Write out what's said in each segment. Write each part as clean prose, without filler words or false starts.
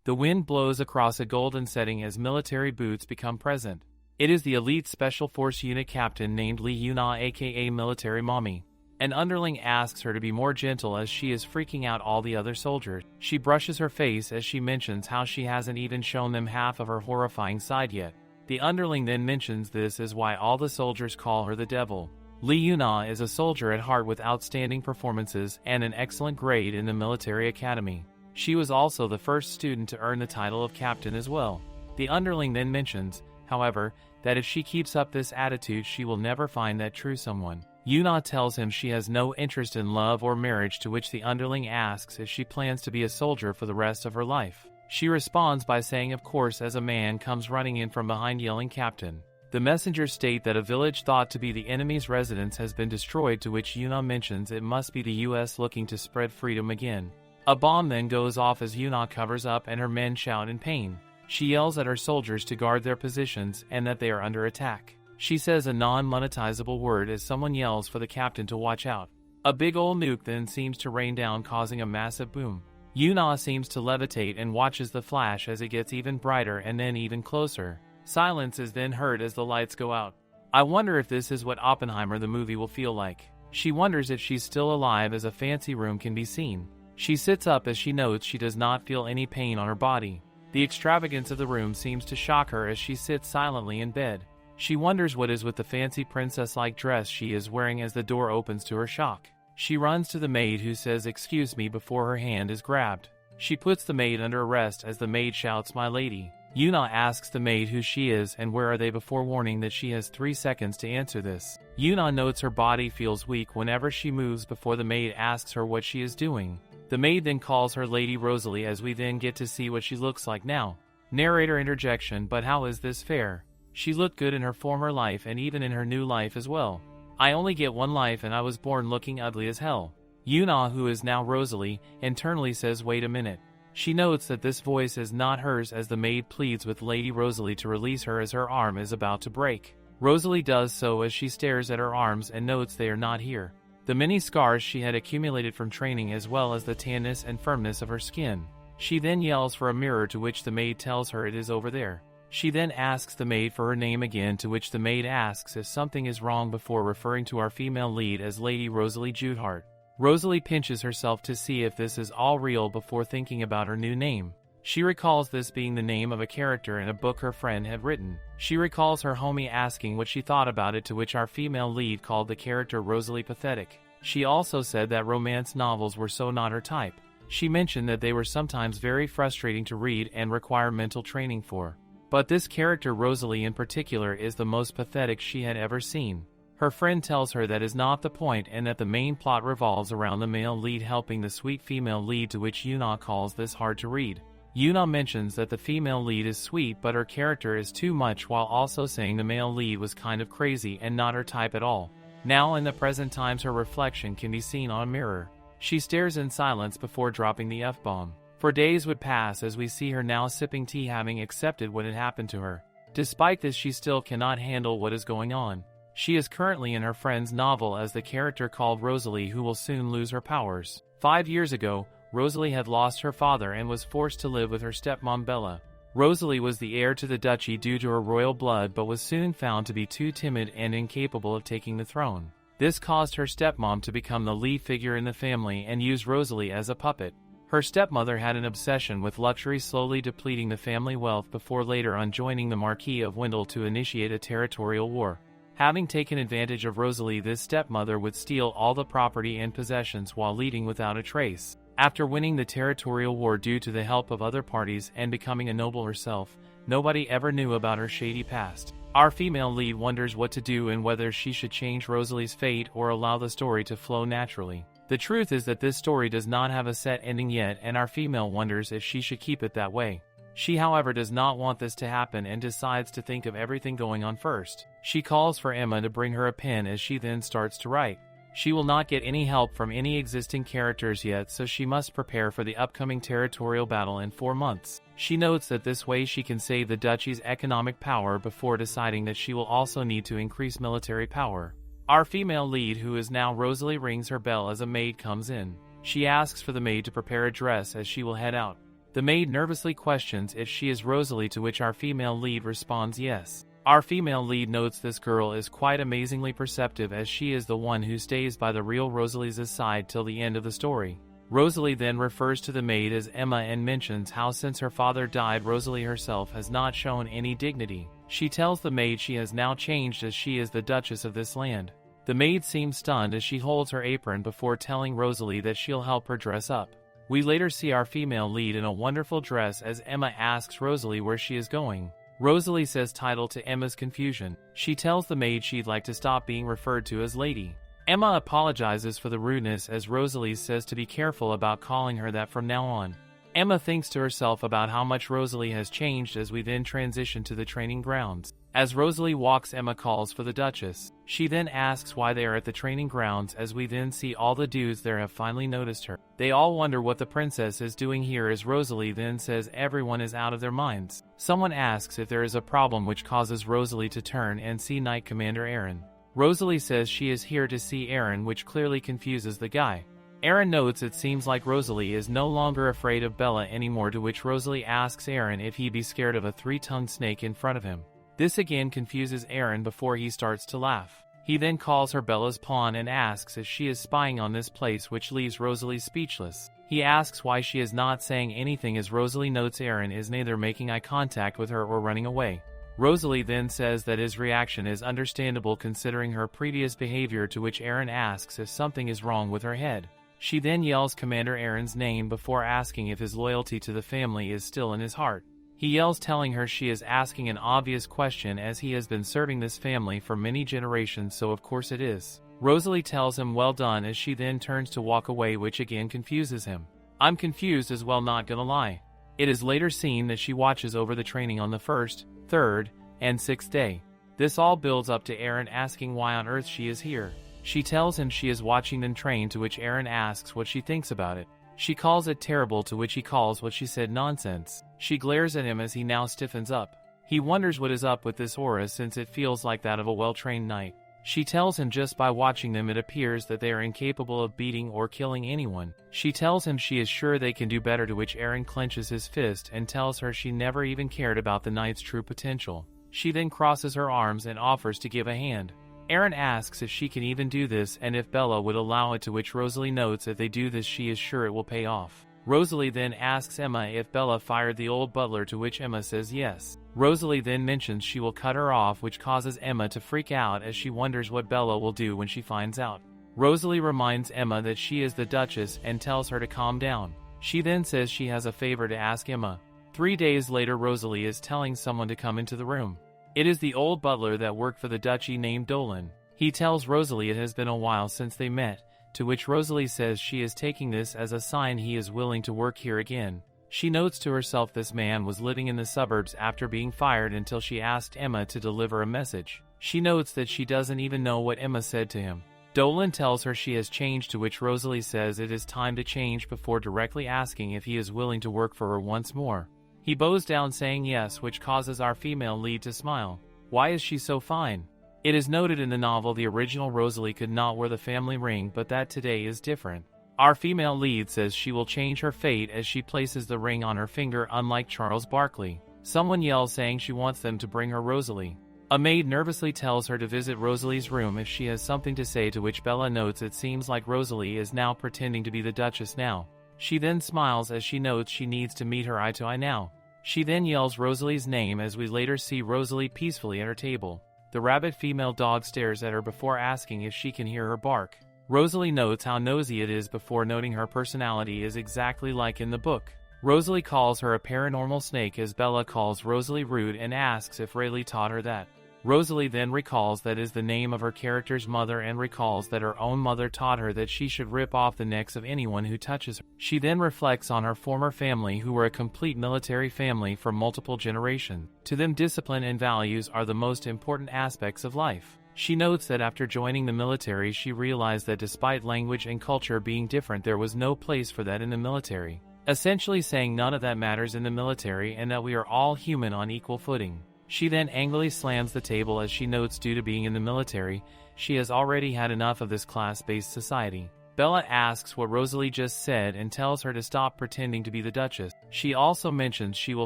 The wind blows across a golden setting as military boots become present. It is the elite Special Force Unit captain named Lee Yuna, aka Military Mommy. An underling asks her to be more gentle as she is freaking out all the other soldiers. She brushes her face as she mentions how she hasn't even shown them half of her horrifying side yet. The underling then mentions this is why all the soldiers call her the devil. Lee Yuna is a soldier at heart with outstanding performances and an excellent grade in the military academy. She was also the first student to earn the title of captain as well. The underling then mentions, however, that if she keeps up this attitude she will never find that true someone. Yuna tells him she has no interest in love or marriage, to which the underling asks if she plans to be a soldier for the rest of her life. She responds by saying of course, as a man comes running in from behind yelling captain. The messengers state that a village thought to be the enemy's residence has been destroyed, to which Yuna mentions it must be the US looking to spread freedom again. A bomb then goes off as Yuna covers up and her men shout in pain. She yells at her soldiers to guard their positions and that they are under attack. She says a non-monetizable word as someone yells for the captain to watch out. A big old nuke then seems to rain down, causing a massive boom. Yuna seems to levitate and watches the flash as it gets even brighter and then even closer. Silence is then heard as the lights go out. I wonder if this is what Oppenheimer the movie will feel like. She wonders if she's still alive as a fancy room can be seen. She sits up as she notes she does not feel any pain on her body. The extravagance of the room seems to shock her as she sits silently in bed. She wonders what is with the fancy princess-like dress she is wearing as the door opens to her shock. She runs to the maid, who says excuse me before her hand is grabbed. She puts the maid under arrest as the maid shouts my lady. Yuna asks the maid who she is and where are they before warning that she has 3 seconds to answer this. Yuna notes her body feels weak whenever she moves before the maid asks her what she is doing. The maid then calls her Lady Rosalie as we then get to see what she looks like now. Narrator interjection: but how is this fair? She looked good in her former life and even in her new life as well. I only get one life and I was born looking ugly as hell. Yuna, who is now Rosalie, internally says wait a minute. She notes that this voice is not hers as the maid pleads with Lady Rosalie to release her as her arm is about to break. Rosalie does so as she stares at her arms and notes they are not here. The many scars she had accumulated from training as well as the tanness and firmness of her skin. She then yells for a mirror, to which the maid tells her it is over there. She then asks the maid for her name again, to which the maid asks if something is wrong before referring to our female lead as Lady Rosalie Judehart. Rosalie pinches herself to see if this is all real before thinking about her new name. She recalls this being the name of a character in a book her friend had written. She recalls her homie asking what she thought about it, to which our female lead called the character Rosalie pathetic. She also said that romance novels were so not her type. She mentioned that they were sometimes very frustrating to read and require mental training for. But this character Rosalie in particular is the most pathetic she had ever seen. Her friend tells her that is not the point and that the main plot revolves around the male lead helping the sweet female lead, to which Yuna calls this hard to read. Yuna mentions that the female lead is sweet but her character is too much, while also saying the male lead was kind of crazy and not her type at all. Now in the present times her reflection can be seen on a mirror. She stares in silence before dropping the F-bomb. For days would pass as we see her now sipping tea, having accepted what had happened to her. Despite this, she still cannot handle what is going on. She is currently in her friend's novel as the character called Rosalie, who will soon lose her powers. 5 years ago, Rosalie had lost her father and was forced to live with her stepmom Bella. Rosalie was the heir to the duchy due to her royal blood, but was soon found to be too timid and incapable of taking the throne. This caused her stepmom to become the lead figure in the family and use Rosalie as a puppet. Her stepmother had an obsession with luxury, slowly depleting the family wealth before later on joining the Marquis of Wendell to initiate a territorial war. Having taken advantage of Rosalie, this stepmother would steal all the property and possessions while leaving without a trace. After winning the territorial war due to the help of other parties and becoming a noble herself, nobody ever knew about her shady past. Our female lead wonders what to do and whether she should change Rosalie's fate or allow the story to flow naturally. The truth is that this story does not have a set ending yet, and our female wonders if she should keep it that way. She, however, does not want this to happen and decides to think of everything going on first. She calls for Emma to bring her a pen as she then starts to write. She will not get any help from any existing characters yet, so she must prepare for the upcoming territorial battle in 4 months. She notes that this way she can save the duchy's economic power before deciding that she will also need to increase military power. Our female lead, who is now Rosalie, rings her bell as a maid comes in. She asks for the maid to prepare a dress as she will head out. The maid nervously questions if she is Rosalie, to which our female lead responds yes. Our female lead notes this girl is quite amazingly perceptive, as she is the one who stays by the real Rosalie's side till the end of the story. Rosalie then refers to the maid as Emma and mentions how since her father died, Rosalie herself has not shown any dignity. She tells the maid she has now changed, as she is the Duchess of this land. The maid seems stunned as she holds her apron before telling Rosalie that she'll help her dress up. We later see our female lead in a wonderful dress as Emma asks Rosalie where she is going. Rosalie says title to Emma's confusion. She tells the maid she'd like to stop being referred to as lady. Emma apologizes for the rudeness as Rosalie says to be careful about calling her that from now on. Emma thinks to herself about how much Rosalie has changed as we then transition to the training grounds. As Rosalie walks, Emma calls for the Duchess. She then asks why they are at the training grounds, as we then see all the dudes there have finally noticed her. They all wonder what the princess is doing here, as Rosalie then says everyone is out of their minds. Someone asks if there is a problem, which causes Rosalie to turn and see Knight Commander Aaron. Rosalie says she is here to see Aaron, which clearly confuses the guy. Aaron notes it seems like Rosalie is no longer afraid of Bella anymore, to which Rosalie asks Aaron if he'd be scared of a 3-tongued snake in front of him. This again confuses Aaron before he starts to laugh. He then calls her Bella's pawn and asks if she is spying on this place, which leaves Rosalie speechless. He asks why she is not saying anything, as Rosalie notes Aaron is neither making eye contact with her or running away. Rosalie then says that his reaction is understandable considering her previous behavior, to which Aaron asks if something is wrong with her head. She then yells Commander Aaron's name before asking if his loyalty to the family is still in his heart. He yells, telling her she is asking an obvious question, as he has been serving this family for many generations, so of course it is. Rosalie tells him well done, as she then turns to walk away, which again confuses him. I'm confused as well, not gonna lie. It is later seen that she watches over the training on the 1st, 3rd, and 6th day. This all builds up to Aaron asking why on earth she is here. She tells him she is watching them train, to which Aaron asks what she thinks about it. She calls it terrible, to which he calls what she said nonsense. She glares at him as he now stiffens up. He wonders what is up with this aura, since it feels like that of a well-trained knight. She tells him just by watching them it appears that they are incapable of beating or killing anyone. She tells him she is sure they can do better, to which Aaron clenches his fist and tells her she never even cared about the knight's true potential. She then crosses her arms and offers to give a hand. Aaron asks if she can even do this and if Bella would allow it, to which Rosalie notes if they do this she is sure it will pay off. Rosalie then asks Emma if Bella fired the old butler, to which Emma says yes. Rosalie then mentions she will cut her off, which causes Emma to freak out as she wonders what Bella will do when she finds out. Rosalie reminds Emma that she is the Duchess and tells her to calm down. She then says she has a favor to ask Emma. 3 days later, Rosalie is telling someone to come into the room. It is the old butler that worked for the duchy named Dolan. He tells Rosalie it has been a while since they met, to which Rosalie says she is taking this as a sign he is willing to work here again. She notes to herself this man was living in the suburbs after being fired until she asked Emma to deliver a message. She notes that she doesn't even know what Emma said to him. Dolan tells her she has changed, to which Rosalie says it is time to change before directly asking if he is willing to work for her once more. He bows down saying yes, which causes our female lead to smile. Why is she so fine? It is noted in the novel the original Rosalie could not wear the family ring, but that today is different. Our female lead says she will change her fate as she places the ring on her finger, unlike Charles Barkley. Someone yells saying she wants them to bring her Rosalie. A maid nervously tells her to visit Rosalie's room if she has something to say, to which Bella notes it seems like Rosalie is now pretending to be the Duchess now. She then smiles as she notes she needs to meet her eye to eye now. She then yells Rosalie's name as we later see Rosalie peacefully at her table. The rabid female dog stares at her before asking if she can hear her bark. Rosalie notes how nosy it is before noting her personality is exactly like in the book. Rosalie calls her a paranormal snake as Bella calls Rosalie rude and asks if Rayleigh taught her that. Rosalie then recalls that is the name of her character's mother and recalls that her own mother taught her that she should rip off the necks of anyone who touches her. She then reflects on her former family, who were a complete military family for multiple generations. To them, discipline and values are the most important aspects of life. She notes that after joining the military she realized that despite language and culture being different, there was no place for that in the military. Essentially saying none of that matters in the military and that we are all human on equal footing. She then angrily slams the table as she notes due to being in the military, she has already had enough of this class-based society. Bella asks what Rosalie just said and tells her to stop pretending to be the Duchess. She also mentions she will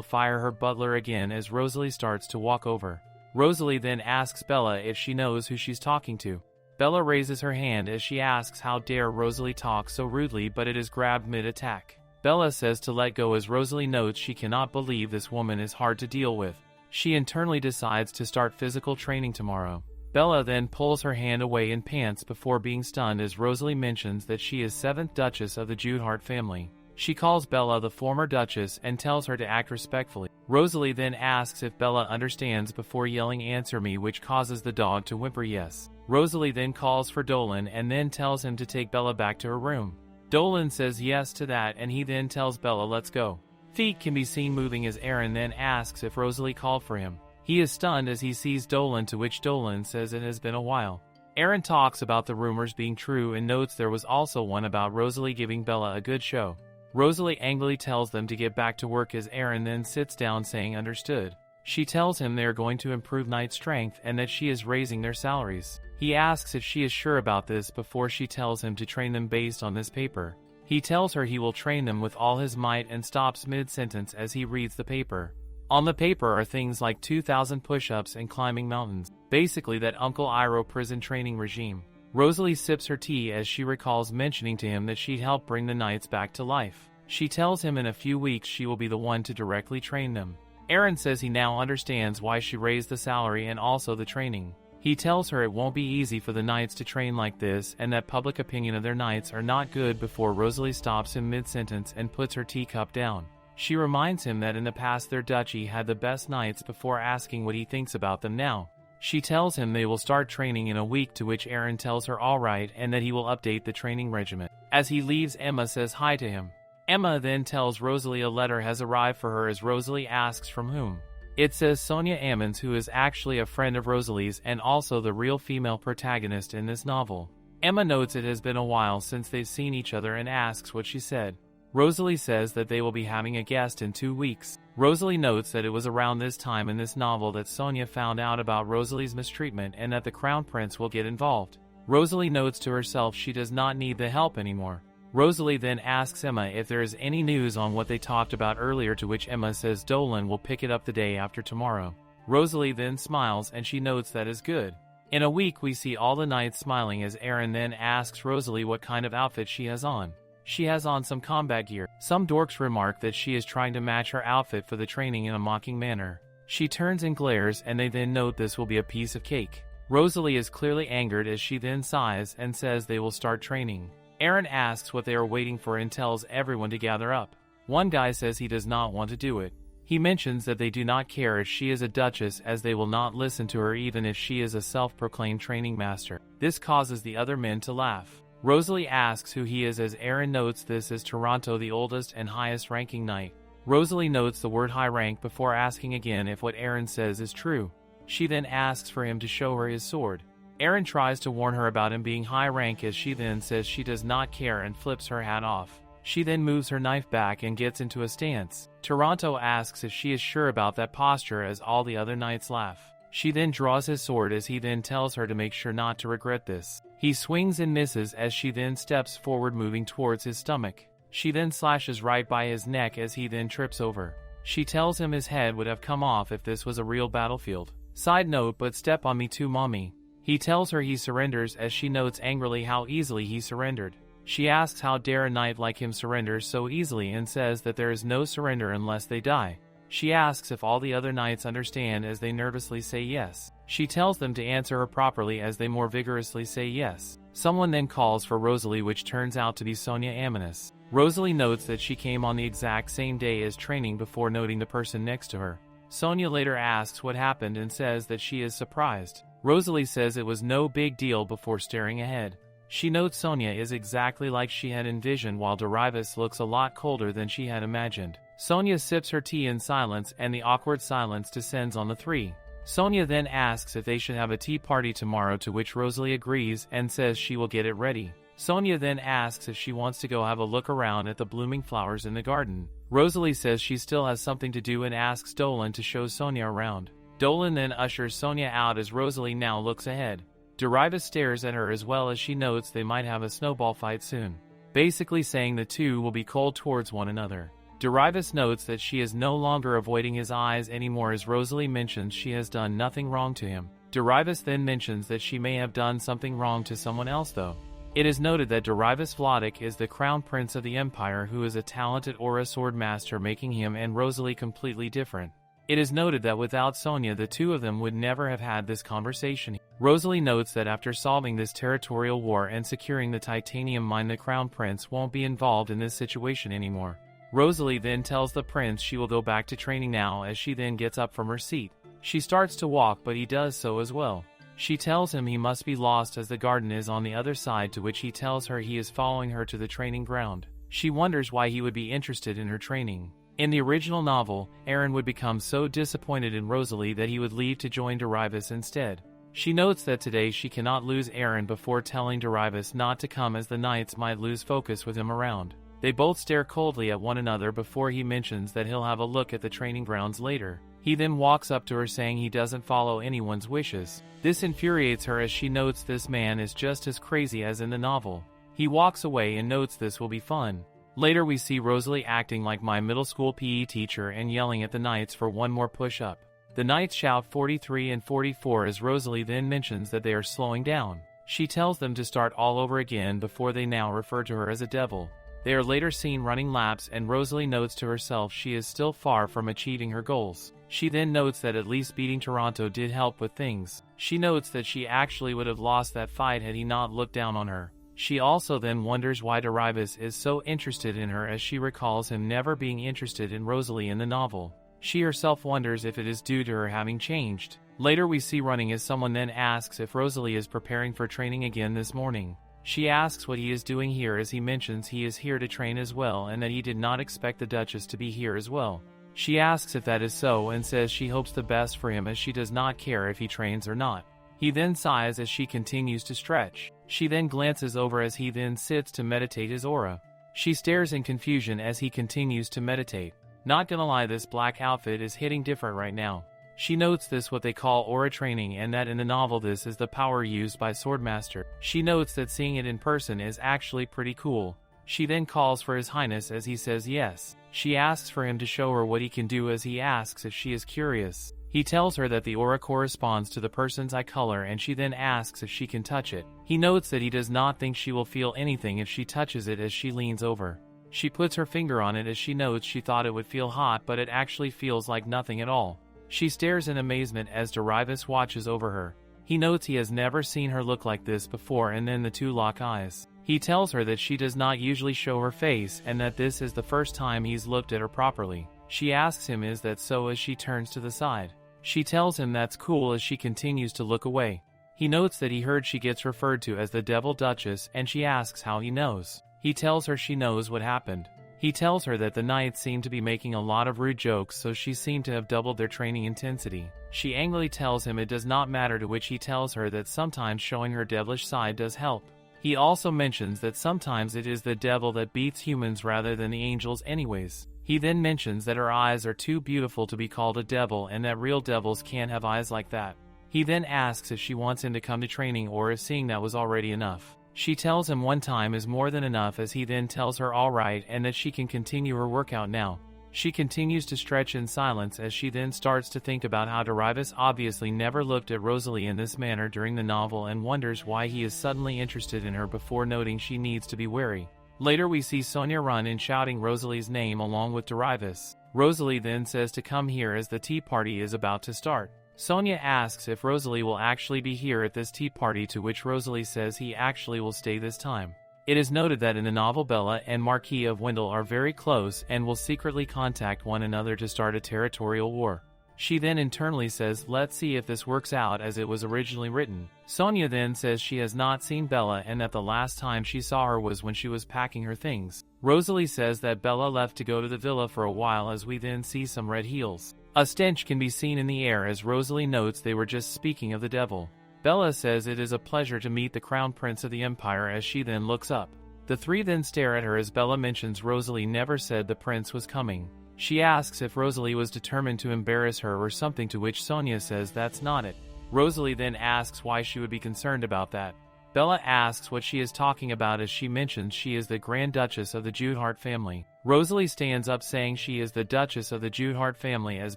fire her butler again as Rosalie starts to walk over. Rosalie then asks Bella if she knows who she's talking to. Bella raises her hand as she asks how dare Rosalie talk so rudely, but it is grabbed mid-attack. Bella says to let go as Rosalie notes she cannot believe this woman is hard to deal with. She internally decides to start physical training tomorrow. Bella then pulls her hand away and pants before being stunned as Rosalie mentions that she is 7th Duchess of the Judehart family. She calls Bella the former Duchess and tells her to act respectfully. Rosalie then asks if Bella understands before yelling "answer me," which causes the dog to whimper yes. Rosalie then calls for Dolan and then tells him to take Bella back to her room. Dolan says yes to that and he then tells Bella let's go. Feet can be seen moving as Aaron then asks if Rosalie called for him. He is stunned as he sees Dolan, to which Dolan says it has been a while. Aaron talks about the rumors being true and notes there was also one about Rosalie giving Bella a good show. Rosalie angrily tells them to get back to work as Aaron then sits down saying understood. She tells him they are going to improve knight strength and that she is raising their salaries. He asks if she is sure about this before she tells him to train them based on this paper. He tells her he will train them with all his might and stops mid-sentence as he reads the paper. On the paper are things like 2,000 push-ups and climbing mountains, basically that Uncle Iroh prison training regime. Rosalie sips her tea as she recalls mentioning to him that she'd help bring the knights back to life. She tells him in a few weeks she will be the one to directly train them. Aaron says he now understands why she raised the salary and also the training. He tells her it won't be easy for the knights to train like this and that public opinion of their knights are not good before Rosalie stops him mid-sentence and puts her teacup down. She reminds him that in the past their duchy had the best knights before asking what he thinks about them now. She tells him they will start training in a week, to which Aaron tells her alright and that he will update the training regimen. As he leaves, Emma says hi to him. Emma then tells Rosalie a letter has arrived for her as Rosalie asks from whom. It says Sonia Ammons, who is actually a friend of Rosalie's and also the real female protagonist in this novel. Emma notes it has been a while since they've seen each other and asks what she said. Rosalie says that they will be having a guest in 2 weeks. Rosalie notes that it was around this time in this novel that Sonia found out about Rosalie's mistreatment and that the Crown Prince will get involved. Rosalie notes to herself she does not need the help anymore. Rosalie then asks Emma if there is any news on what they talked about earlier, to which Emma says Dolan will pick it up the day after tomorrow. Rosalie then smiles and she notes that is good. In a week we see all the knights smiling as Aaron then asks Rosalie what kind of outfit she has on. She has on some combat gear. Some dorks remark that she is trying to match her outfit for the training in a mocking manner. She turns and glares and they then note this will be a piece of cake. Rosalie is clearly angered as she then sighs and says they will start training. Aaron asks what they are waiting for and tells everyone to gather up. One guy says he does not want to do it. He mentions that they do not care if she is a duchess as they will not listen to her even if she is a self-proclaimed training master. This causes the other men to laugh. Rosalie asks who he is as Aaron notes this is Toronto, the oldest and highest ranking knight. Rosalie notes the word high rank before asking again if what Aaron says is true. She then asks for him to show her his sword. Aaron tries to warn her about him being high rank as she then says she does not care and flips her hat off. She then moves her knife back and gets into a stance. Toronto asks if she is sure about that posture as all the other knights laugh. She then draws his sword as he then tells her to make sure not to regret this. He swings and misses as she then steps forward moving towards his stomach. She then slashes right by his neck as he then trips over. She tells him his head would have come off if this was a real battlefield. Side note, but step on me too, mommy. He tells her he surrenders as she notes angrily how easily he surrendered. She asks how dare a knight like him surrender so easily and says that there is no surrender unless they die. She asks if all the other knights understand as they nervously say yes. She tells them to answer her properly as they more vigorously say yes. Someone then calls for Rosalie, which turns out to be Sonia Ammons. Rosalie notes that she came on the exact same day as training before noting the person next to her. Sonia later asks what happened and says that she is surprised. Rosalie says it was no big deal before staring ahead. She notes Sonia is exactly like she had envisioned while Darius looks a lot colder than she had imagined. Sonia sips her tea in silence and the awkward silence descends on the three. Sonia then asks if they should have a tea party tomorrow, to which Rosalie agrees and says she will get it ready. Sonia then asks if she wants to go have a look around at the blooming flowers in the garden. Rosalie says she still has something to do and asks Dolan to show Sonia around. Dolan then ushers Sonia out as Rosalie now looks ahead. Darius stares at her as well as she notes they might have a snowball fight soon, basically saying the two will be cold towards one another. Darius notes that she is no longer avoiding his eyes anymore as Rosalie mentions she has done nothing wrong to him. Darius then mentions that she may have done something wrong to someone else though. It is noted that Darius Vladik is the crown prince of the empire who is a talented aura sword master, making him and Rosalie completely different. It is noted that without Sonia the two of them would never have had this conversation. Rosalie notes that after solving this territorial war and securing the titanium mine, the crown prince won't be involved in this situation anymore. Rosalie then tells the prince she will go back to training now as she then gets up from her seat. She starts to walk but he does so as well. She tells him he must be lost as the garden is on the other side, to which he tells her he is following her to the training ground. She wonders why he would be interested in her training. In the original novel, Aaron would become so disappointed in Rosalie that he would leave to join Darius instead. She notes that today she cannot lose Aaron before telling Darius not to come as the knights might lose focus with him around. They both stare coldly at one another before he mentions that he'll have a look at the training grounds later. He then walks up to her saying he doesn't follow anyone's wishes. This infuriates her as she notes this man is just as crazy as in the novel. He walks away and notes this will be fun. Later we see Rosalie acting like my middle school PE teacher and yelling at the knights for one more push-up. The knights shout 43 and 44 as Rosalie then mentions that they are slowing down. She tells them to start all over again before they now refer to her as a devil. They are later seen running laps and Rosalie notes to herself she is still far from achieving her goals. She then notes that at least beating Toronto did help with things. She notes that she actually would have lost that fight had he not looked down on her. She also then wonders why Darius is so interested in her, as she recalls him never being interested in Rosalie in the novel. She herself wonders if it is due to her having changed. Later we see running as someone then asks if Rosalie is preparing for training again this morning. She asks what he is doing here as he mentions he is here to train as well and that he did not expect the Duchess to be here as well. She asks if that is so and says she hopes the best for him as she does not care if he trains or not. He then sighs as she continues to stretch. She then glances over as he then sits to meditate his aura. She stares in confusion as he continues to meditate. Not gonna lie, this black outfit is hitting different right now. She notes this what they call aura training and that in the novel this is the power used by Swordmaster. She notes that seeing it in person is actually pretty cool. She then calls for His Highness as he says yes. She asks for him to show her what he can do as he asks if she is curious. He tells her that the aura corresponds to the person's eye color and she then asks if she can touch it. He notes that he does not think she will feel anything if she touches it as she leans over. She puts her finger on it as she notes she thought it would feel hot but it actually feels like nothing at all. She stares in amazement as Darius watches over her. He notes he has never seen her look like this before and then the two lock eyes. He tells her that she does not usually show her face and that this is the first time he's looked at her properly. She asks him is that so as she turns to the side. She tells him that's cool as she continues to look away. He notes that he heard she gets referred to as the Devil Duchess and she asks how he knows. He tells her she knows what happened. He tells her that the knights seem to be making a lot of rude jokes so she seemed to have doubled their training intensity. She angrily tells him it does not matter, to which he tells her that sometimes showing her devilish side does help. He also mentions that sometimes it is the devil that beats humans rather than the angels anyways. He then mentions that her eyes are too beautiful to be called a devil and that real devils can't have eyes like that. He then asks if she wants him to come to training or if seeing that was already enough. She tells him one time is more than enough as he then tells her alright and that she can continue her workout now. She continues to stretch in silence as she then starts to think about how Darius obviously never looked at Rosalie in this manner during the novel and wonders why he is suddenly interested in her before noting she needs to be wary. Later we see Sonia run in shouting Rosalie's name along with Darius. Rosalie then says to come here as the tea party is about to start. Sonia asks if Rosalie will actually be here at this tea party, to which Rosalie says he actually will stay this time. It is noted that in the novel Bella and Marquis of Wendell are very close and will secretly contact one another to start a territorial war. She then internally says let's see if this works out as it was originally written. Sonia then says she has not seen Bella and that the last time she saw her was when she was packing her things. Rosalie says that Bella left to go to the villa for a while as we then see some red heels. A stench can be seen in the air as Rosalie notes they were just speaking of the devil. Bella says it is a pleasure to meet the crown prince of the empire as she then looks up. The three then stare at her as Bella mentions Rosalie never said the prince was coming. She asks if Rosalie was determined to embarrass her or something, to which Sonia says that's not it. Rosalie then asks why she would be concerned about that. Bella asks what she is talking about as she mentions she is the Grand Duchess of the Judehart family. Rosalie stands up saying she is the Duchess of the Judehart family as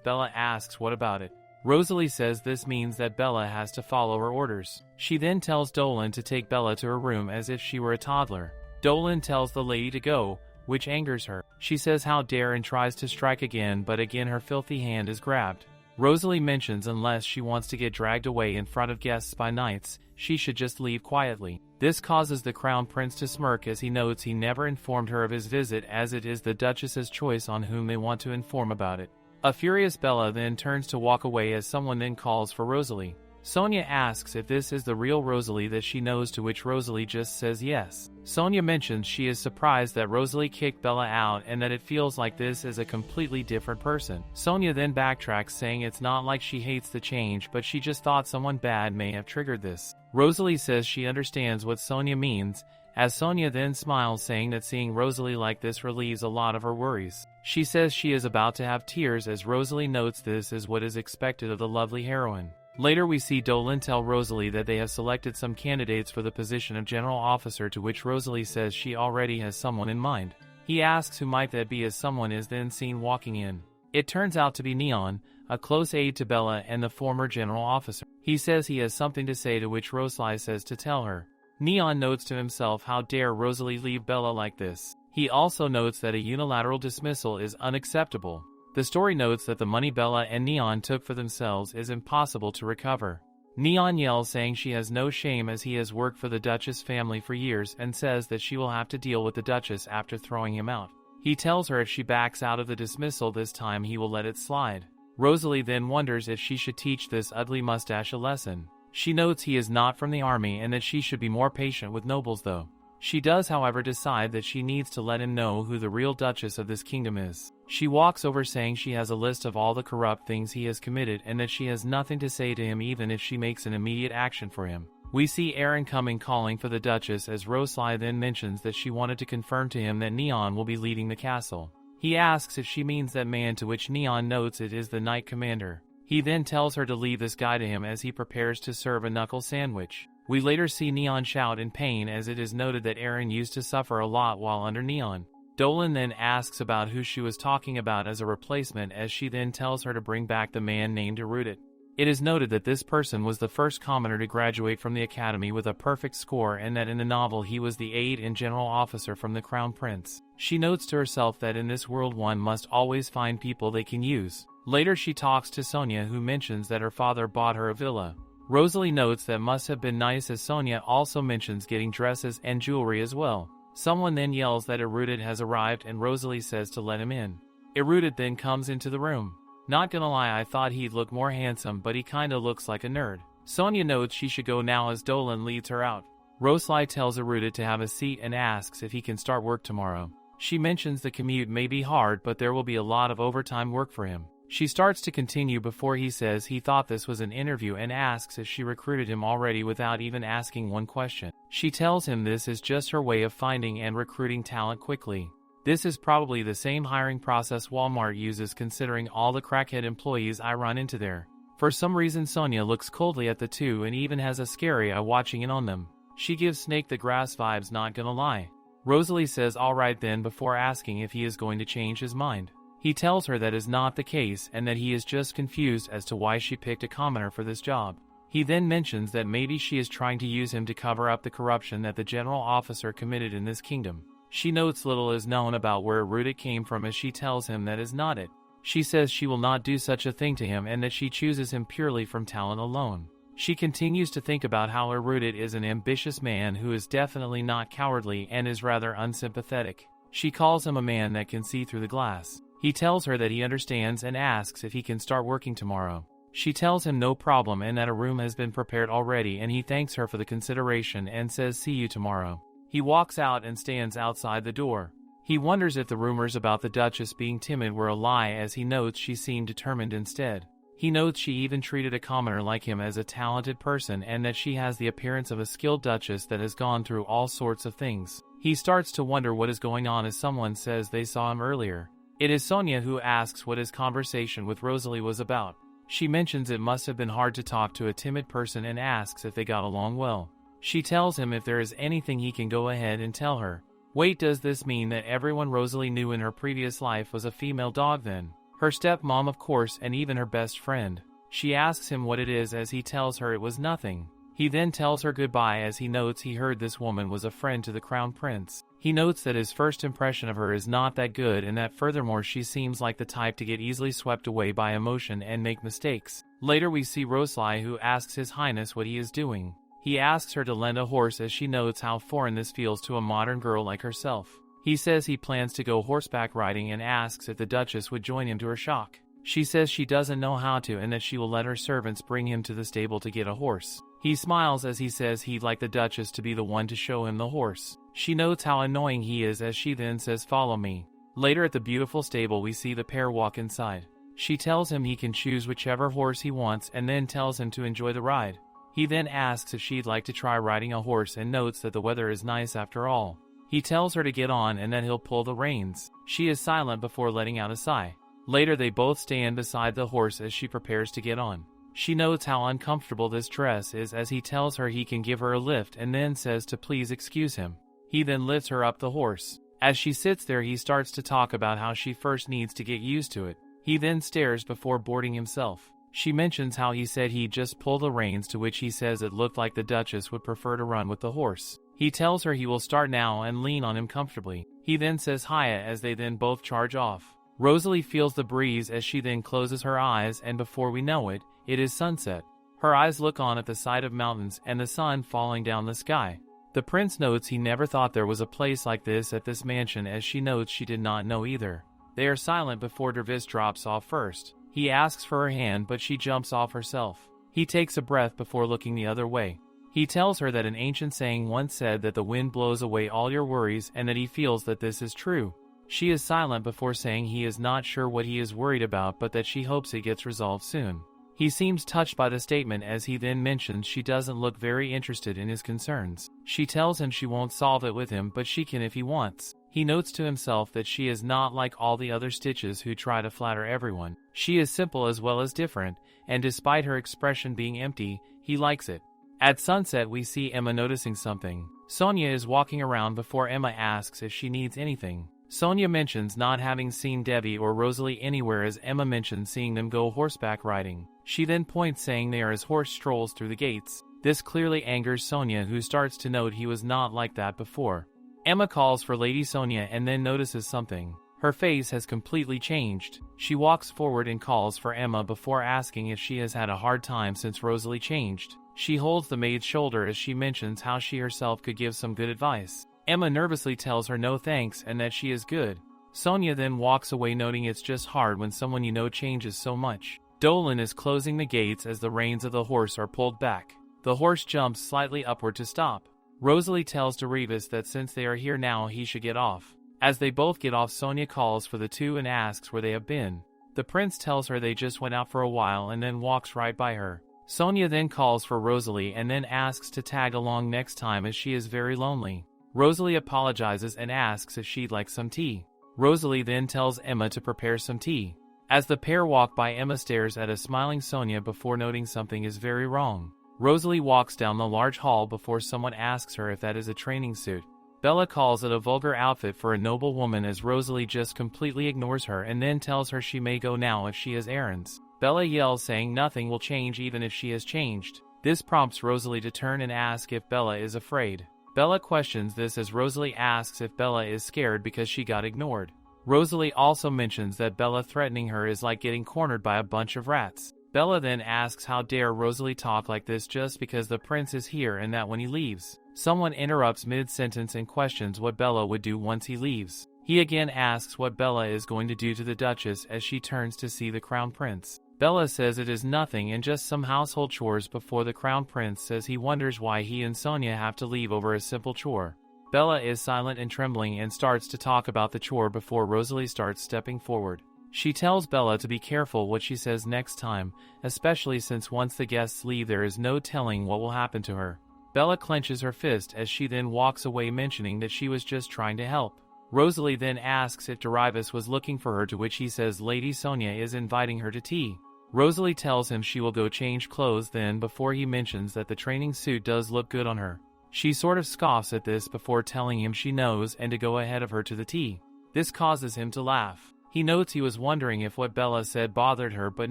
Bella asks what about it. Rosalie says this means that Bella has to follow her orders. She then tells Dolan to take Bella to her room as if she were a toddler. Dolan tells the lady to go, which angers her. She says how dare and tries to strike again, but again her filthy hand is grabbed. Rosalie mentions unless she wants to get dragged away in front of guests by knights, she should just leave quietly. This causes the Crown Prince to smirk as he notes he never informed her of his visit as it is the Duchess's choice on whom they want to inform about it. A furious Bella then turns to walk away as someone then calls for Rosalie. Sonia asks if this is the real Rosalie that she knows, to which Rosalie just says yes. Sonia mentions she is surprised that Rosalie kicked Bella out and that it feels like this is a completely different person. Sonia then backtracks saying it's not like she hates the change, but she just thought someone bad may have triggered this. Rosalie says she understands what Sonia means, as Sonia then smiles saying that seeing Rosalie like this relieves a lot of her worries. She says she is about to have tears as Rosalie notes this is what is expected of the lovely heroine. Later we see Dolan tell Rosalie that they have selected some candidates for the position of general officer, to which Rosalie says she already has someone in mind. He asks who might that be as someone is then seen walking in. It turns out to be Neon, a close aide to Bella and the former general officer. He says he has something to say, to which Rosalie says to tell her. Neon notes to himself how dare Rosalie leave Bella like this. He also notes that a unilateral dismissal is unacceptable. The story notes that the money Bella and Neon took for themselves is impossible to recover. Neon yells saying she has no shame as he has worked for the Duchess family for years and says that she will have to deal with the Duchess after throwing him out. He tells her if she backs out of the dismissal this time he will let it slide. Rosalie then wonders if she should teach this ugly mustache a lesson. She notes he is not from the army and that she should be more patient with nobles though. She does however decide that she needs to let him know who the real Duchess of this kingdom is. She walks over saying she has a list of all the corrupt things he has committed and that she has nothing to say to him even if she makes an immediate action for him. We see Aaron coming calling for the Duchess as Rosalie then mentions that she wanted to confirm to him that Neon will be leading the castle. He asks if she means that man, to which Neon notes it is the Knight Commander. He then tells her to leave this guy to him as he prepares to serve a knuckle sandwich. We later see Neon shout in pain as it is noted that Aaron used to suffer a lot while under Neon. Dolan then asks about who she was talking about as a replacement as she then tells her to bring back the man named Erudit. It is noted that this person was the first commoner to graduate from the academy with a perfect score and that in the novel he was the aide and general officer from the Crown Prince. She notes to herself that in this world one must always find people they can use. Later she talks to Sonia, who mentions that her father bought her a villa. Rosalie notes that must have been nice as Sonia also mentions getting dresses and jewelry as well. Someone then yells that Erudit has arrived and Rosalie says to let him in. Erudit then comes into the room. Not gonna lie, I thought he'd look more handsome, but he kinda looks like a nerd. Sonia notes she should go now as Dolan leads her out. Rosalie tells Erudit to have a seat and asks if he can start work tomorrow. She mentions the commute may be hard, but there will be a lot of overtime work for him. She starts to continue before he says he thought this was an interview and asks if she recruited him already without even asking one question. She tells him this is just her way of finding and recruiting talent quickly. This is probably the same hiring process Walmart uses, considering all the crackhead employees I run into there. For some reason Sonia looks coldly at the two and even has a scary eye watching in on them. She gives Snake the Grass vibes, not gonna lie. Rosalie says alright then before asking if he is going to change his mind. He tells her that is not the case and that he is just confused as to why she picked a commoner for this job. He then mentions that maybe she is trying to use him to cover up the corruption that the general officer committed in this kingdom. She notes little is known about where Erudit came from as she tells him that is not it. She says she will not do such a thing to him and that she chooses him purely from talent alone. She continues to think about how Erudit is an ambitious man who is definitely not cowardly and is rather unsympathetic. She calls him a man that can see through the glass. He tells her that he understands and asks if he can start working tomorrow. She tells him no problem and that a room has been prepared already, and he thanks her for the consideration and says see you tomorrow. He walks out and stands outside the door. He wonders if the rumors about the Duchess being timid were a lie, as he notes she seemed determined instead. He notes she even treated a commoner like him as a talented person and that she has the appearance of a skilled Duchess that has gone through all sorts of things. He starts to wonder what is going on as someone says they saw him earlier. It is Sonia who asks what his conversation with Rosalie was about. She mentions it must have been hard to talk to a timid person and asks if they got along well. She tells him if there is anything he can go ahead and tell her. Wait, does this mean that everyone Rosalie knew in her previous life was a female dog then? Her stepmom, of course, and even her best friend. She asks him what it is as he tells her it was nothing. He then tells her goodbye as he notes he heard this woman was a friend to the crown prince. He notes that his first impression of her is not that good and that furthermore she seems like the type to get easily swept away by emotion and make mistakes. Later we see Rosalie, who asks His Highness what he is doing. He asks her to lend a horse as she notes how foreign this feels to a modern girl like herself. He says he plans to go horseback riding and asks if the Duchess would join him, to her shock. She says she doesn't know how to and that she will let her servants bring him to the stable to get a horse. He smiles as he says he'd like the Duchess to be the one to show him the horse. She notes how annoying he is as she then says, "Follow me." Later at the beautiful stable we see the pair walk inside. She tells him he can choose whichever horse he wants and then tells him to enjoy the ride. He then asks if she'd like to try riding a horse and notes that the weather is nice after all. He tells her to get on and that he'll pull the reins. She is silent before letting out a sigh. Later they both stand beside the horse as she prepares to get on. She notes how uncomfortable this dress is as he tells her he can give her a lift and then says to please excuse him. He then lifts her up the horse. As she sits there he starts to talk about how she first needs to get used to it. He then stares before boarding himself. She mentions how he said he'd just pull the reins, to which he says it looked like the Duchess would prefer to run with the horse. He tells her he will start now and lean on him comfortably. He then says hiya as they then both charge off. Rosalie feels the breeze as she then closes her eyes and before we know it, it is sunset. Her eyes look on at the sight of mountains and the sun falling down the sky. The prince notes he never thought there was a place like this at this mansion as she notes she did not know either. They are silent before Dervis drops off first. He asks for her hand but she jumps off herself. He takes a breath before looking the other way. He tells her that an ancient saying once said that the wind blows away all your worries and that he feels that this is true. She is silent before saying he is not sure what he is worried about but that she hopes it gets resolved soon. He seems touched by the statement as he then mentions she doesn't look very interested in his concerns. She tells him she won't solve it with him but she can if he wants. He notes to himself that she is not like all the other Stitches who try to flatter everyone. She is simple as well as different, and despite her expression being empty, he likes it. At sunset we see Emma noticing something. Sonia is walking around before Emma asks if she needs anything. Sonia mentions not having seen Debbie or Rosalie anywhere as Emma mentions seeing them go horseback riding. She then points saying they are as horse strolls through the gates. This clearly angers Sonia, who starts to note he was not like that before. Emma calls for Lady Sonia and then notices something. Her face has completely changed. She walks forward and calls for Emma before asking if she has had a hard time since Rosalie changed. She holds the maid's shoulder as she mentions how she herself could give some good advice. Emma nervously tells her no thanks and that she is good. Sonia then walks away, noting it's just hard when someone you know changes so much. Dolan is closing the gates as the reins of the horse are pulled back. The horse jumps slightly upward to stop. Rosalie tells Dervis that since they are here now he should get off. As they both get off, Sonia calls for the two and asks where they have been. The prince tells her they just went out for a while and then walks right by her. Sonia then calls for Rosalie and then asks to tag along next time as she is very lonely. Rosalie apologizes and asks if she'd like some tea. Rosalie then tells Emma to prepare some tea. As the pair walk by, Emma stares at a smiling Sonia before noting something is very wrong. Rosalie walks down the large hall before someone asks her if that is a training suit. Bella calls it a vulgar outfit for a noble woman as Rosalie just completely ignores her and then tells her she may go now if she has errands. Bella yells saying nothing will change even if she has changed. This prompts Rosalie to turn and ask if Bella is afraid. Bella questions this as Rosalie asks if Bella is scared because she got ignored. Rosalie also mentions that Bella threatening her is like getting cornered by a bunch of rats. Bella then asks how dare Rosalie talk like this just because the prince is here and that when he leaves. Someone interrupts mid-sentence and questions what Bella would do once he leaves. He again asks what Bella is going to do to the Duchess as she turns to see the Crown Prince. Bella says it is nothing and just some household chores before the Crown Prince says he wonders why he and Sonia have to leave over a simple chore. Bella is silent and trembling and starts to talk about the chore before Rosalie starts stepping forward. She tells Bella to be careful what she says next time, especially since once the guests leave there is no telling what will happen to her. Bella clenches her fist as she then walks away, mentioning that she was just trying to help. Rosalie then asks if Dervis was looking for her, to which he says Lady Sonia is inviting her to tea. Rosalie tells him she will go change clothes then before he mentions that the training suit does look good on her. She sort of scoffs at this before telling him she knows and to go ahead of her to the tea. This causes him to laugh. He notes he was wondering if what Bella said bothered her, but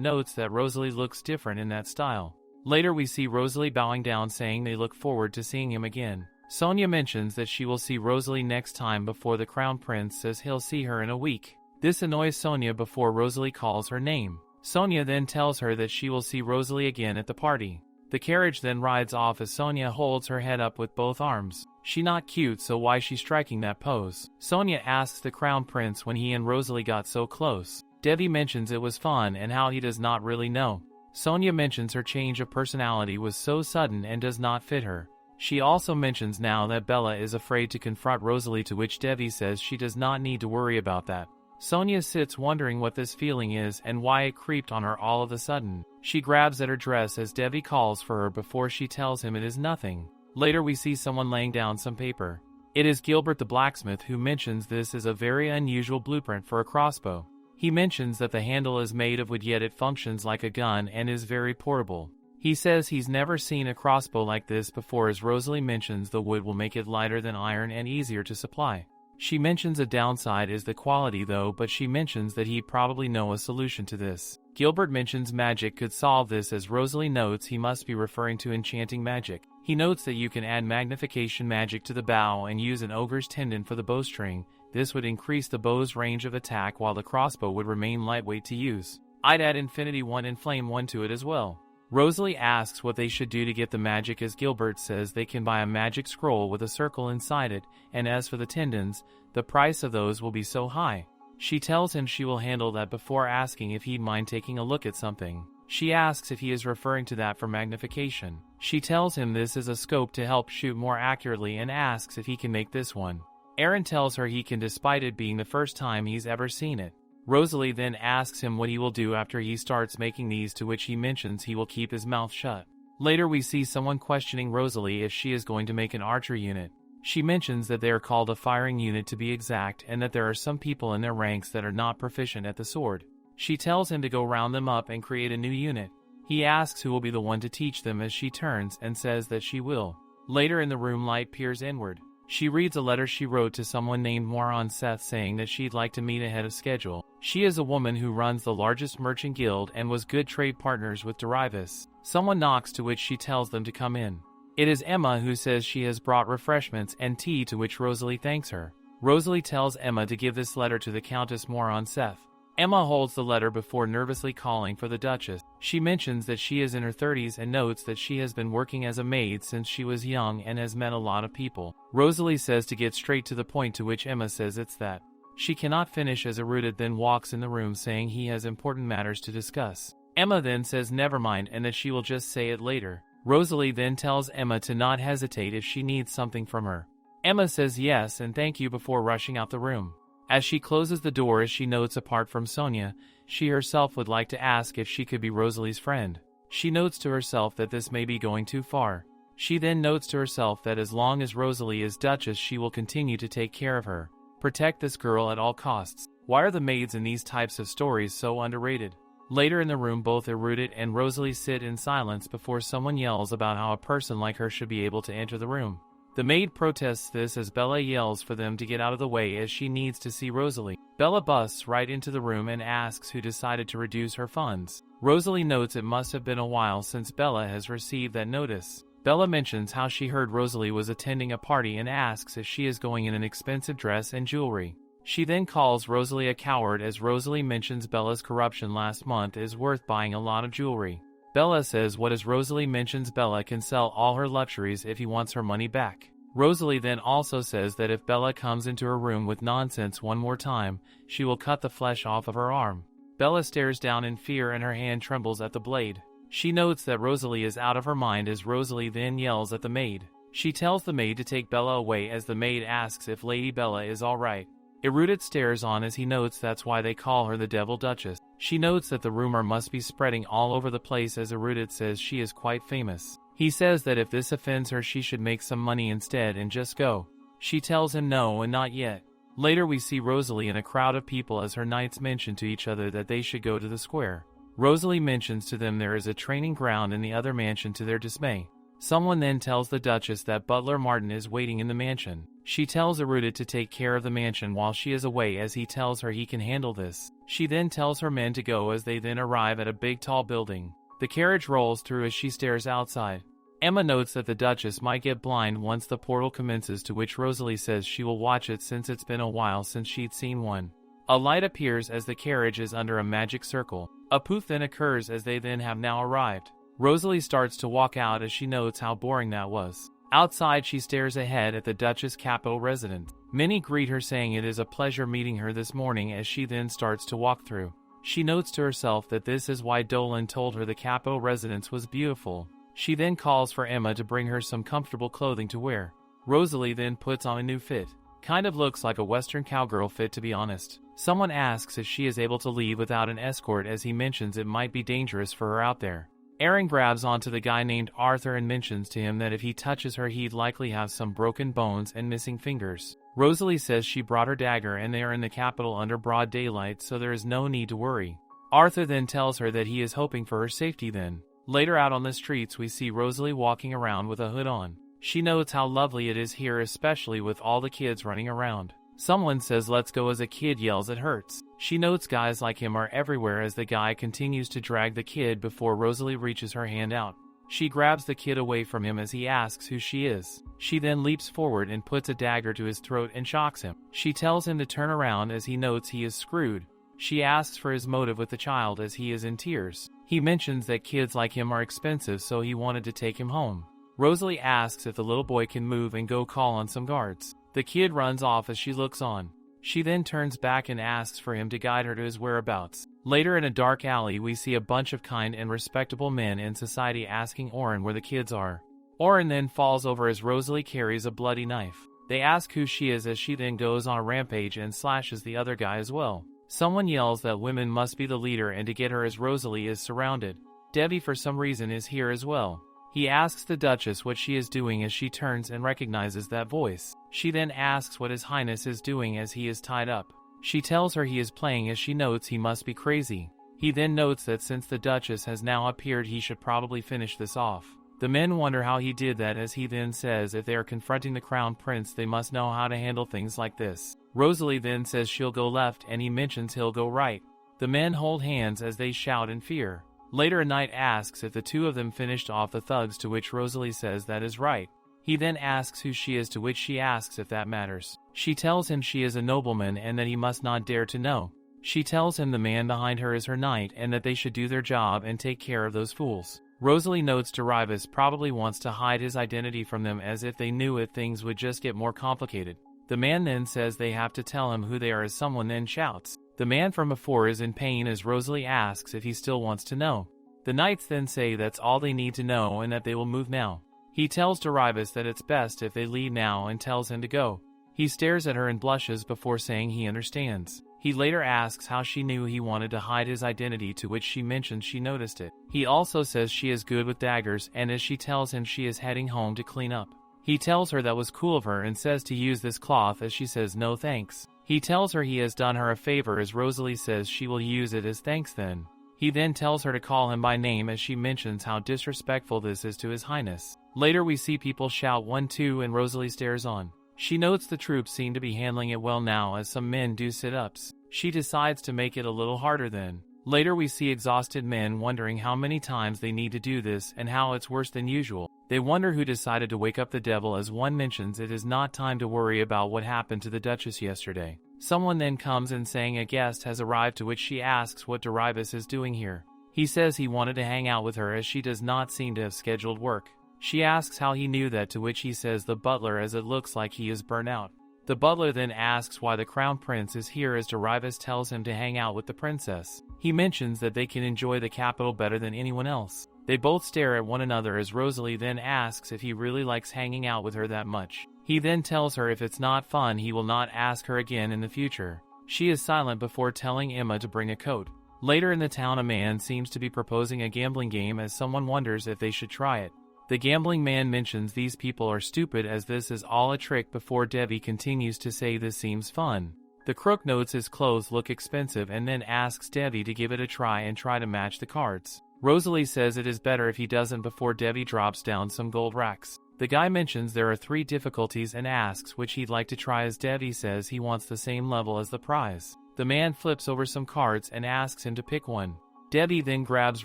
notes that Rosalie looks different in that style. Later we see Rosalie bowing down saying they look forward to seeing him again. Sonia mentions that she will see Rosalie next time before the Crown Prince says he'll see her in a week. This annoys Sonia before Rosalie calls her name. Sonia then tells her that she will see Rosalie again at the party. The carriage then rides off as Sonia holds her head up with both arms. She not cute, so why she striking that pose? Sonia asks the Crown Prince when he and Rosalie got so close. Devi mentions it was fun and how he does not really know. Sonia mentions her change of personality was so sudden and does not fit her. She also mentions now that Bella is afraid to confront Rosalie, to which Devi says she does not need to worry about that. Sonia sits wondering what this feeling is and why it creeped on her all of a sudden. She grabs at her dress as Devi calls for her before she tells him it is nothing. Later we see someone laying down some paper. It is Gilbert the blacksmith who mentions this is a very unusual blueprint for a crossbow. He mentions that the handle is made of wood, yet it functions like a gun and is very portable. He says he's never seen a crossbow like this before, as Rosalie mentions the wood will make it lighter than iron and easier to supply. She mentions a downside is the quality though, but she mentions that he probably know a solution to this. Gilbert mentions magic could solve this, as Rosalie notes he must be referring to enchanting magic. He notes that you can add magnification magic to the bow and use an ogre's tendon for the bowstring. This would increase the bow's range of attack while the crossbow would remain lightweight to use. I'd add Infinity 1 and Flame 1 to it as well. Rosalie asks what they should do to get the magic, as Gilbert says they can buy a magic scroll with a circle inside it, and as for the tendons, the price of those will be so high. She tells him she will handle that before asking if he'd mind taking a look at something. She asks if he is referring to that for magnification. She tells him this is a scope to help shoot more accurately and asks if he can make this one. Aaron tells her he can, despite it being the first time he's ever seen it. Rosalie then asks him what he will do after he starts making these, to which he mentions he will keep his mouth shut. Later we see someone questioning Rosalie if she is going to make an archer unit. She mentions that they are called a firing unit to be exact, and that there are some people in their ranks that are not proficient at the sword. She tells him to go round them up and create a new unit. He asks who will be the one to teach them, as she turns and says that she will. Later in the room, light peers inward. She reads a letter she wrote to someone named Moron Seth saying that she'd like to meet ahead of schedule. She is a woman who runs the largest merchant guild and was good trade partners with Derivis. Someone knocks, to which she tells them to come in. It is Emma, who says she has brought refreshments and tea, to which Rosalie thanks her. Rosalie tells Emma to give this letter to the Countess Moron Seth. Emma holds the letter before nervously calling for the Duchess. She mentions that she is in her 30s and notes that she has been working as a maid since she was young and has met a lot of people. Rosalie says to get straight to the point, to which Emma says it's that. She cannot finish as Erudit then walks in the room saying he has important matters to discuss. Emma then says never mind and that she will just say it later. Rosalie then tells Emma to not hesitate if she needs something from her. Emma says yes and thank you before rushing out the room. As she closes the door, as she notes apart from Sonia, she herself would like to ask if she could be Rosalie's friend. She notes to herself that this may be going too far. She then notes to herself that as long as Rosalie is Duchess, she will continue to take care of her. Protect this girl at all costs. Why are the maids in these types of stories so underrated? Later in the room, both Erudit and Rosalie sit in silence before someone yells about how a person like her should be able to enter the room. The maid protests this as Bella yells for them to get out of the way as she needs to see Rosalie. Bella busts right into the room and asks who decided to reduce her funds. Rosalie notes it must have been a while since Bella has received that notice. Bella mentions how she heard Rosalie was attending a party and asks if she is going in an expensive dress and jewelry. She then calls Rosalie a coward, as Rosalie mentions Bella's corruption last month is worth buying a lot of jewelry. Bella says what, as Rosalie mentions Bella can sell all her luxuries if he wants her money back. Rosalie then also says that if Bella comes into her room with nonsense one more time, she will cut the flesh off of her arm. Bella stares down in fear and her hand trembles at the blade. She notes that Rosalie is out of her mind, as Rosalie then yells at the maid. She tells the maid to take Bella away, as the maid asks if Lady Bella is alright. Erudit stares on as he notes that's why they call her the Devil Duchess. She notes that the rumor must be spreading all over the place, as Erudit says she is quite famous. He says that if this offends her, she should make some money instead and just go. She tells him no and not yet. Later we see Rosalie in a crowd of people as her knights mention to each other that they should go to the square. Rosalie mentions to them there is a training ground in the other mansion to their dismay. Someone then tells the Duchess that Butler Martin is waiting in the mansion. She tells Arruda to take care of the mansion while she is away as he tells her he can handle this. She then tells her men to go as they then arrive at a big tall building. The carriage rolls through as she stares outside. Emma notes that the Duchess might get blind once the portal commences, to which Rosalie says she will watch it since it's been a while since she'd seen one. A light appears as the carriage is under a magic circle. A poof then occurs as they then have now arrived. Rosalie starts to walk out as she notes how boring that was. Outside she stares ahead at the Duchess' capital residence. Many greet her saying it is a pleasure meeting her this morning as she then starts to walk through. She notes to herself that this is why Dolan told her the capital residence was beautiful. She then calls for Emma to bring her some comfortable clothing to wear. Rosalie then puts on a new fit. Kind of looks like a Western cowgirl fit, to be honest. Someone asks if she is able to leave without an escort as he mentions it might be dangerous for her out there. Aaron grabs onto the guy named Arthur and mentions to him that if he touches her he'd likely have some broken bones and missing fingers. Rosalie says she brought her dagger and they are in the capital under broad daylight, so there is no need to worry. Arthur then tells her that he is hoping for her safety then. Later out on the streets we see Rosalie walking around with a hood on. She notes how lovely it is here, especially with all the kids running around. Someone says let's go as a kid yells it hurts. She notes guys like him are everywhere as the guy continues to drag the kid before Rosalie reaches her hand out. She grabs the kid away from him as he asks who she is. She then leaps forward and puts a dagger to his throat and shocks him. She tells him to turn around as he notes he is screwed. She asks for his motive with the child as he is in tears. He mentions that kids like him are expensive, so he wanted to take him home. Rosalie asks if the little boy can move and go call on some guards. The kid runs off as she looks on. She then turns back and asks for him to guide her to his whereabouts. Later in a dark alley we see a bunch of kind and respectable men in society asking Oren where the kids are. Oren then falls over as Rosalie carries a bloody knife. They ask who she is as she then goes on a rampage and slashes the other guy as well. Someone yells that women must be the leader and to get her as Rosalie is surrounded. Debbie for some reason is here as well. He asks the Duchess what she is doing as she turns and recognizes that voice. She then asks what His Highness is doing as he is tied up. She tells her he is playing as she notes he must be crazy. He then notes that since the Duchess has now appeared he should probably finish this off. The men wonder how he did that as he then says if they are confronting the Crown Prince they must know how to handle things like this. Rosalie then says she'll go left and he mentions he'll go right. The men hold hands as they shout in fear. Later a knight asks if the two of them finished off the thugs, to which Rosalie says that is right. He then asks who she is, to which she asks if that matters. She tells him she is a nobleman and that he must not dare to know. She tells him the man behind her is her knight and that they should do their job and take care of those fools. Rosalie notes Darius probably wants to hide his identity from them as if they knew it things would just get more complicated. The man then says they have to tell him who they are as someone then shouts. The man from before is in pain as Rosalie asks if he still wants to know. The knights then say that's all they need to know and that they will move now. He tells Darius that it's best if they leave now and tells him to go. He stares at her and blushes before saying he understands. He later asks how she knew he wanted to hide his identity, to which she mentions she noticed it. He also says she is good with daggers and as she tells him she is heading home to clean up. He tells her that was cool of her and says to use this cloth as she says no thanks. He tells her he has done her a favor as Rosalie says she will use it as thanks then. He then tells her to call him by name as she mentions how disrespectful this is to His Highness. Later we see people shout 1-2 and Rosalie stares on. She notes the troops seem to be handling it well now as some men do sit-ups. She decides to make it a little harder then. Later we see exhausted men wondering how many times they need to do this and how it's worse than usual. They wonder who decided to wake up the devil as one mentions it is not time to worry about what happened to the Duchess yesterday. Someone then comes in saying a guest has arrived, to which she asks what Darius is doing here. He says he wanted to hang out with her as she does not seem to have scheduled work. She asks how he knew that, to which he says the butler as it looks like he is burnt out. The butler then asks why the Crown Prince is here as Darius tells him to hang out with the princess. He mentions that they can enjoy the capital better than anyone else. They both stare at one another as Rosalie then asks if he really likes hanging out with her that much. He then tells her if it's not fun he will not ask her again in the future. She is silent before telling Emma to bring a coat. Later in the town a man seems to be proposing a gambling game as someone wonders if they should try it. The gambling man mentions these people are stupid as this is all a trick before Debbie continues to say this seems fun. The crook notes his clothes look expensive and then asks Debbie to give it a try and try to match the cards. Rosalie says it is better if he doesn't before Debbie drops down some gold racks. The guy mentions there are 3 difficulties and asks which he'd like to try as Debbie says he wants the same level as the prize. The man flips over some cards and asks him to pick one. Debbie then grabs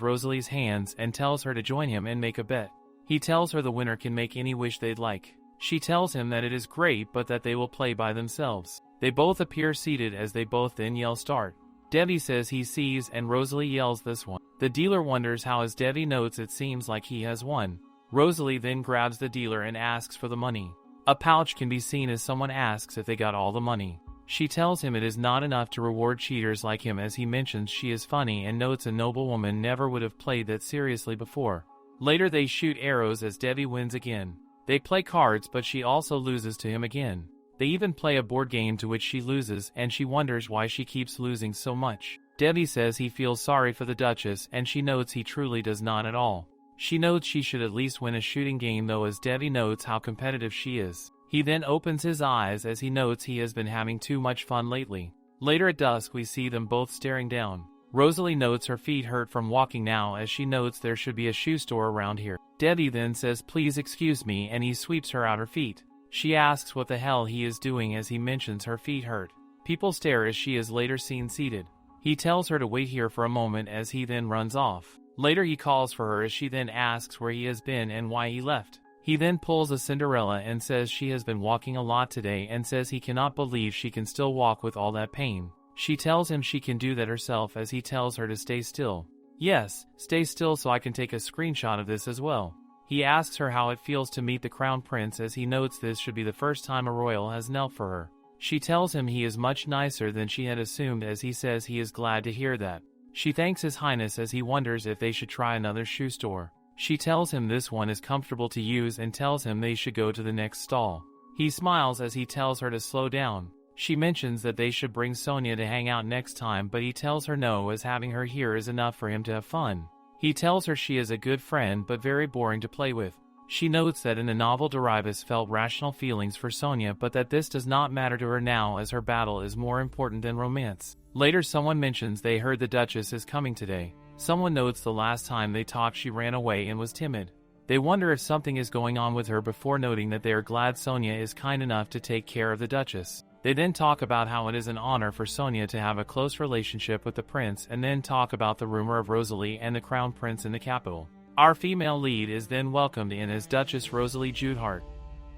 Rosalie's hands and tells her to join him and make a bet. He tells her the winner can make any wish they'd like. She tells him that it is great but that they will play by themselves. They both appear seated as they both then yell start. Debbie says he sees and Rosalie yells this one. The dealer wonders how as Debbie notes it seems like he has won. Rosalie then grabs the dealer and asks for the money. A pouch can be seen as someone asks if they got all the money. She tells him it is not enough to reward cheaters like him as he mentions she is funny and notes a noble woman never would have played that seriously before. Later they shoot arrows as Debbie wins again. They play cards but she also loses to him again. They even play a board game to which she loses and she wonders why she keeps losing so much. Debbie says he feels sorry for the Duchess and she notes he truly does not at all. She notes she should at least win a shooting game though as Debbie notes how competitive she is. He then opens his eyes as he notes he has been having too much fun lately. Later at dusk we see them both staring down. Rosalie notes her feet hurt from walking now as she notes there should be a shoe store around here. Debbie then says please excuse me and he sweeps her out her feet. She asks what the hell he is doing as he mentions her feet hurt. People stare as she is later seen seated. He tells her to wait here for a moment as he then runs off. Later he calls for her as she then asks where he has been and why he left. He then pulls a Cinderella and says she has been walking a lot today and says he cannot believe she can still walk with all that pain. She tells him she can do that herself as he tells her to stay still. Yes, stay still so I can take a screenshot of this as well. He asks her how it feels to meet the crown prince as he notes this should be the first time a royal has knelt for her. She tells him he is much nicer than she had assumed as he says he is glad to hear that. She thanks his highness as he wonders if they should try another shoe store. She tells him this one is comfortable to use and tells him they should go to the next stall. He smiles as he tells her to slow down. She mentions that they should bring Sonia to hang out next time but he tells her no as having her here is enough for him to have fun. He tells her she is a good friend but very boring to play with. She notes that in the novel Darius felt rational feelings for Sonia but that this does not matter to her now as her battle is more important than romance. Later someone mentions they heard the Duchess is coming today. Someone notes the last time they talked she ran away and was timid. They wonder if something is going on with her before noting that they are glad Sonia is kind enough to take care of the Duchess. They then talk about how it is an honor for Sonia to have a close relationship with the prince and then talk about the rumor of Rosalie and the crown prince in the capital. Our female lead is then welcomed in as Duchess Rosalie Judehart.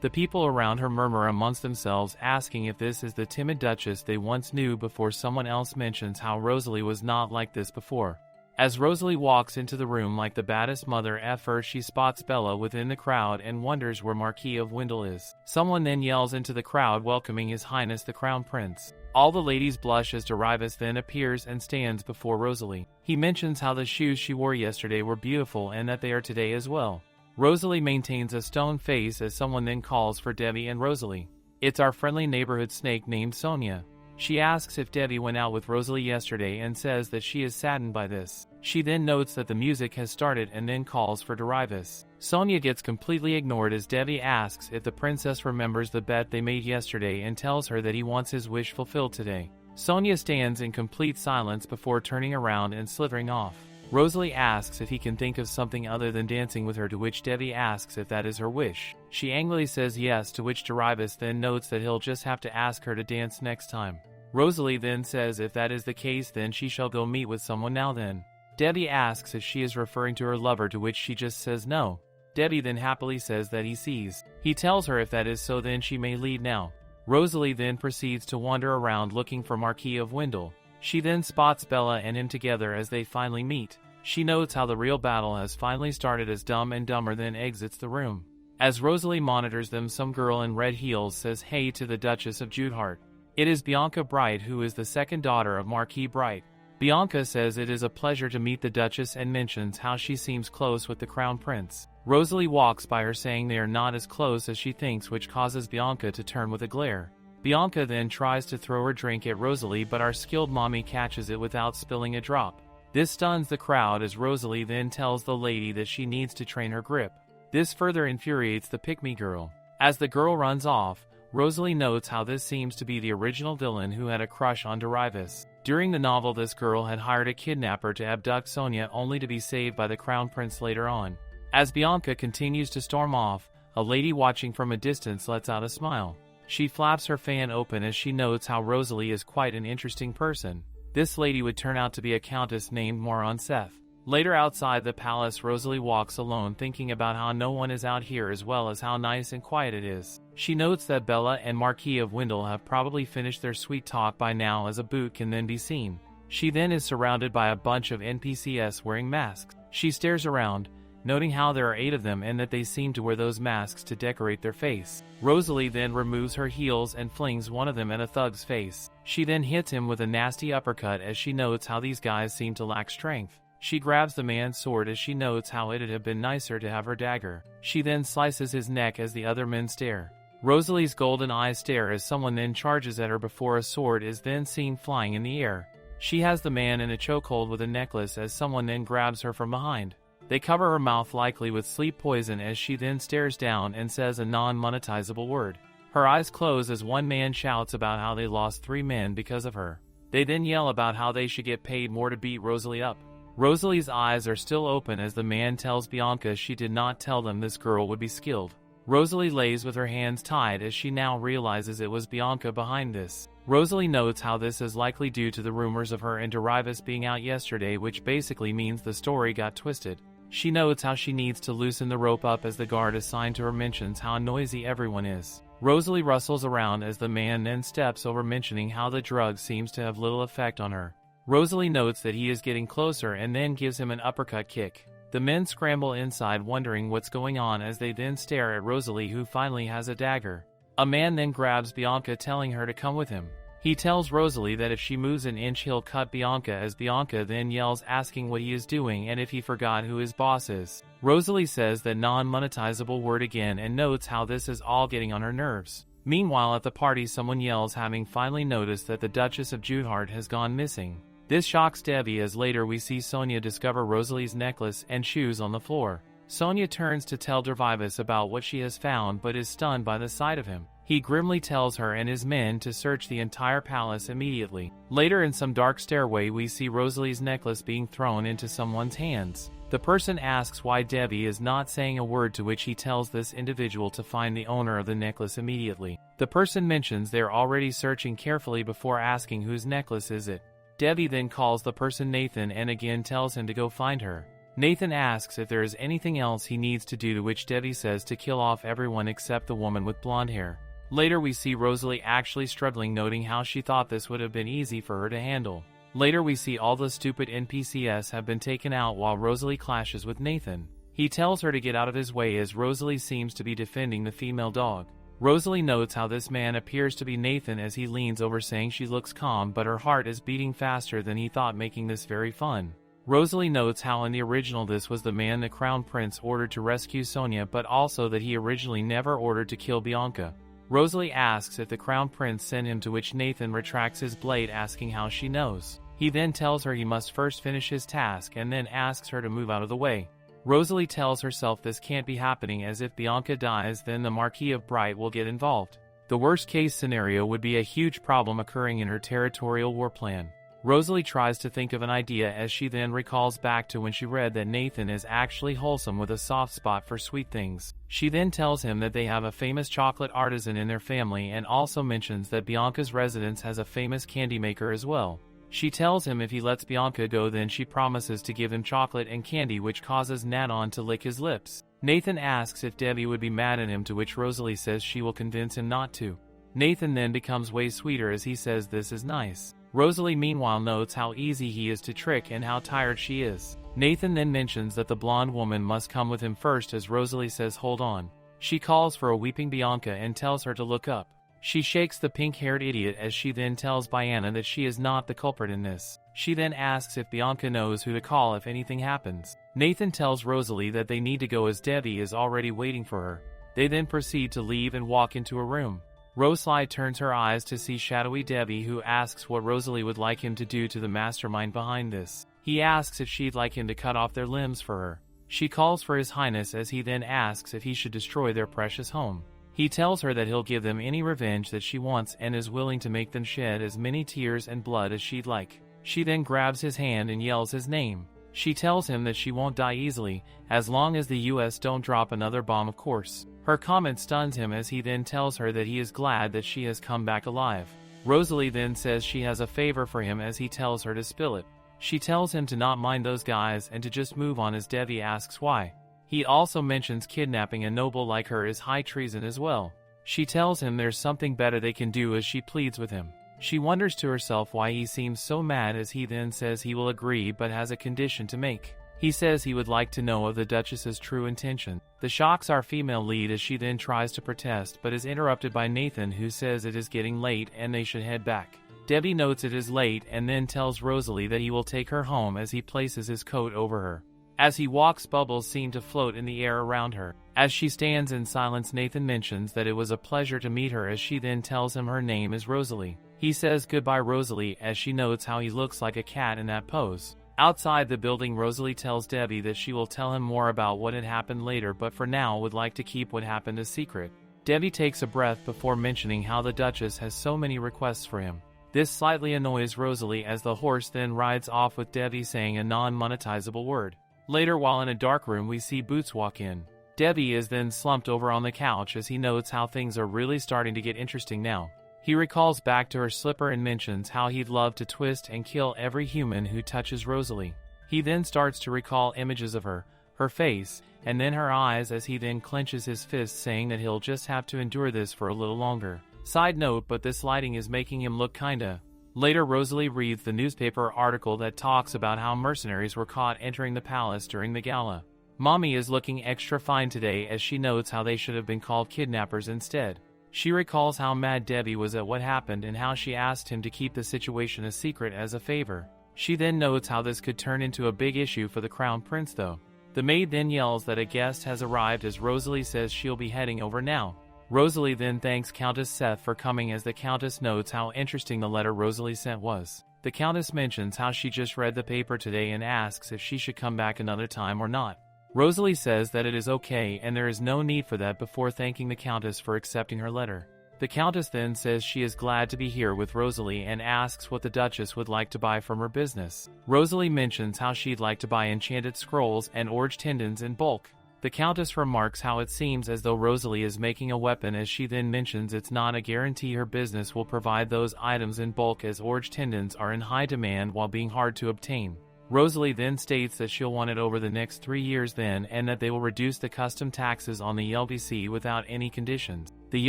The people around her murmur amongst themselves asking if this is the timid Duchess they once knew before someone else mentions how Rosalie was not like this before. As Rosalie walks into the room like the baddest mother at first she spots Bella within the crowd and wonders where Marquis of Wendell is. Someone then yells into the crowd welcoming His Highness the Crown Prince. All the ladies blush as Darius then appears and stands before Rosalie. He mentions how the shoes she wore yesterday were beautiful and that they are today as well. Rosalie maintains a stone face as someone then calls for Debbie and Rosalie. It's our friendly neighborhood snake named Sonia. She asks if Debbie went out with Rosalie yesterday and says that she is saddened by this. She then notes that the music has started and then calls for Darius. Sonia gets completely ignored as Debbie asks if the princess remembers the bet they made yesterday and tells her that he wants his wish fulfilled today. Sonia stands in complete silence before turning around and slithering off. Rosalie asks if he can think of something other than dancing with her, to which Debbie asks if that is her wish. She angrily says yes, to which Darius then notes that he'll just have to ask her to dance next time. Rosalie then says if that is the case then she shall go meet with someone now then. Debbie asks if she is referring to her lover, to which she just says no. Debbie then happily says that he sees. He tells her if that is so then she may leave now. Rosalie then proceeds to wander around looking for Marquis of Wendell. She then spots Bella and him together as they finally meet. She notes how the real battle has finally started as Dumb and Dumber then exits the room. As Rosalie monitors them, some girl in red heels says hey to the Duchess of Judehart. It is Bianca Bright, who is the second daughter of Marquis Bright. Bianca says it is a pleasure to meet the Duchess and mentions how she seems close with the Crown Prince. Rosalie walks by her saying they are not as close as she thinks, which causes Bianca to turn with a glare. Bianca then tries to throw her drink at Rosalie, but our skilled mommy catches it without spilling a drop. This stuns the crowd as Rosalie then tells the lady that she needs to train her grip. This further infuriates the pick-me girl. As the girl runs off, Rosalie notes how this seems to be the original villain who had a crush on Derivis. During the novel, this girl had hired a kidnapper to abduct Sonia only to be saved by the crown prince later on. As Bianca continues to storm off, a lady watching from a distance lets out a smile. She flaps her fan open as she notes how Rosalie is quite an interesting person. This lady would turn out to be a countess named Moronseth. Later outside the palace, Rosalie walks alone thinking about how no one is out here as well as how nice and quiet it is. She notes that Bella and Marquis of Wendell have probably finished their sweet talk by now, as a boot can then be seen. She then is surrounded by a bunch of NPCs wearing masks. She stares around, noting how there are 8 of them and that they seem to wear those masks to decorate their face. Rosalie then removes her heels and flings one of them at a thug's face. She then hits him with a nasty uppercut as she notes how these guys seem to lack strength. She grabs the man's sword as she notes how it'd have been nicer to have her dagger. She then slices his neck as the other men stare. Rosalie's golden eyes stare as someone then charges at her before a sword is then seen flying in the air. She has the man in a chokehold with a necklace as someone then grabs her from behind. They cover her mouth likely with sleep poison as she then stares down and says a non-monetizable word. Her eyes close as one man shouts about how they lost 3 men because of her. They then yell about how they should get paid more to beat Rosalie up. Rosalie's eyes are still open as the man tells Bianca she did not tell them this girl would be skilled. Rosalie lays with her hands tied as she now realizes it was Bianca behind this. Rosalie notes how this is likely due to the rumors of her and Derivis being out yesterday, which basically means the story got twisted. She notes how she needs to loosen the rope up as the guard assigned to her mentions how noisy everyone is. Rosalie rustles around as the man then steps over, mentioning how the drug seems to have little effect on her. Rosalie notes that he is getting closer and then gives him an uppercut kick. The men scramble inside wondering what's going on as they then stare at Rosalie, who finally has a dagger. A man then grabs Bianca, telling her to come with him. He tells Rosalie that if she moves an inch he'll cut Bianca, as Bianca then yells asking what he is doing and if he forgot who his boss is. Rosalie says that non-monetizable word again and notes how this is all getting on her nerves. Meanwhile at the party, someone yells having finally noticed that the Duchess of Judehart has gone missing. This shocks Debbie as later we see Sonia discover Rosalie's necklace and shoes on the floor. Sonia turns to tell Derivis about what she has found but is stunned by the sight of him. He grimly tells her and his men to search the entire palace immediately. Later in some dark stairway we see Rosalie's necklace being thrown into someone's hands. The person asks why Debbie is not saying a word, to which he tells this individual to find the owner of the necklace immediately. The person mentions they're already searching carefully before asking whose necklace is it. Debbie then calls the person Nathan and again tells him to go find her. Nathan asks if there is anything else he needs to do, to which Debbie says to kill off everyone except the woman with blonde hair. Later we see Rosalie actually struggling, noting how she thought this would have been easy for her to handle. Later we see all the stupid NPCs have been taken out while Rosalie clashes with Nathan. He tells her to get out of his way as Rosalie seems to be defending the female dog. Rosalie notes how this man appears to be Nathan as he leans over, saying she looks calm but her heart is beating faster than he thought, making this very fun. Rosalie notes how in the original this was the man the crown prince ordered to rescue Sonia, but also that he originally never ordered to kill Bianca. Rosalie asks if the crown prince sent him, to which Nathan retracts his blade, asking how she knows. He then tells her he must first finish his task and then asks her to move out of the way. Rosalie tells herself this can't be happening, as if Bianca dies then the Marquis of Bright will get involved. The worst case scenario would be a huge problem occurring in her territorial war plan. Rosalie tries to think of an idea as she then recalls back to when she read that Nathan is actually wholesome with a soft spot for sweet things. She then tells him that they have a famous chocolate artisan in their family and also mentions that Bianca's residence has a famous candy maker as well. She tells him if he lets Bianca go then she promises to give him chocolate and candy, which causes Nadon to lick his lips. Nathan asks if Debbie would be mad at him, to which Rosalie says she will convince him not to. Nathan then becomes way sweeter as he says this is nice. Rosalie meanwhile notes how easy he is to trick and how tired she is. Nathan then mentions that the blonde woman must come with him first, as Rosalie says hold on. She calls for a weeping Bianca and tells her to look up. She shakes the pink-haired idiot as she then tells Bianca that she is not the culprit in this. She then asks if Bianca knows who to call if anything happens. Nathan tells Rosalie that they need to go as Debbie is already waiting for her. They then proceed to leave and walk into a room. Rosalie turns her eyes to see shadowy Debbie, who asks what Rosalie would like him to do to the mastermind behind this. He asks if she'd like him to cut off their limbs for her. She calls for His Highness as he then asks if he should destroy their precious home. He tells her that he'll give them any revenge that she wants and is willing to make them shed as many tears and blood as she'd like. She then grabs his hand and yells his name. She tells him that she won't die easily, as long as the US don't drop another bomb, of course. Her comment stuns him as he then tells her that he is glad that she has come back alive. Rosalie then says she has a favor for him as he tells her to spill it. She tells him to not mind those guys and to just move on as Debbie asks why. He also mentions kidnapping a noble like her is high treason as well. She tells him there's something better they can do as she pleads with him. She wonders to herself why he seems so mad as he then says he will agree but has a condition to make. He says he would like to know of the Duchess's true intention. This shocks our female lead as she then tries to protest but is interrupted by Nathan, who says it is getting late and they should head back. Debbie notes it is late and then tells Rosalie that he will take her home as he places his coat over her. As he walks, bubbles seem to float in the air around her. As she stands in silence, Nathan mentions that it was a pleasure to meet her as she then tells him her name is Rosalie. He says goodbye Rosalie as she notes how he looks like a cat in that pose. Outside the building, Rosalie tells Debbie that she will tell him more about what had happened later, but for now would like to keep what happened a secret. Debbie takes a breath before mentioning how the Duchess has so many requests for him. This slightly annoys Rosalie as the horse then rides off with Debbie saying a non-monetizable word. Later, while in a dark room, we see Boots walk in. Debbie is then slumped over on the couch as he notes how things are really starting to get interesting now. He recalls back to her slipper and mentions how he'd love to twist and kill every human who touches Rosalie. He then starts to recall images of her face, and then her eyes as he then clenches his fist, saying that he'll just have to endure this for a little longer. Side note, but this lighting is making him look kinda. Later, Rosalie reads the newspaper article that talks about how mercenaries were caught entering the palace during the gala. Mommy is looking extra fine today as she notes how they should have been called kidnappers instead. She recalls how mad Debbie was at what happened and how she asked him to keep the situation a secret as a favor. She then notes how this could turn into a big issue for the crown prince though. The maid then yells that a guest has arrived as Rosalie says she'll be heading over now. Rosalie then thanks Countess Seth for coming as the Countess notes how interesting the letter Rosalie sent was. The Countess mentions how she just read the paper today and asks if she should come back another time or not. Rosalie says that it is okay and there is no need for that before thanking the Countess for accepting her letter. The Countess then says she is glad to be here with Rosalie and asks what the Duchess would like to buy from her business. Rosalie mentions how she'd like to buy enchanted scrolls and orange tendons in bulk. The Countess remarks how it seems as though Rosalie is making a weapon as she then mentions it's not a guarantee her business will provide those items in bulk as orange tendons are in high demand while being hard to obtain. Rosalie then states that she'll want it over the next 3 years then and that they will reduce the custom taxes on the LDC without any conditions. The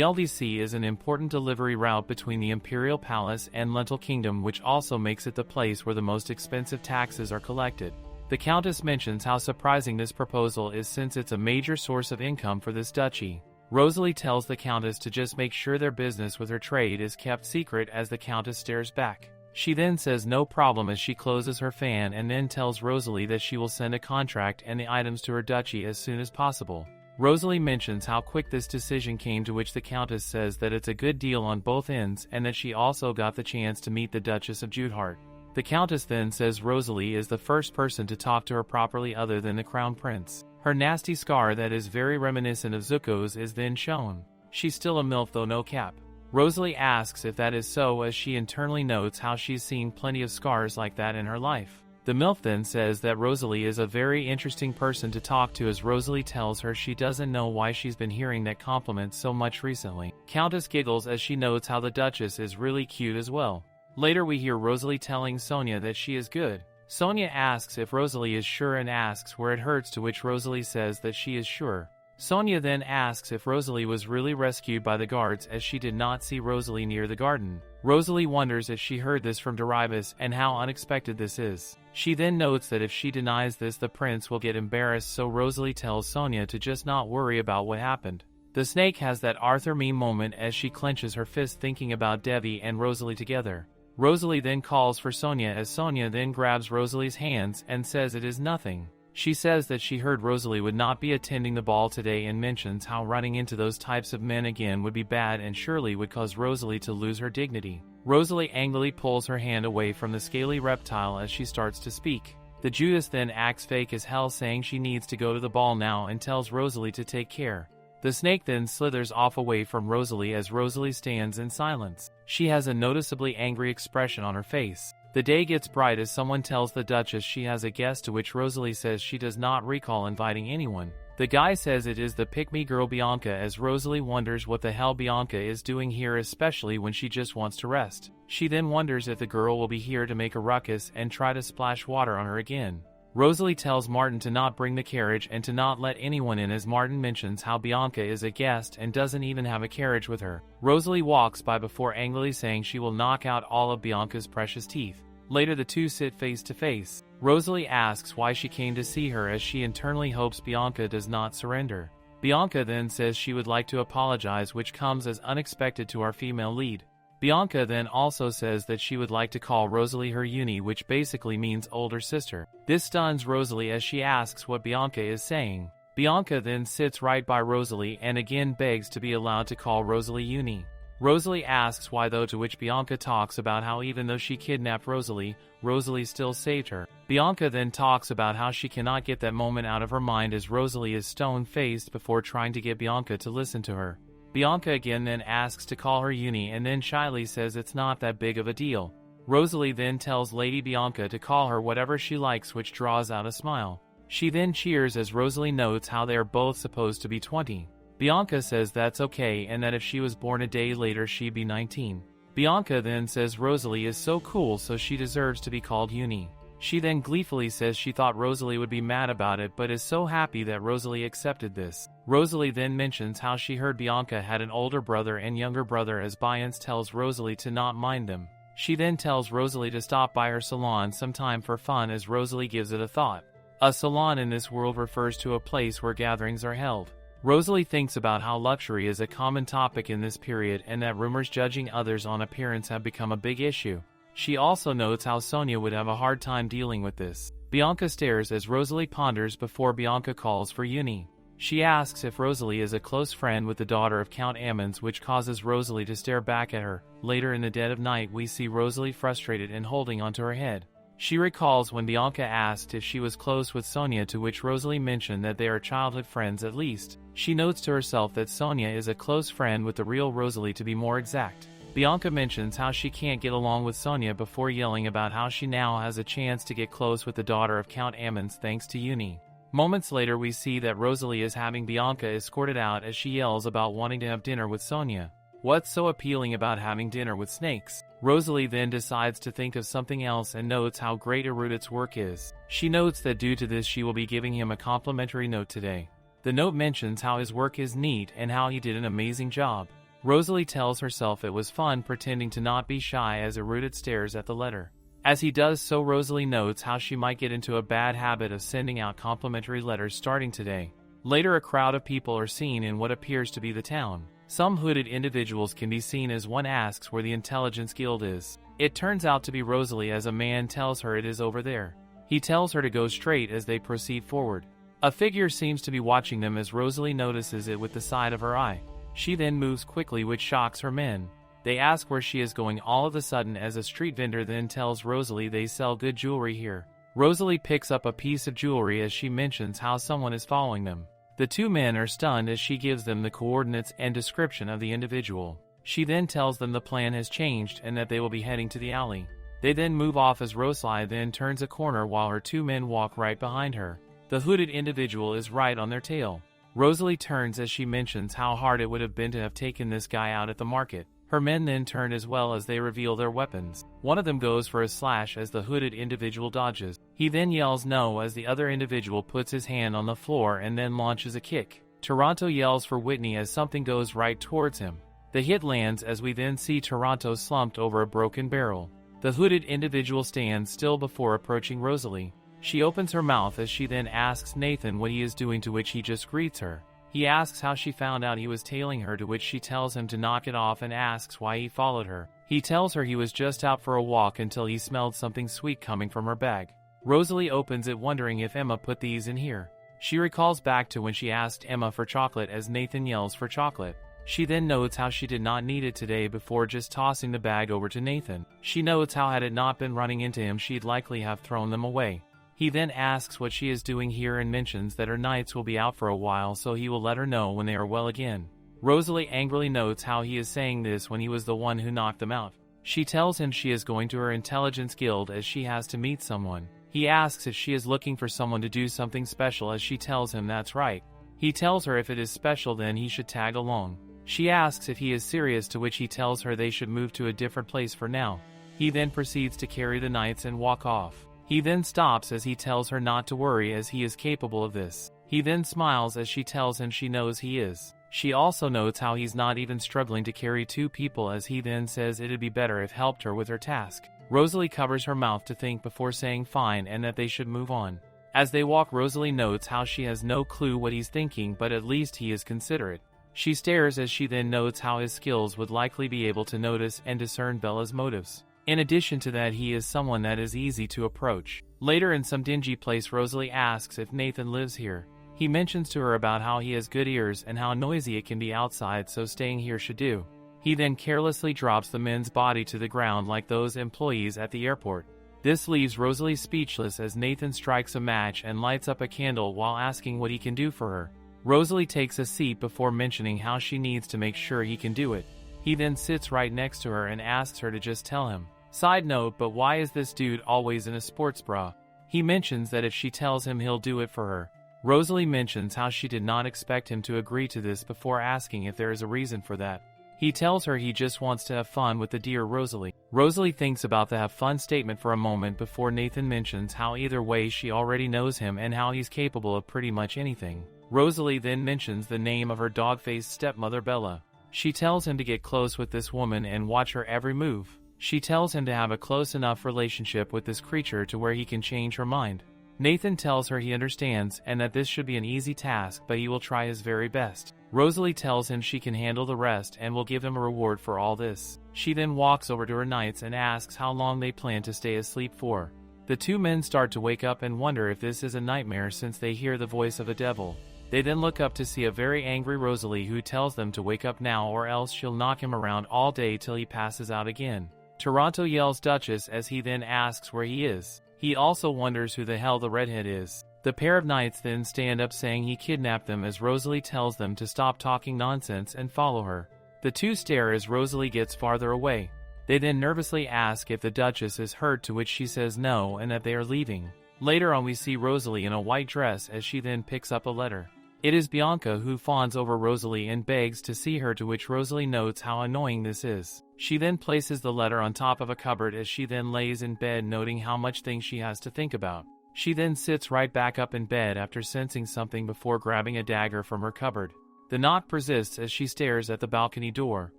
LDC is an important delivery route between the Imperial Palace and Lentil Kingdom, which also makes it the place where the most expensive taxes are collected. The Countess mentions how surprising this proposal is since it's a major source of income for this duchy. Rosalie tells the Countess to just make sure their business with her trade is kept secret as the Countess stares back. She then says no problem as she closes her fan and then tells Rosalie that she will send a contract and the items to her duchy as soon as possible. Rosalie mentions how quick this decision came, to which the Countess says that it's a good deal on both ends and that she also got the chance to meet the Duchess of Judehart. The Countess then says Rosalie is the first person to talk to her properly other than the Crown Prince. Her nasty scar that is very reminiscent of Zuko's is then shown. She's still a MILF though no cap. Rosalie asks if that is so as she internally notes how she's seen plenty of scars like that in her life. The MILF then says that Rosalie is a very interesting person to talk to as Rosalie tells her she doesn't know why she's been hearing that compliment so much recently. Countess giggles as she notes how the Duchess is really cute as well. Later we hear Rosalie telling Sonia that she is good. Sonia asks if Rosalie is sure and asks where it hurts, to which Rosalie says that she is sure. Sonia then asks if Rosalie was really rescued by the guards as she did not see Rosalie near the garden. Rosalie wonders if she heard this from Darius and how unexpected this is. She then notes that if she denies this the prince will get embarrassed, so Rosalie tells Sonia to just not worry about what happened. The snake has that Arthur meme moment as she clenches her fist thinking about Debbie and Rosalie together. Rosalie then calls for Sonia as Sonia then grabs Rosalie's hands and says it is nothing. She says that she heard Rosalie would not be attending the ball today and mentions how running into those types of men again would be bad and surely would cause Rosalie to lose her dignity. Rosalie angrily pulls her hand away from the scaly reptile as she starts to speak. The Judas then acts fake as hell, saying she needs to go to the ball now and tells Rosalie to take care. The snake then slithers off away from Rosalie as Rosalie stands in silence. She has a noticeably angry expression on her face. The day gets bright as someone tells the Duchess she has a guest, to which Rosalie says she does not recall inviting anyone. The guy says it is the pick-me girl Bianca, as Rosalie wonders what the hell Bianca is doing here, especially when she just wants to rest. She then wonders if the girl will be here to make a ruckus and try to splash water on her again. Rosalie tells Martin to not bring the carriage and to not let anyone in, as Martin mentions how Bianca is a guest and doesn't even have a carriage with her. Rosalie walks by before angrily saying she will knock out all of Bianca's precious teeth. Later the two sit face to face. Rosalie asks why she came to see her, as she internally hopes Bianca does not surrender. Bianca then says she would like to apologize, which comes as unexpected to our female lead. Bianca then also says that she would like to call Rosalie her uni, which basically means older sister. This stuns Rosalie as she asks what Bianca is saying. Bianca then sits right by Rosalie and again begs to be allowed to call Rosalie uni. Rosalie asks why though, to which Bianca talks about how even though she kidnapped Rosalie, Rosalie still saved her. Bianca then talks about how she cannot get that moment out of her mind, as Rosalie is stone-faced before trying to get Bianca to listen to her. Bianca again then asks to call her uni and then shyly says it's not that big of a deal. Rosalie then tells Lady Bianca to call her whatever she likes, which draws out a smile. She then cheers as Rosalie notes how they are both supposed to be 20. Bianca says that's okay and that if she was born a day later she'd be 19. Bianca then says Rosalie is so cool, so she deserves to be called uni. She then gleefully says she thought Rosalie would be mad about it but is so happy that Rosalie accepted this. Rosalie then mentions how she heard Bianca had an older brother and younger brother, as Biance tells Rosalie to not mind them. She then tells Rosalie to stop by her salon sometime for fun, as Rosalie gives it a thought. A salon in this world refers to a place where gatherings are held. Rosalie thinks about how luxury is a common topic in this period and that rumors judging others on appearance have become a big issue. She also notes how Sonia would have a hard time dealing with this. Bianca stares as Rosalie ponders before Bianca calls for uni. She asks if Rosalie is a close friend with the daughter of Count Ammons, which causes Rosalie to stare back at her. Later in the dead of night we see Rosalie frustrated and holding onto her head. She recalls when Bianca asked if she was close with Sonia, to which Rosalie mentioned that they are childhood friends at least. She notes to herself that Sonia is a close friend with the real Rosalie, to be more exact. Bianca mentions how she can't get along with Sonia before yelling about how she now has a chance to get close with the daughter of Count Ammons thanks to uni. Moments later we see that Rosalie is having Bianca escorted out as she yells about wanting to have dinner with Sonia. What's so appealing about having dinner with snakes? Rosalie then decides to think of something else and notes how great Erudite's work is. She notes that due to this she will be giving him a complimentary note today. The note mentions how his work is neat and how he did an amazing job. Rosalie tells herself it was fun pretending to not be shy as Erudite stares at the letter. As he does so, Rosalie notes how she might get into a bad habit of sending out complimentary letters starting today. Later a crowd of people are seen in what appears to be the town. Some hooded individuals can be seen as one asks where the Intelligence Guild is. It turns out to be Rosalie, as a man tells her it is over there. He tells her to go straight as they proceed forward. A figure seems to be watching them as Rosalie notices it with the side of her eye. She then moves quickly, which shocks her men. They ask where she is going all of a sudden, as a street vendor then tells Rosalie they sell good jewelry here. Rosalie picks up a piece of jewelry as she mentions how someone is following them. The two men are stunned as she gives them the coordinates and description of the individual. She then tells them the plan has changed and that they will be heading to the alley. They then move off as Rosalie then turns a corner while her two men walk right behind her. The hooded individual is right on their tail. Rosalie turns as she mentions how hard it would have been to have taken this guy out at the market. Her men then turn as well as they reveal their weapons. One of them goes for a slash as the hooded individual dodges. He then yells no as the other individual puts his hand on the floor and then launches a kick. Toronto yells for Whitney as something goes right towards him. The hit lands as we then see Toronto slumped over a broken barrel. The hooded individual stands still before approaching Rosalie. She opens her mouth as she then asks Nathan what he is doing, to which he just greets her. He asks how she found out he was tailing her, to which she tells him to knock it off and asks why he followed her. He tells her he was just out for a walk until he smelled something sweet coming from her bag. Rosalie opens it wondering if Emma put these in here. She recalls back to when she asked Emma for chocolate as Nathan yells for chocolate. She then notes how she did not need it today before just tossing the bag over to Nathan. She notes how had it not been running into him she'd likely have thrown them away. He then asks what she is doing here and mentions that her knights will be out for a while, so he will let her know when they are well again. Rosalie angrily notes how he is saying this when he was the one who knocked them out. She tells him she is going to her intelligence guild as she has to meet someone. He asks if she is looking for someone to do something special, as she tells him that's right. He tells her if it is special then he should tag along. She asks if he is serious, to which he tells her they should move to a different place for now. He then proceeds to carry the knights and walk off. He then stops as he tells her not to worry as he is capable of this. He then smiles as she tells him she knows he is. She also notes how he's not even struggling to carry 2 people, as he then says it'd be better if helped her with her task. Rosalie covers her mouth to think before saying fine and that they should move on. As they walk, Rosalie notes how she has no clue what he's thinking, but at least he is considerate. She stares as she then notes how his skills would likely be able to notice and discern Bella's motives. In addition to that, he is someone that is easy to approach. Later, in some dingy place, Rosalie asks if Nathan lives here. He mentions to her about how he has good ears and how noisy it can be outside, so staying here should do. He then carelessly drops the man's body to the ground like those employees at the airport. This leaves Rosalie speechless as Nathan strikes a match and lights up a candle while asking what he can do for her. Rosalie takes a seat before mentioning how she needs to make sure he can do it. He then sits right next to her and asks her to just tell him. Side note, but why is this dude always in a sports bra? He mentions that if she tells him he'll do it for her. Rosalie mentions how she did not expect him to agree to this before asking if there is a reason for that. He tells her he just wants to have fun with the dear Rosalie. Rosalie thinks about the have fun statement for a moment before Nathan mentions how either way she already knows him and how he's capable of pretty much anything. Rosalie then mentions the name of her dog-faced stepmother Bella. She tells him to get close with this woman and watch her every move. She tells him to have a close enough relationship with this creature to where he can change her mind. Nathan tells her he understands and that this should be an easy task, but he will try his very best. Rosalie tells him she can handle the rest and will give him a reward for all this. She then walks over to her knights and asks how long they plan to stay asleep for. The 2 men start to wake up and wonder if this is a nightmare since they hear the voice of a devil. They then look up to see a very angry Rosalie who tells them to wake up now or else she'll knock him around all day till he passes out again. Toronto yells Duchess as he then asks where he is. He also wonders who the hell the redhead is. The pair of knights then stand up saying he kidnapped them as Rosalie tells them to stop talking nonsense and follow her. The 2 stare as Rosalie gets farther away. They then nervously ask if the Duchess is hurt, to which she says no and that they are leaving. Later on we see Rosalie in a white dress as she then picks up a letter. It is Bianca who fawns over Rosalie and begs to see her, to which Rosalie notes how annoying this is. She then places the letter on top of a cupboard as she then lays in bed, noting how much things she has to think about. She then sits right back up in bed after sensing something before grabbing a dagger from her cupboard. The knock persists as she stares at the balcony door.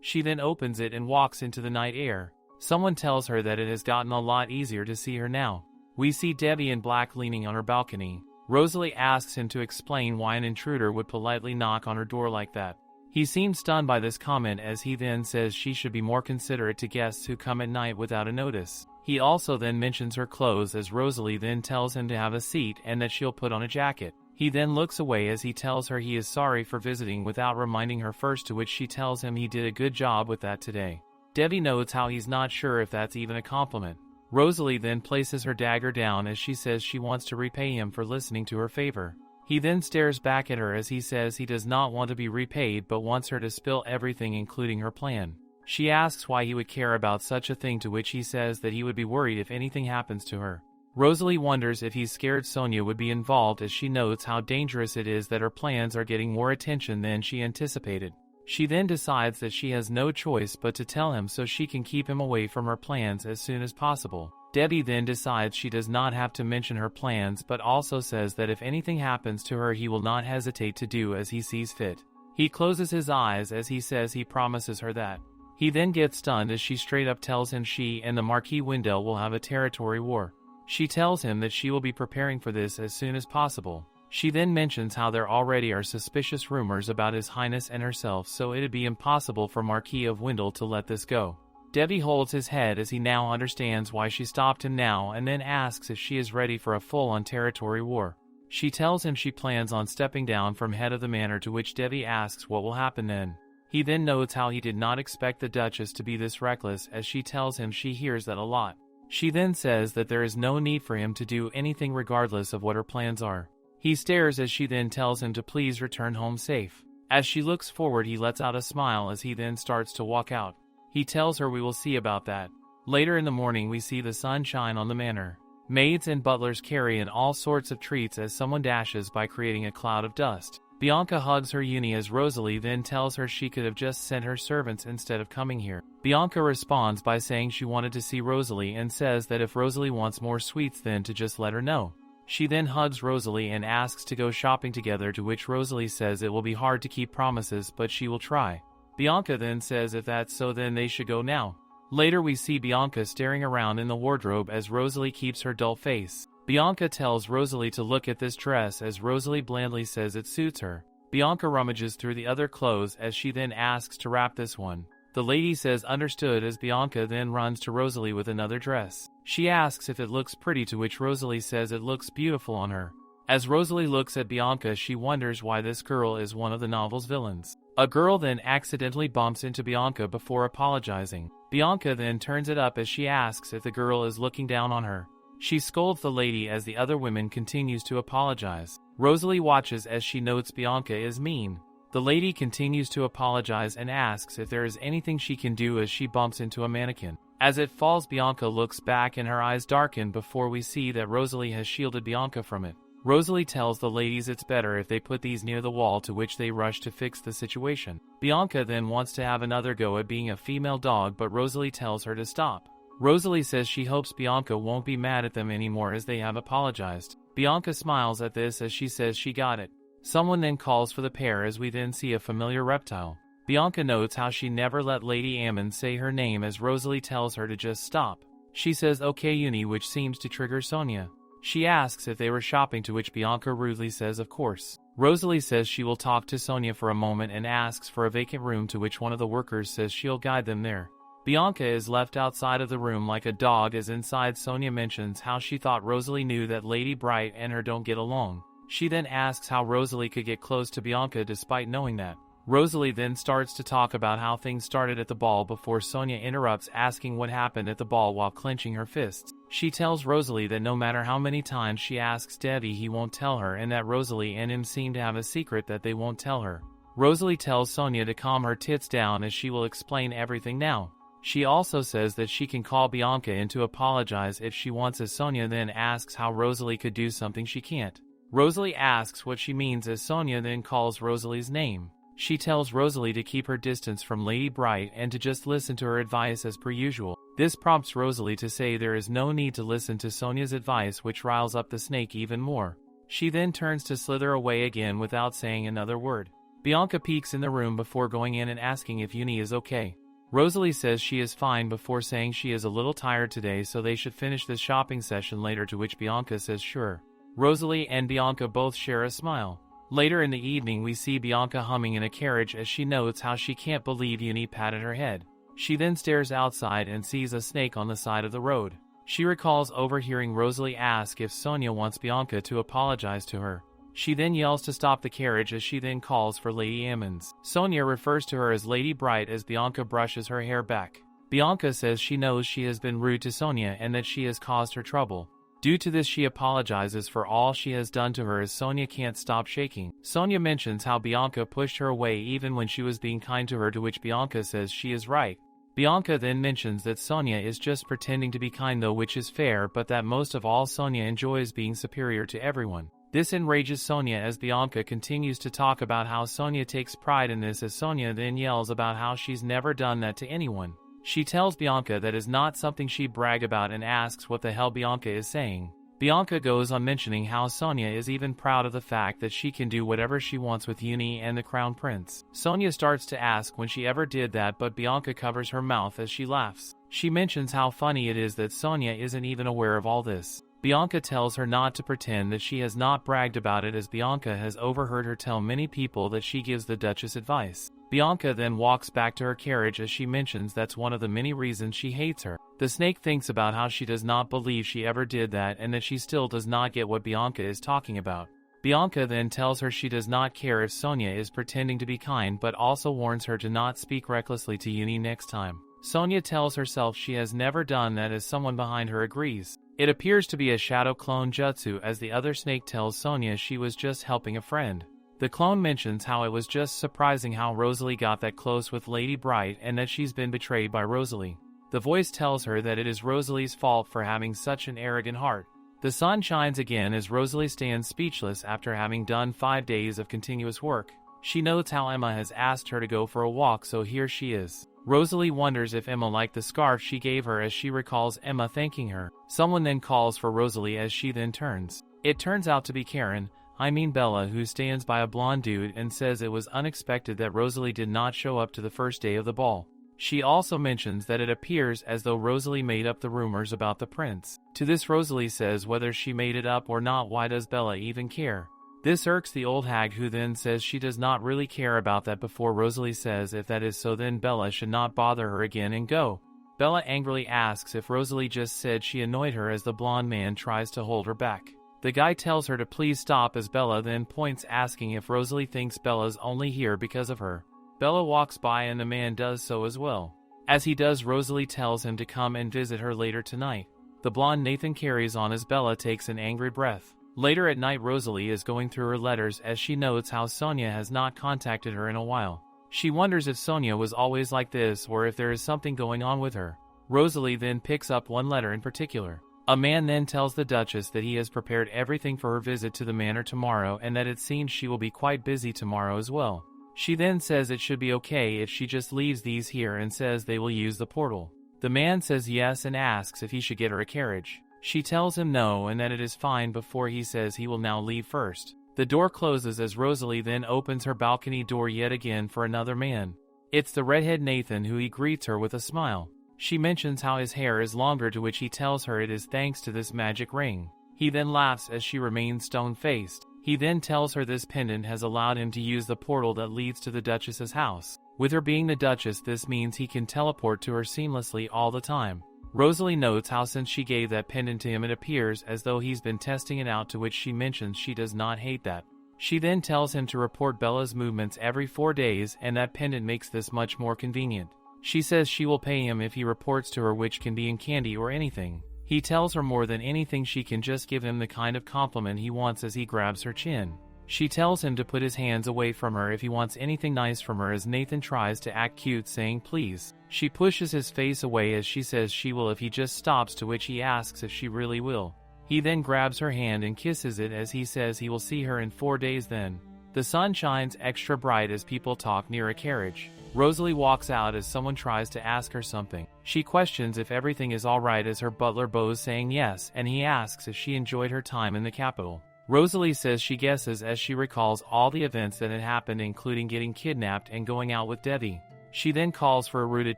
She then opens it and walks into the night air. Someone tells her that it has gotten a lot easier to see her now. We see Debbie in black leaning on her balcony. Rosalie asks him to explain why an intruder would politely knock on her door like that. He seems stunned by this comment as he then says she should be more considerate to guests who come at night without a notice. He also then mentions her clothes as Rosalie then tells him to have a seat and that she'll put on a jacket. He then looks away as he tells her he is sorry for visiting without reminding her first, to which she tells him he did a good job with that today. Debbie notes how he's not sure if that's even a compliment. Rosalie then places her dagger down as she says she wants to repay him for listening to her favor. He then stares back at her as he says he does not want to be repaid but wants her to spill everything including her plan. She asks why he would care about such a thing, to which he says that he would be worried if anything happens to her. Rosalie wonders if he's scared Sonia would be involved as she notes how dangerous it is that her plans are getting more attention than she anticipated. She then decides that she has no choice but to tell him so she can keep him away from her plans as soon as possible. Debbie then decides she does not have to mention her plans but also says that if anything happens to her he will not hesitate to do as he sees fit. He closes his eyes as he says he promises her that. He then gets stunned as she straight up tells him she and the Marquis Wendell will have a territory war. She tells him that she will be preparing for this as soon as possible. She then mentions how there already are suspicious rumors about His Highness and herself, so it'd be impossible for Marquis of Wendell to let this go. Debbie holds his head as he now understands why she stopped him now and then asks if she is ready for a full-on territory war. She tells him she plans on stepping down from head of the manor, to which Debbie asks what will happen then. He then notes how he did not expect the Duchess to be this reckless as she tells him she hears that a lot. She then says that there is no need for him to do anything regardless of what her plans are. He stares as she then tells him to please return home safe. As she looks forward, he lets out a smile as he then starts to walk out. He tells her we will see about that. Later in the morning, we see the sun shine on the manor. Maids and butlers carry in all sorts of treats as someone dashes by, creating a cloud of dust. Bianca hugs her Uni as Rosalie then tells her she could have just sent her servants instead of coming here. Bianca responds by saying she wanted to see Rosalie and says that if Rosalie wants more sweets then to just let her know. She then hugs Rosalie and asks to go shopping together, to which Rosalie says it will be hard to keep promises but she will try. Bianca then says if that's so then they should go now. Later we see Bianca staring around in the wardrobe as Rosalie keeps her dull face. Bianca tells Rosalie to look at this dress as Rosalie blandly says it suits her. Bianca rummages through the other clothes as she then asks to wrap this one. The lady says understood as Bianca then runs to Rosalie with another dress. She asks if it looks pretty, to which Rosalie says it looks beautiful on her. As Rosalie looks at Bianca, she wonders why this girl is one of the novel's villains. A girl then accidentally bumps into Bianca before apologizing. Bianca then turns it up as she asks if the girl is looking down on her. She scolds the lady as the other women continues to apologize. Rosalie watches as she notes Bianca is mean. The lady continues to apologize and asks if there is anything she can do as she bumps into a mannequin. As it falls, Bianca looks back and her eyes darken before we see that Rosalie has shielded Bianca from it. Rosalie tells the ladies it's better if they put these near the wall, to which they rush to fix the situation. Bianca then wants to have another go at being a female dog, but Rosalie tells her to stop. Rosalie says she hopes Bianca won't be mad at them anymore as they have apologized. Bianca smiles at this as she says she got it. Someone then calls for the pair as we then see a familiar reptile. Bianca notes how she never let Lady Ammon say her name as Rosalie tells her to just stop. She says okay Uni, which seems to trigger Sonia. She asks if they were shopping, to which Bianca rudely says of course. Rosalie says she will talk to Sonia for a moment and asks for a vacant room, to which one of the workers says she'll guide them there. Bianca is left outside of the room like a dog as inside Sonia mentions how she thought Rosalie knew that Lady Bright and her don't get along. She then asks how Rosalie could get close to Bianca despite knowing that. Rosalie then starts to talk about how things started at the ball before Sonia interrupts asking what happened at the ball while clenching her fists. She tells Rosalie that no matter how many times she asks Daddy he won't tell her, and that Rosalie and him seem to have a secret that they won't tell her. Rosalie tells Sonia to calm her tits down as she will explain everything now. She also says that she can call Bianca in to apologize if she wants, as Sonia then asks how Rosalie could do something she can't. Rosalie asks what she means as Sonia then calls Rosalie's name. She tells Rosalie to keep her distance from Lady Bright and to just listen to her advice as per usual. This prompts Rosalie to say there is no need to listen to Sonia's advice, which riles up the snake even more. She then turns to slither away again without saying another word. Bianca peeks in the room before going in and asking if Uni is okay. Rosalie says she is fine before saying she is a little tired today so they should finish this shopping session later, to which Bianca says sure. Rosalie and Bianca both share a smile. Later in the evening we see Bianca humming in a carriage as she notes how she can't believe Uni patted her head. She then stares outside and sees a snake on the side of the road. She recalls overhearing Rosalie ask if Sonia wants Bianca to apologize to her. She then yells to stop the carriage as she then calls for Lady Ammons. Sonia refers to her as Lady Bright as Bianca brushes her hair back. Bianca says she knows she has been rude to Sonia and that she has caused her trouble. Due to this, she apologizes for all she has done to her as Sonia can't stop shaking. Sonia mentions how Bianca pushed her away even when she was being kind to her, to which Bianca says she is right. Bianca then mentions that Sonia is just pretending to be kind though, which is fair, but that most of all Sonia enjoys being superior to everyone. This enrages Sonia as Bianca continues to talk about how Sonia takes pride in this, as Sonia then yells about how she's never done that to anyone. She tells Bianca that is not something she'd brag about and asks what the hell Bianca is saying. Bianca goes on mentioning how Sonia is even proud of the fact that she can do whatever she wants with Uni and the Crown Prince. Sonia starts to ask when she ever did that, but Bianca covers her mouth as she laughs. She mentions how funny it is that Sonia isn't even aware of all this. Bianca tells her not to pretend that she has not bragged about it, as Bianca has overheard her tell many people that she gives the Duchess advice. Bianca then walks back to her carriage as she mentions that's one of the many reasons she hates her. The snake thinks about how she does not believe she ever did that and that she still does not get what Bianca is talking about. Bianca then tells her she does not care if Sonia is pretending to be kind, but also warns her to not speak recklessly to Uni next time. Sonia tells herself she has never done that, as someone behind her agrees. It appears to be a shadow clone jutsu, as the other snake tells Sonia she was just helping a friend. The clone mentions how it was just surprising how Rosalie got that close with Lady Bright and that she's been betrayed by Rosalie. The voice tells her that it is Rosalie's fault for having such an arrogant heart. The sun shines again as Rosalie stands speechless after having done 5 days of continuous work. She notes how Emma has asked her to go for a walk, so here she is. Rosalie wonders if Emma liked the scarf she gave her, as she recalls Emma thanking her. Someone then calls for Rosalie as she then turns. It turns out to be Bella, who stands by a blonde dude and says it was unexpected that Rosalie did not show up to the first day of the ball. She also mentions that it appears as though Rosalie made up the rumors about the prince. To this, Rosalie says whether she made it up or not, why does Bella even care? This irks the old hag, who then says she does not really care about that, before Rosalie says if that is so, then Bella should not bother her again and go. Bella angrily asks if Rosalie just said she annoyed her, as the blonde man tries to hold her back. The guy tells her to please stop, as Bella then points, asking if Rosalie thinks Bella's only here because of her. Bella walks by and the man does so as well. As he does, Rosalie tells him to come and visit her later tonight. The blonde Nathan carries on as Bella takes an angry breath. Later at night, Rosalie is going through her letters as she notes how Sonia has not contacted her in a while. She wonders if Sonia was always like this or if there is something going on with her. Rosalie then picks up one letter in particular. A man then tells the Duchess that he has prepared everything for her visit to the manor tomorrow and that it seems she will be quite busy tomorrow as well. She then says it should be okay if she just leaves these here and says they will use the portal. The man says yes and asks if he should get her a carriage. She tells him no and that it is fine before he says he will now leave first. The door closes as Rosalie then opens her balcony door yet again for another man. It's the redhead Nathan, who he greets her with a smile. She mentions how his hair is longer, to which he tells her it is thanks to this magic ring. He then laughs as she remains stone-faced. He then tells her this pendant has allowed him to use the portal that leads to the Duchess's house. With her being the Duchess, this means he can teleport to her seamlessly all the time. Rosalie notes how since she gave that pendant to him, it appears as though he's been testing it out, to which she mentions she does not hate that. She then tells him to report Bella's movements every 4 days, and that pendant makes this much more convenient. She says she will pay him if he reports to her, which can be in candy or anything. He tells her more than anything she can just give him the kind of compliment he wants as he grabs her chin. She tells him to put his hands away from her if he wants anything nice from her, as Nathan tries to act cute, saying please. She pushes his face away as she says she will if he just stops, to which he asks if she really will. He then grabs her hand and kisses it as he says he will see her in 4 days then. The sun shines extra bright as people talk near a carriage. Rosalie walks out as someone tries to ask her something. She questions if everything is alright as her butler bows saying yes, and he asks if she enjoyed her time in the capital. Rosalie says she guesses as she recalls all the events that had happened, including getting kidnapped and going out with Devi. She then calls for Arudit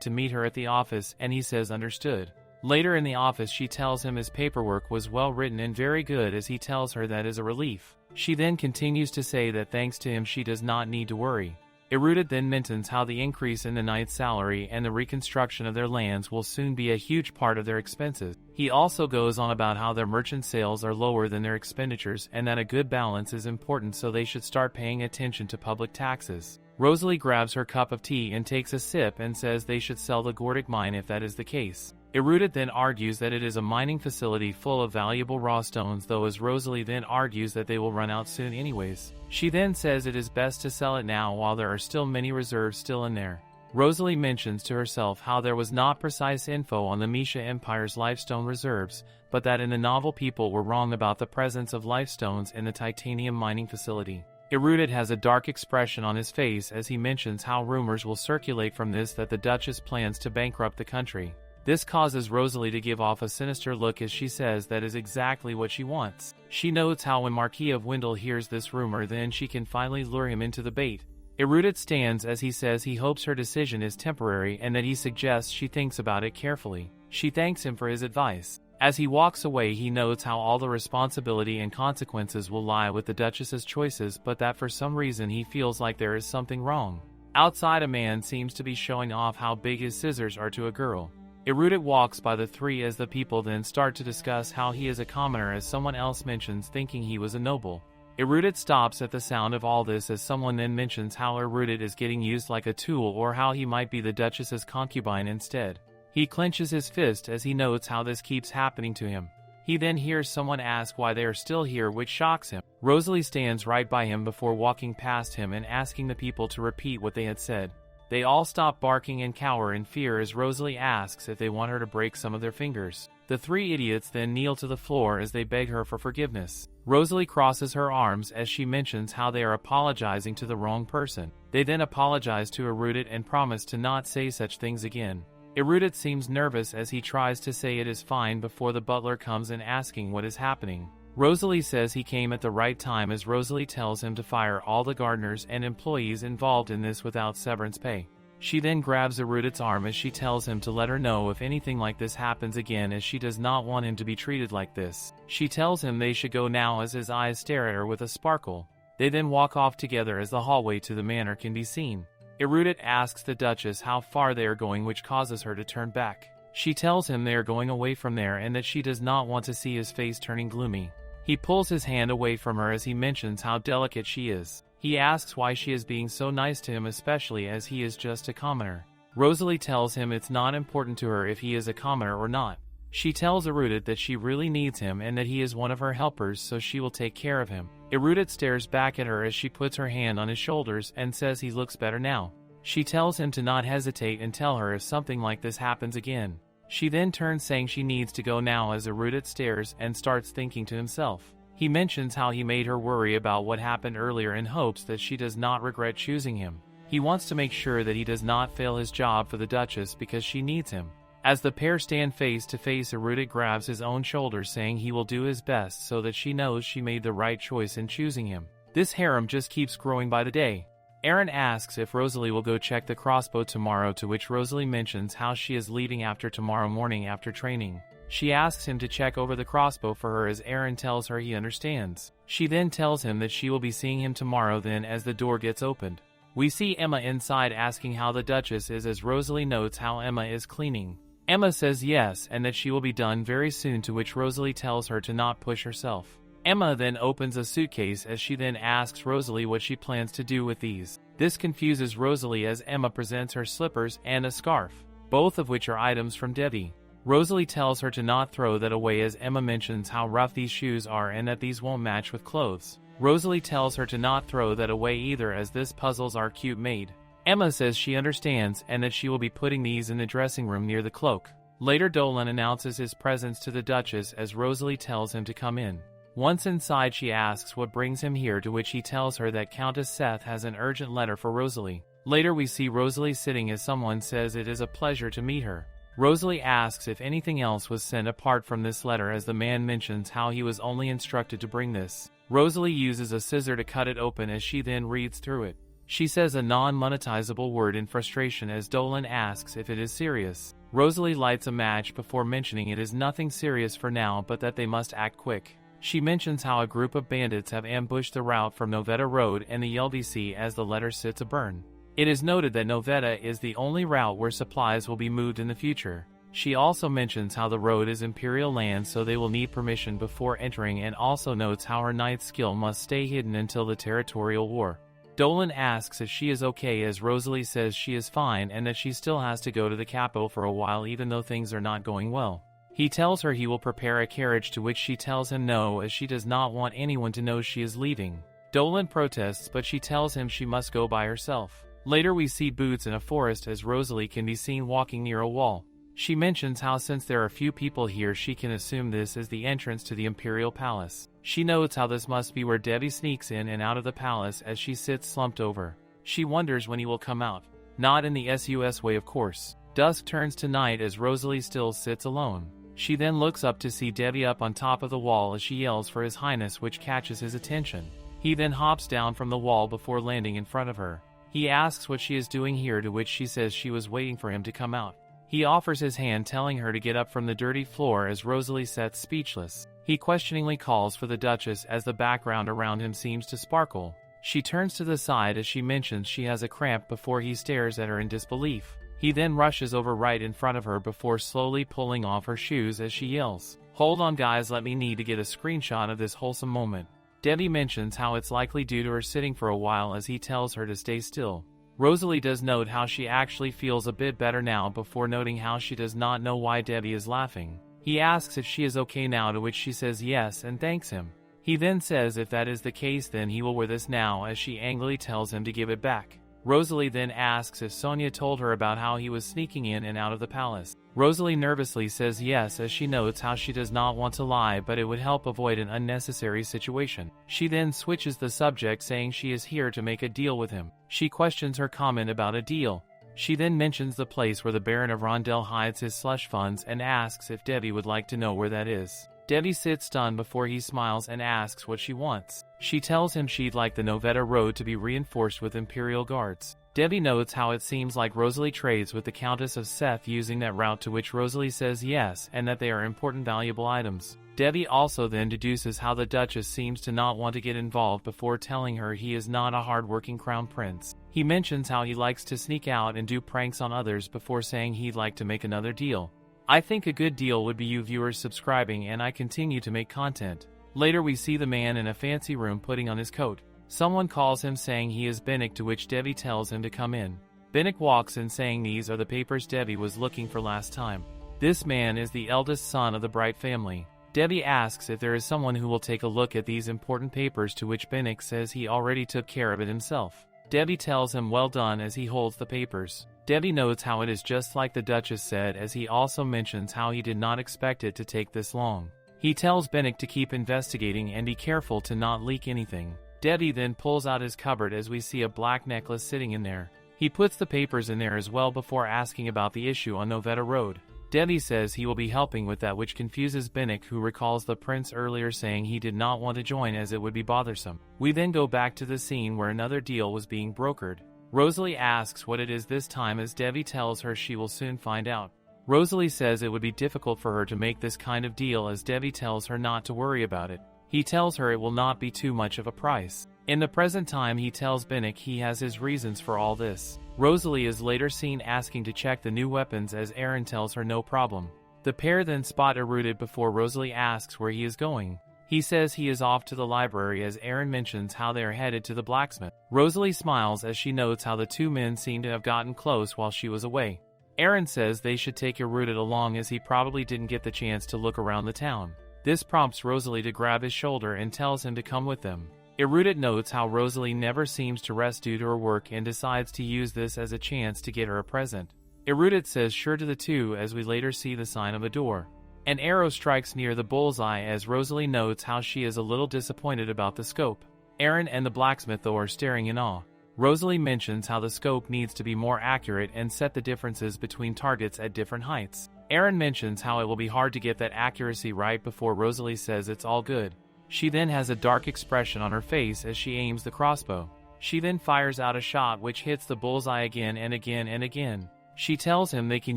to meet her at the office and he says understood. Later in the office, she tells him his paperwork was well written and very good, as he tells her that is a relief. She then continues to say that thanks to him she does not need to worry. Arudit then mentions how the increase in the knight's salary and the reconstruction of their lands will soon be a huge part of their expenses. He also goes on about how their merchant sales are lower than their expenditures and that a good balance is important, so they should start paying attention to public taxes. Rosalie grabs her cup of tea and takes a sip and says they should sell the Gordic mine if that is the case. Arudit then argues that it is a mining facility full of valuable raw stones, though, as Rosalie then argues that they will run out soon anyways. She then says it is best to sell it now while there are still many reserves still in there. Rosalie mentions to herself how there was not precise info on the Misha Empire's lifestone reserves, but that in the novel people were wrong about the presence of lifestones in the titanium mining facility. Arudit has a dark expression on his face as he mentions how rumors will circulate from this that the Duchess plans to bankrupt the country. This causes Rosalie to give off a sinister look as she says that is exactly what she wants. She notes how when Marquis of Wendell hears this rumor, then she can finally lure him into the bait. Arudit stands as he says he hopes her decision is temporary and that he suggests she thinks about it carefully. She thanks him for his advice. As he walks away, he notes how all the responsibility and consequences will lie with the Duchess's choices, but that for some reason he feels like there is something wrong. Outside, a man seems to be showing off how big his scissors are to a girl. Arudit walks by the three as the people then start to discuss how he is a commoner, as someone else mentions thinking he was a noble. Erudit stops at the sound of all this as someone then mentions how Erudit is getting used like a tool or how he might be the Duchess's concubine instead. He clenches his fist as he notes how this keeps happening to him. He then hears someone ask why they are still here, which shocks him. Rosalie stands right by him before walking past him and asking the people to repeat what they had said. They all stop barking and cower in fear as Rosalie asks if they want her to break some of their fingers. The three idiots then kneel to the floor as they beg her for forgiveness. Rosalie crosses her arms as she mentions how they are apologizing to the wrong person. They then apologize to Erudit and promise to not say such things again. Erudit seems nervous as he tries to say it is fine before the butler comes in asking what is happening. Rosalie says he came at the right time as Rosalie tells him to fire all the gardeners and employees involved in this without severance pay. She then grabs Erudit's arm as she tells him to let her know if anything like this happens again, as she does not want him to be treated like this. She tells him they should go now as his eyes stare at her with a sparkle. They then walk off together as the hallway to the manor can be seen. Erudit asks the Duchess how far they are going, which causes her to turn back. She tells him they are going away from there and that she does not want to see his face turning gloomy. He pulls his hand away from her as he mentions how delicate she is. He asks why she is being so nice to him, especially as he is just a commoner. Rosalie tells him it's not important to her if he is a commoner or not. She tells Erudit that she really needs him and that he is one of her helpers, so she will take care of him. Erudit stares back at her as she puts her hand on his shoulders and says he looks better now. She tells him to not hesitate and tell her if something like this happens again. She then turns saying she needs to go now as Erudit stares and starts thinking to himself. He mentions how he made her worry about what happened earlier in hopes that she does not regret choosing him. He wants to make sure that he does not fail his job for the Duchess because she needs him. As the pair stand face to face, Erudit grabs his own shoulder saying he will do his best so that she knows she made the right choice in choosing him. This harem just keeps growing by the day. Aaron asks if Rosalie will go check the crossbow tomorrow, to which Rosalie mentions how she is leaving after tomorrow morning after training. She asks him to check over the crossbow for her as Aaron tells her he understands. She then tells him that she will be seeing him tomorrow then as the door gets opened. We see Emma inside asking how the Duchess is as Rosalie notes how Emma is cleaning. Emma says yes and that she will be done very soon, to which Rosalie tells her to not push herself. Emma then opens a suitcase as she then asks Rosalie what she plans to do with these. This confuses Rosalie as Emma presents her slippers and a scarf, both of which are items from Debbie. Rosalie tells her to not throw that away as Emma mentions how rough these shoes are and that these won't match with clothes. Rosalie tells her to not throw that away either as this puzzles are cute made. Emma says she understands and that she will be putting these in the dressing room near the cloak. Later, Dolan announces his presence to the Duchess as Rosalie tells him to come in. Once inside, she asks what brings him here, to which he tells her that Countess Seth has an urgent letter for Rosalie. Later we see Rosalie sitting as someone says it is a pleasure to meet her. Rosalie asks if anything else was sent apart from this letter as the man mentions how he was only instructed to bring this. Rosalie uses a scissor to cut it open as she then reads through it. She says a non-monetizable word in frustration as Dolan asks if it is serious. Rosalie lights a match before mentioning it is nothing serious for now but that they must act quick. She mentions how a group of bandits have ambushed the route from Novetta Road and the LDC as the letter sits a burn. It is noted that Novetta is the only route where supplies will be moved in the future. She also mentions how the road is Imperial land, so they will need permission before entering, and also notes how her knight's skill must stay hidden until the territorial war. Dolan asks if she is okay as Rosalie says she is fine and that she still has to go to the capital for a while even though things are not going well. He tells her he will prepare a carriage, to which she tells him no as she does not want anyone to know she is leaving. Dolan protests but she tells him she must go by herself. Later we see Boots in a forest as Rosalie can be seen walking near a wall. She mentions how since there are few people here she can assume this is the entrance to the Imperial Palace. She notes how this must be where Debbie sneaks in and out of the palace as she sits slumped over. She wonders when he will come out. Not in the SUS way, of course. Dusk turns to night as Rosalie still sits alone. She then looks up to see Debbie up on top of the wall as she yells for His Highness, which catches his attention. He then hops down from the wall before landing in front of her. He asks what she is doing here, to which she says she was waiting for him to come out. He offers his hand, telling her to get up from the dirty floor as Rosalie sits speechless. He questioningly calls for the Duchess as the background around him seems to sparkle. She turns to the side as she mentions she has a cramp before he stares at her in disbelief. He then rushes over right in front of her before slowly pulling off her shoes as she yells, "Hold on guys, let me need to get a screenshot of this wholesome moment." Debbie mentions how it's likely due to her sitting for a while as he tells her to stay still. Rosalie does note how she actually feels a bit better now before noting how she does not know why Debbie is laughing. He asks if she is okay now, to which she says yes and thanks him. He then says if that is the case then he will wear this now, as she angrily tells him to give it back. Rosalie then asks if Sonia told her about how he was sneaking in and out of the palace. Rosalie nervously says yes, as she notes how she does not want to lie, but it would help avoid an unnecessary situation. She then switches the subject, saying she is here to make a deal with him. She questions her comment about a deal. She then mentions the place where the Baron of Rondell hides his slush funds and asks if Debbie would like to know where that is. Debbie sits stunned before he smiles and asks what she wants. She tells him she'd like the Novetta Road to be reinforced with Imperial guards. Debbie notes how it seems like Rosalie trades with the Countess of Seth using that route, to which Rosalie says yes and that they are important valuable items. Debbie also then deduces how the Duchess seems to not want to get involved before telling her he is not a hard-working crown prince. He mentions how he likes to sneak out and do pranks on others before saying he'd like to make another deal. I think a good deal would be you viewers subscribing and I continue to make content. Later we see the man in a fancy room putting on his coat. Someone calls him saying he is Bennick, to which Debbie tells him to come in. Bennick walks in saying these are the papers Debbie was looking for last time. This man is the eldest son of the Bright family. Debbie asks if there is someone who will take a look at these important papers, to which Bennick says he already took care of it himself. Debbie tells him well done as he holds the papers. Debbie notes how it is just like the Duchess said, as he also mentions how he did not expect it to take this long. He tells Bennick to keep investigating and be careful to not leak anything. Debbie then pulls out his cupboard as we see a black necklace sitting in there. He puts the papers in there as well before asking about the issue on Novetta Road. Debbie says he will be helping with that, which confuses Bennick, who recalls the prince earlier saying he did not want to join as it would be bothersome. We then go back to the scene where another deal was being brokered. Rosalie asks what it is this time, as Debbie tells her she will soon find out. Rosalie says it would be difficult for her to make this kind of deal, as Debbie tells her not to worry about it. He tells her it will not be too much of a price. In the present time he tells Bennick he has his reasons for all this. Rosalie is later seen asking to check the new weapons, as Aaron tells her no problem. The pair then spot Erudit before Rosalie asks where he is going. He says he is off to the library, as Aaron mentions how they are headed to the blacksmith. Rosalie smiles as she notes how the two men seem to have gotten close while she was away. Aaron says they should take Erudit along, as he probably didn't get the chance to look around the town. This prompts Rosalie to grab his shoulder and tells him to come with them. Erudit notes how Rosalie never seems to rest due to her work and decides to use this as a chance to get her a present. Erudit says sure to the two, as we later see the sign of a door. An arrow strikes near the bullseye, as Rosalie notes how she is a little disappointed about the scope. Aaron and the blacksmith though are staring in awe. Rosalie mentions how the scope needs to be more accurate and set the differences between targets at different heights. Aaron mentions how it will be hard to get that accuracy right before Rosalie says it's all good. She then has a dark expression on her face as she aims the crossbow. She then fires out a shot which hits the bullseye again and again and again. She tells him they can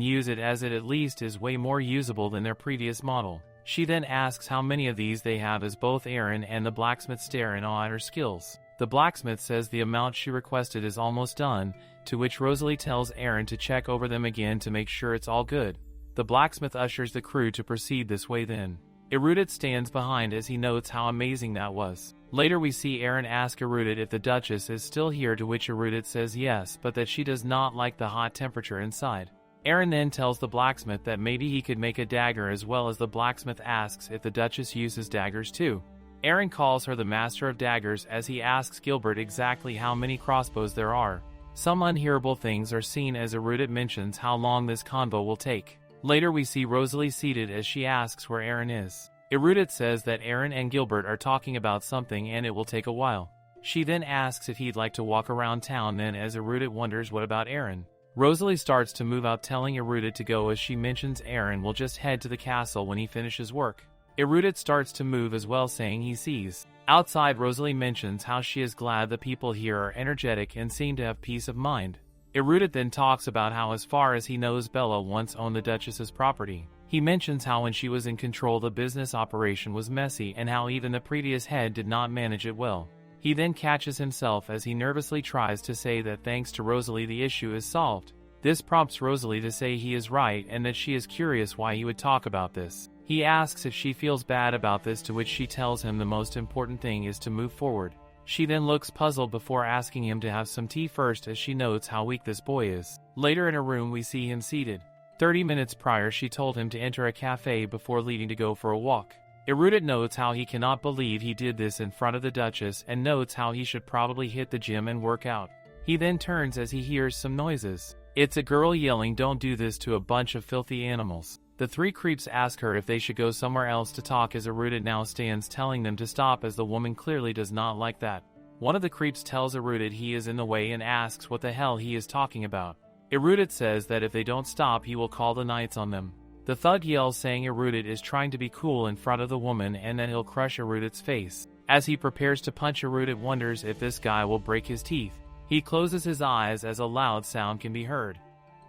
use it, as it at least is way more usable than their previous model. She then asks how many of these they have, as both Aaron and the blacksmith stare in awe at her skills. The blacksmith says the amount she requested is almost done, to which Rosalie tells Aaron to check over them again to make sure it's all good. The blacksmith ushers the crew to proceed this way then. Erudit stands behind as he notes how amazing that was. Later we see Aaron ask Erudit if the Duchess is still here, to which Erudit says yes, but that she does not like the hot temperature inside. Aaron then tells the blacksmith that maybe he could make a dagger, as well as the blacksmith asks if the Duchess uses daggers too. Aaron calls her the master of daggers, as he asks Gilbert exactly how many crossbows there are. Some unhearable things are seen as Erudit mentions how long this convo will take. Later we see Rosalie seated as she asks where Aaron is. Erudit says that Aaron and Gilbert are talking about something and it will take a while. She then asks if he'd like to walk around town then, as Erudit wonders what about Aaron. Rosalie starts to move out, telling Erudit to go, as she mentions Aaron will just head to the castle when he finishes work. Erudit starts to move as well, saying he sees. Outside, Rosalie mentions how she is glad the people here are energetic and seem to have peace of mind. Erudit then talks about how, as far as he knows, Bella once owned the Duchess's property. He mentions how when she was in control the business operation was messy, and how even the previous head did not manage it well. He then catches himself as he nervously tries to say that thanks to Rosalie the issue is solved. This prompts Rosalie to say he is right and that she is curious why he would talk about this. He asks if she feels bad about this, to which she tells him the most important thing is to move forward. She then looks puzzled before asking him to have some tea first, as she notes how weak this boy is. Later in a room we see him seated. 30 minutes prior she told him to enter a cafe before leaving to go for a walk. Erudit notes how he cannot believe he did this in front of the Duchess and notes how he should probably hit the gym and work out. He then turns as he hears some noises. It's a girl yelling, "Don't do this to a bunch of filthy animals." The three creeps ask her if they should go somewhere else to talk, as Erudit now stands telling them to stop, as the woman clearly does not like that. One of the creeps tells Erudit he is in the way and asks what the hell he is talking about. Erudit says that if they don't stop he will call the knights on them. The thug yells, saying Erudit is trying to be cool in front of the woman and that he'll crush Erudit's face. As he prepares to punch, Erudit wonders if this guy will break his teeth. He closes his eyes as a loud sound can be heard.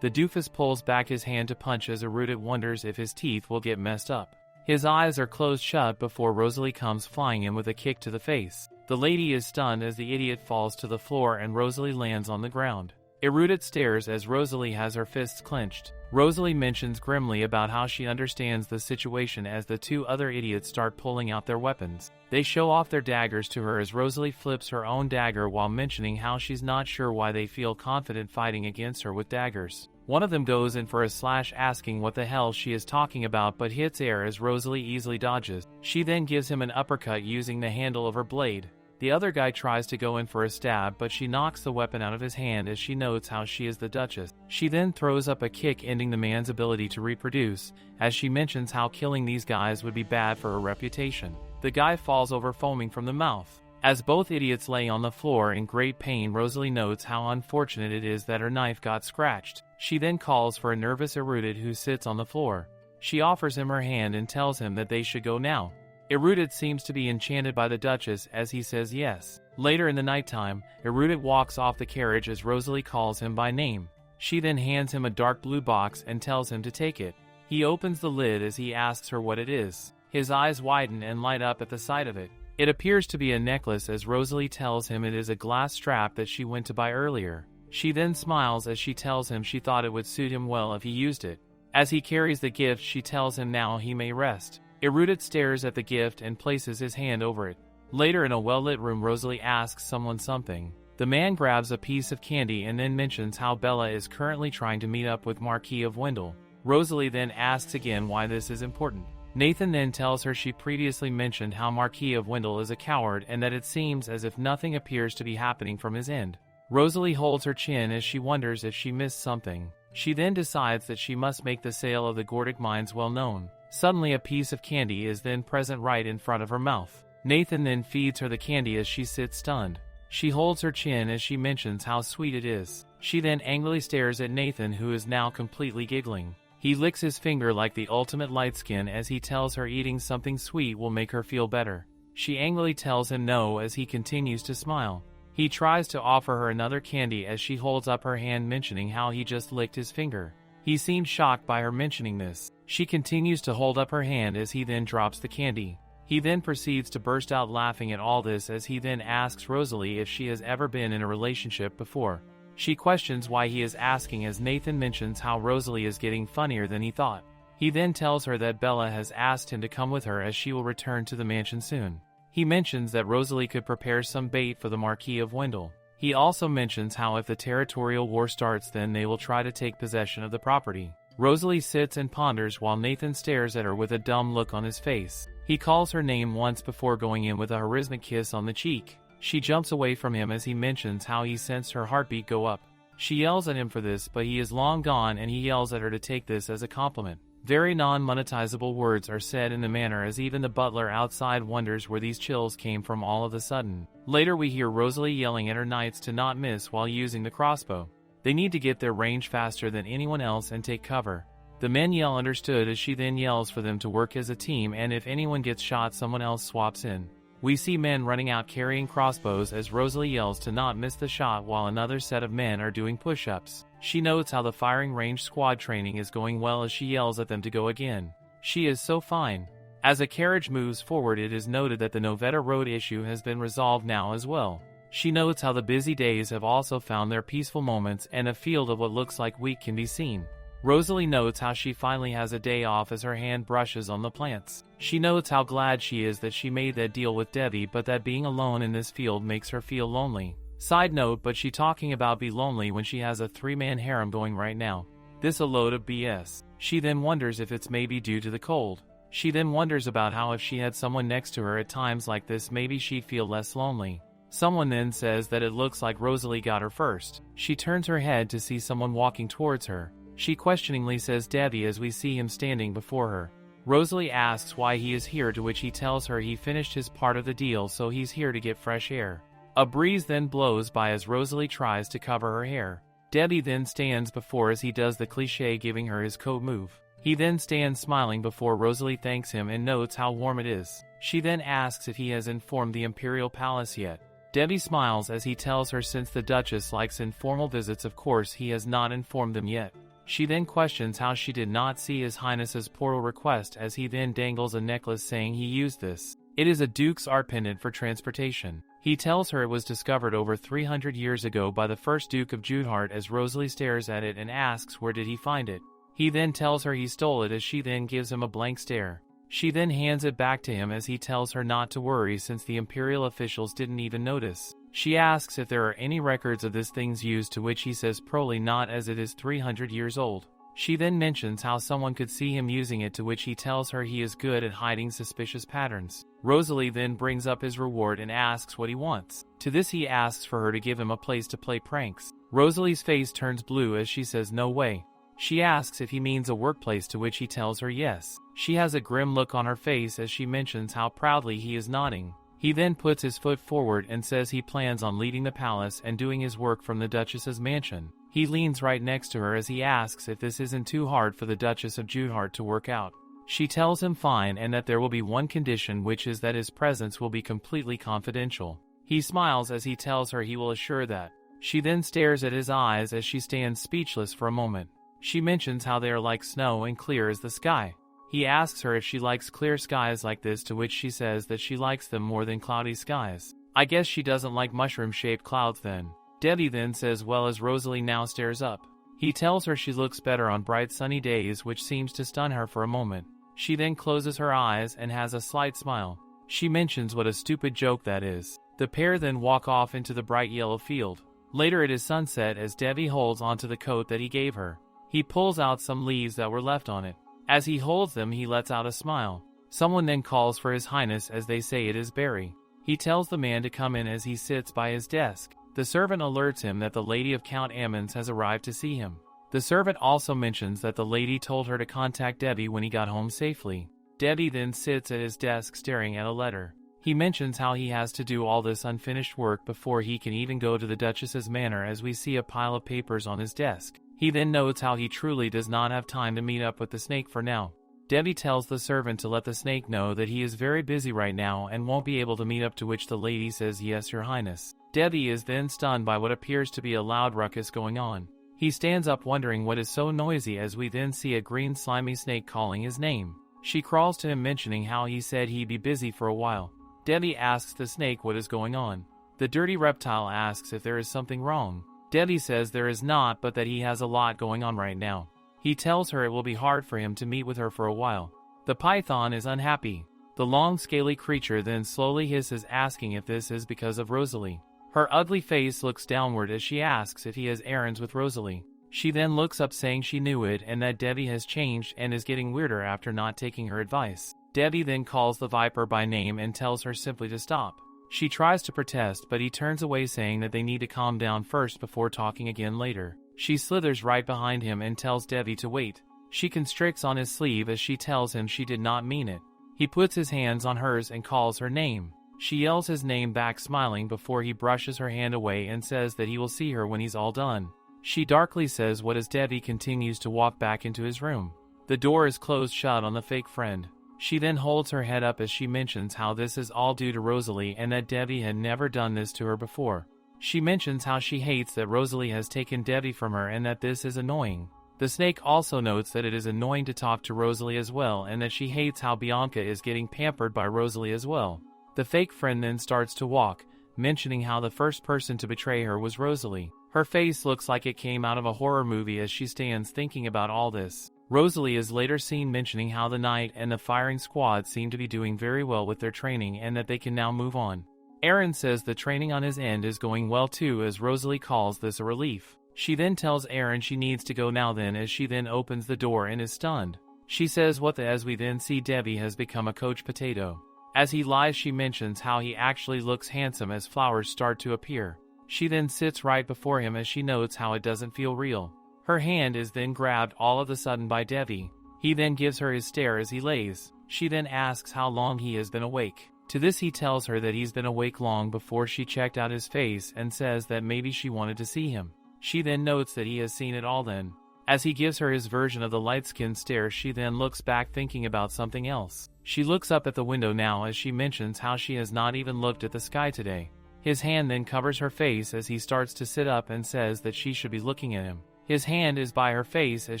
The doofus pulls back his hand to punch, as Erudit wonders if his teeth will get messed up. His eyes are closed shut before Rosalie comes flying in with a kick to the face. The lady is stunned as the idiot falls to the floor and Rosalie lands on the ground. Erudit stares as Rosalie has her fists clenched. Rosalie mentions grimly about how she understands the situation as the two other idiots start pulling out their weapons. They show off their daggers to her as Rosalie flips her own dagger while mentioning how she's not sure why they feel confident fighting against her with daggers. One of them goes in for a slash, asking what the hell she is talking about, but hits air as Rosalie easily dodges. She then gives him an uppercut using the handle of her blade. The other guy tries to go in for a stab, but she knocks the weapon out of his hand as she notes how she is the Duchess. She then throws up a kick, ending the man's ability to reproduce, as she mentions how killing these guys would be bad for her reputation. The guy falls over foaming from the mouth. As both idiots lay on the floor in great pain, Rosalie notes how unfortunate it is that her knife got scratched. She then calls for a nervous Erudit who sits on the floor. She offers him her hand and tells him that they should go now. Erudit seems to be enchanted by the Duchess as he says yes. Later in the nighttime, Erudit walks off the carriage as Rosalie calls him by name. She then hands him a dark blue box and tells him to take it. He opens the lid as he asks her what it is. His eyes widen and light up at the sight of it. It appears to be a necklace, as Rosalie tells him it is a glass strap that she went to buy earlier. She then smiles as she tells him she thought it would suit him well if he used it. As he carries the gift, she tells him now he may rest. Erudit stares at the gift and places his hand over it. Later in a well-lit room, Rosalie asks someone something. The man grabs a piece of candy and then mentions how Bella is currently trying to meet up with Marquis of Wendell. Rosalie then asks again why this is important. Nathan then tells her she previously mentioned how Marquis of Wendell is a coward and that it seems as if nothing appears to be happening from his end. Rosalie holds her chin as she wonders if she missed something. She then decides that she must make the sale of the Gordic mines well known. Suddenly a piece of candy is then present right in front of her mouth. Nathan then feeds her the candy as she sits stunned. She holds her chin as she mentions how sweet it is. She then angrily stares at Nathan, who is now completely giggling. He licks his finger like the ultimate lightskin as he tells her eating something sweet will make her feel better. She angrily tells him no as he continues to smile. He tries to offer her another candy as she holds up her hand, mentioning how he just licked his finger. He seems shocked by her mentioning this. She continues to hold up her hand as he then drops the candy. He then proceeds to burst out laughing at all this as he then asks Rosalie if she has ever been in a relationship before. She questions why he is asking as Nathan mentions how Rosalie is getting funnier than he thought. He then tells her that Bella has asked him to come with her as she will return to the mansion soon. He mentions that Rosalie could prepare some bait for the Marquis of Wendell. He also mentions how if the territorial war starts, then they will try to take possession of the property. Rosalie sits and ponders while Nathan stares at her with a dumb look on his face. He calls her name once before going in with a charismatic kiss on the cheek. She jumps away from him as he mentions how he sensed her heartbeat go up. She yells at him for this, but he is long gone and he yells at her to take this as a compliment. Very non-monetizable words are said in the manner as even the butler outside wonders where these chills came from all of a sudden. Later we hear Rosalie yelling at her knights to not miss while using the crossbow. They need to get their range faster than anyone else and take cover. The men yell understood as she then yells for them to work as a team, and if anyone gets shot, someone else swaps in. We see men running out carrying crossbows as Rosalie yells to not miss the shot while another set of men are doing push-ups. She notes how the firing range squad training is going well as she yells at them to go again. She is so fine. As a carriage moves forward, it is noted that the Novetta Road issue has been resolved now as well. She notes how the busy days have also found their peaceful moments and a field of what looks like wheat can be seen. Rosalie notes how she finally has a day off as her hand brushes on the plants. She notes how glad she is that she made that deal with Debbie, but that being alone in this field makes her feel lonely. Side note, but she talking about be lonely when she has a 3-man harem going right now. This a load of BS. She then wonders if it's maybe due to the cold. She then wonders about how if she had someone next to her at times like this maybe she'd feel less lonely. Someone then says that it looks like Rosalie got her first. She turns her head to see someone walking towards her. She questioningly says Debbie as we see him standing before her. Rosalie asks why he is here, to which he tells her he finished his part of the deal so he's here to get fresh air. A breeze then blows by as Rosalie tries to cover her hair. Debbie then stands before as he does the cliché giving her his coat move. He then stands smiling before Rosalie thanks him and notes how warm it is. She then asks if he has informed the Imperial Palace yet. Debbie smiles as he tells her since the Duchess likes informal visits, of course he has not informed them yet. She then questions how she did not see His Highness's portal request as he then dangles a necklace saying he used this. It is a Duke's art pendant for transportation. He tells her it was discovered over 300 years ago by the first Duke of Judehart as Rosalie stares at it and asks where did he find it. He then tells her he stole it as she then gives him a blank stare. She then hands it back to him as he tells her not to worry since the Imperial officials didn't even notice. She asks if there are any records of this thing's use, to which he says probably not as it is 300 years old. She then mentions how someone could see him using it, to which he tells her he is good at hiding suspicious patterns. Rosalie then brings up his reward and asks what he wants. To this he asks for her to give him a place to play pranks. Rosalie's face turns blue as she says no way. She asks if he means a workplace, to which he tells her yes. She has a grim look on her face as she mentions how proudly he is nodding. He then puts his foot forward and says he plans on leaving the palace and doing his work from the Duchess's mansion. He leans right next to her as he asks if this isn't too hard for the Duchess of Judehart to work out. She tells him fine and that there will be one condition, which is that his presence will be completely confidential. He smiles as he tells her he will assure that. She then stares at his eyes as she stands speechless for a moment. She mentions how they are like snow and clear as the sky. He asks her if she likes clear skies like this, to which she says that she likes them more than cloudy skies. I guess she doesn't like mushroom-shaped clouds then. Debbie then says well as Rosalie now stares up. He tells her she looks better on bright sunny days, which seems to stun her for a moment. She then closes her eyes and has a slight smile. She mentions what a stupid joke that is. The pair then walk off into the bright yellow field. Later it is sunset as Debbie holds onto the coat that he gave her. He pulls out some leaves that were left on it. As he holds them, he lets out a smile. Someone then calls for His Highness as they say it is Barry. He tells the man to come in as he sits by his desk. The servant alerts him that the lady of Count Ammons has arrived to see him. The servant also mentions that the lady told her to contact Debbie when he got home safely. Debbie then sits at his desk staring at a letter. He mentions how he has to do all this unfinished work before he can even go to the Duchess's manor as we see a pile of papers on his desk. He then notes how he truly does not have time to meet up with the snake for now. Debbie tells the servant to let the snake know that he is very busy right now and won't be able to meet up, to which the lady says yes, Your Highness. Debbie is then stunned by what appears to be a loud ruckus going on. He stands up wondering what is so noisy as we then see a green slimy snake calling his name. She crawls to him mentioning how he said he'd be busy for a while. Debbie asks the snake what is going on. The dirty reptile asks if there is something wrong. Debbie says there is not, but that he has a lot going on right now. He tells her it will be hard for him to meet with her for a while. The python is unhappy. The long scaly creature then slowly hisses, asking if this is because of Rosalie. Her ugly face looks downward as she asks if he has errands with Rosalie. She then looks up saying she knew it and that Debbie has changed and is getting weirder after not taking her advice. Debbie then calls the viper by name and tells her simply to stop. She tries to protest, but he turns away saying that they need to calm down first before talking again later. She slithers right behind him and tells Debbie to wait. She constricts on his sleeve as she tells him she did not mean it. He puts his hands on hers and calls her name. She yells his name back, smiling before he brushes her hand away and says that he will see her when he's all done. She darkly says what as Debbie continues to walk back into his room. The door is closed shut on the fake friend. She then holds her head up as she mentions how this is all due to Rosalie and that Debbie had never done this to her before. She mentions how she hates that Rosalie has taken Debbie from her and that this is annoying. The snake also notes that it is annoying to talk to Rosalie as well and that she hates how Bianca is getting pampered by Rosalie as well. The fake friend then starts to walk, mentioning how the first person to betray her was Rosalie. Her face looks like it came out of a horror movie as she stands thinking about all this. Rosalie is later seen mentioning how the knight and the firing squad seem to be doing very well with their training and that they can now move on. Aaron says the training on his end is going well too, as Rosalie calls this a relief. She then tells Aaron she needs to go now then, as she then opens the door and is stunned. She says what the, as we then see Debbie has become a coach potato. As he lies, she mentions how he actually looks handsome as flowers start to appear. She then sits right before him as she notes how it doesn't feel real. Her hand is then grabbed all of a sudden by Debbie. He then gives her his stare as he lays. She then asks how long he has been awake. To this he tells her that he's been awake long before she checked out his face and says that maybe she wanted to see him. She then notes that he has seen it all then. As he gives her his version of the light-skinned stare, she then looks back thinking about something else. She looks up at the window now as she mentions how she has not even looked at the sky today. His hand then covers her face as he starts to sit up and says that she should be looking at him. His hand is by her face as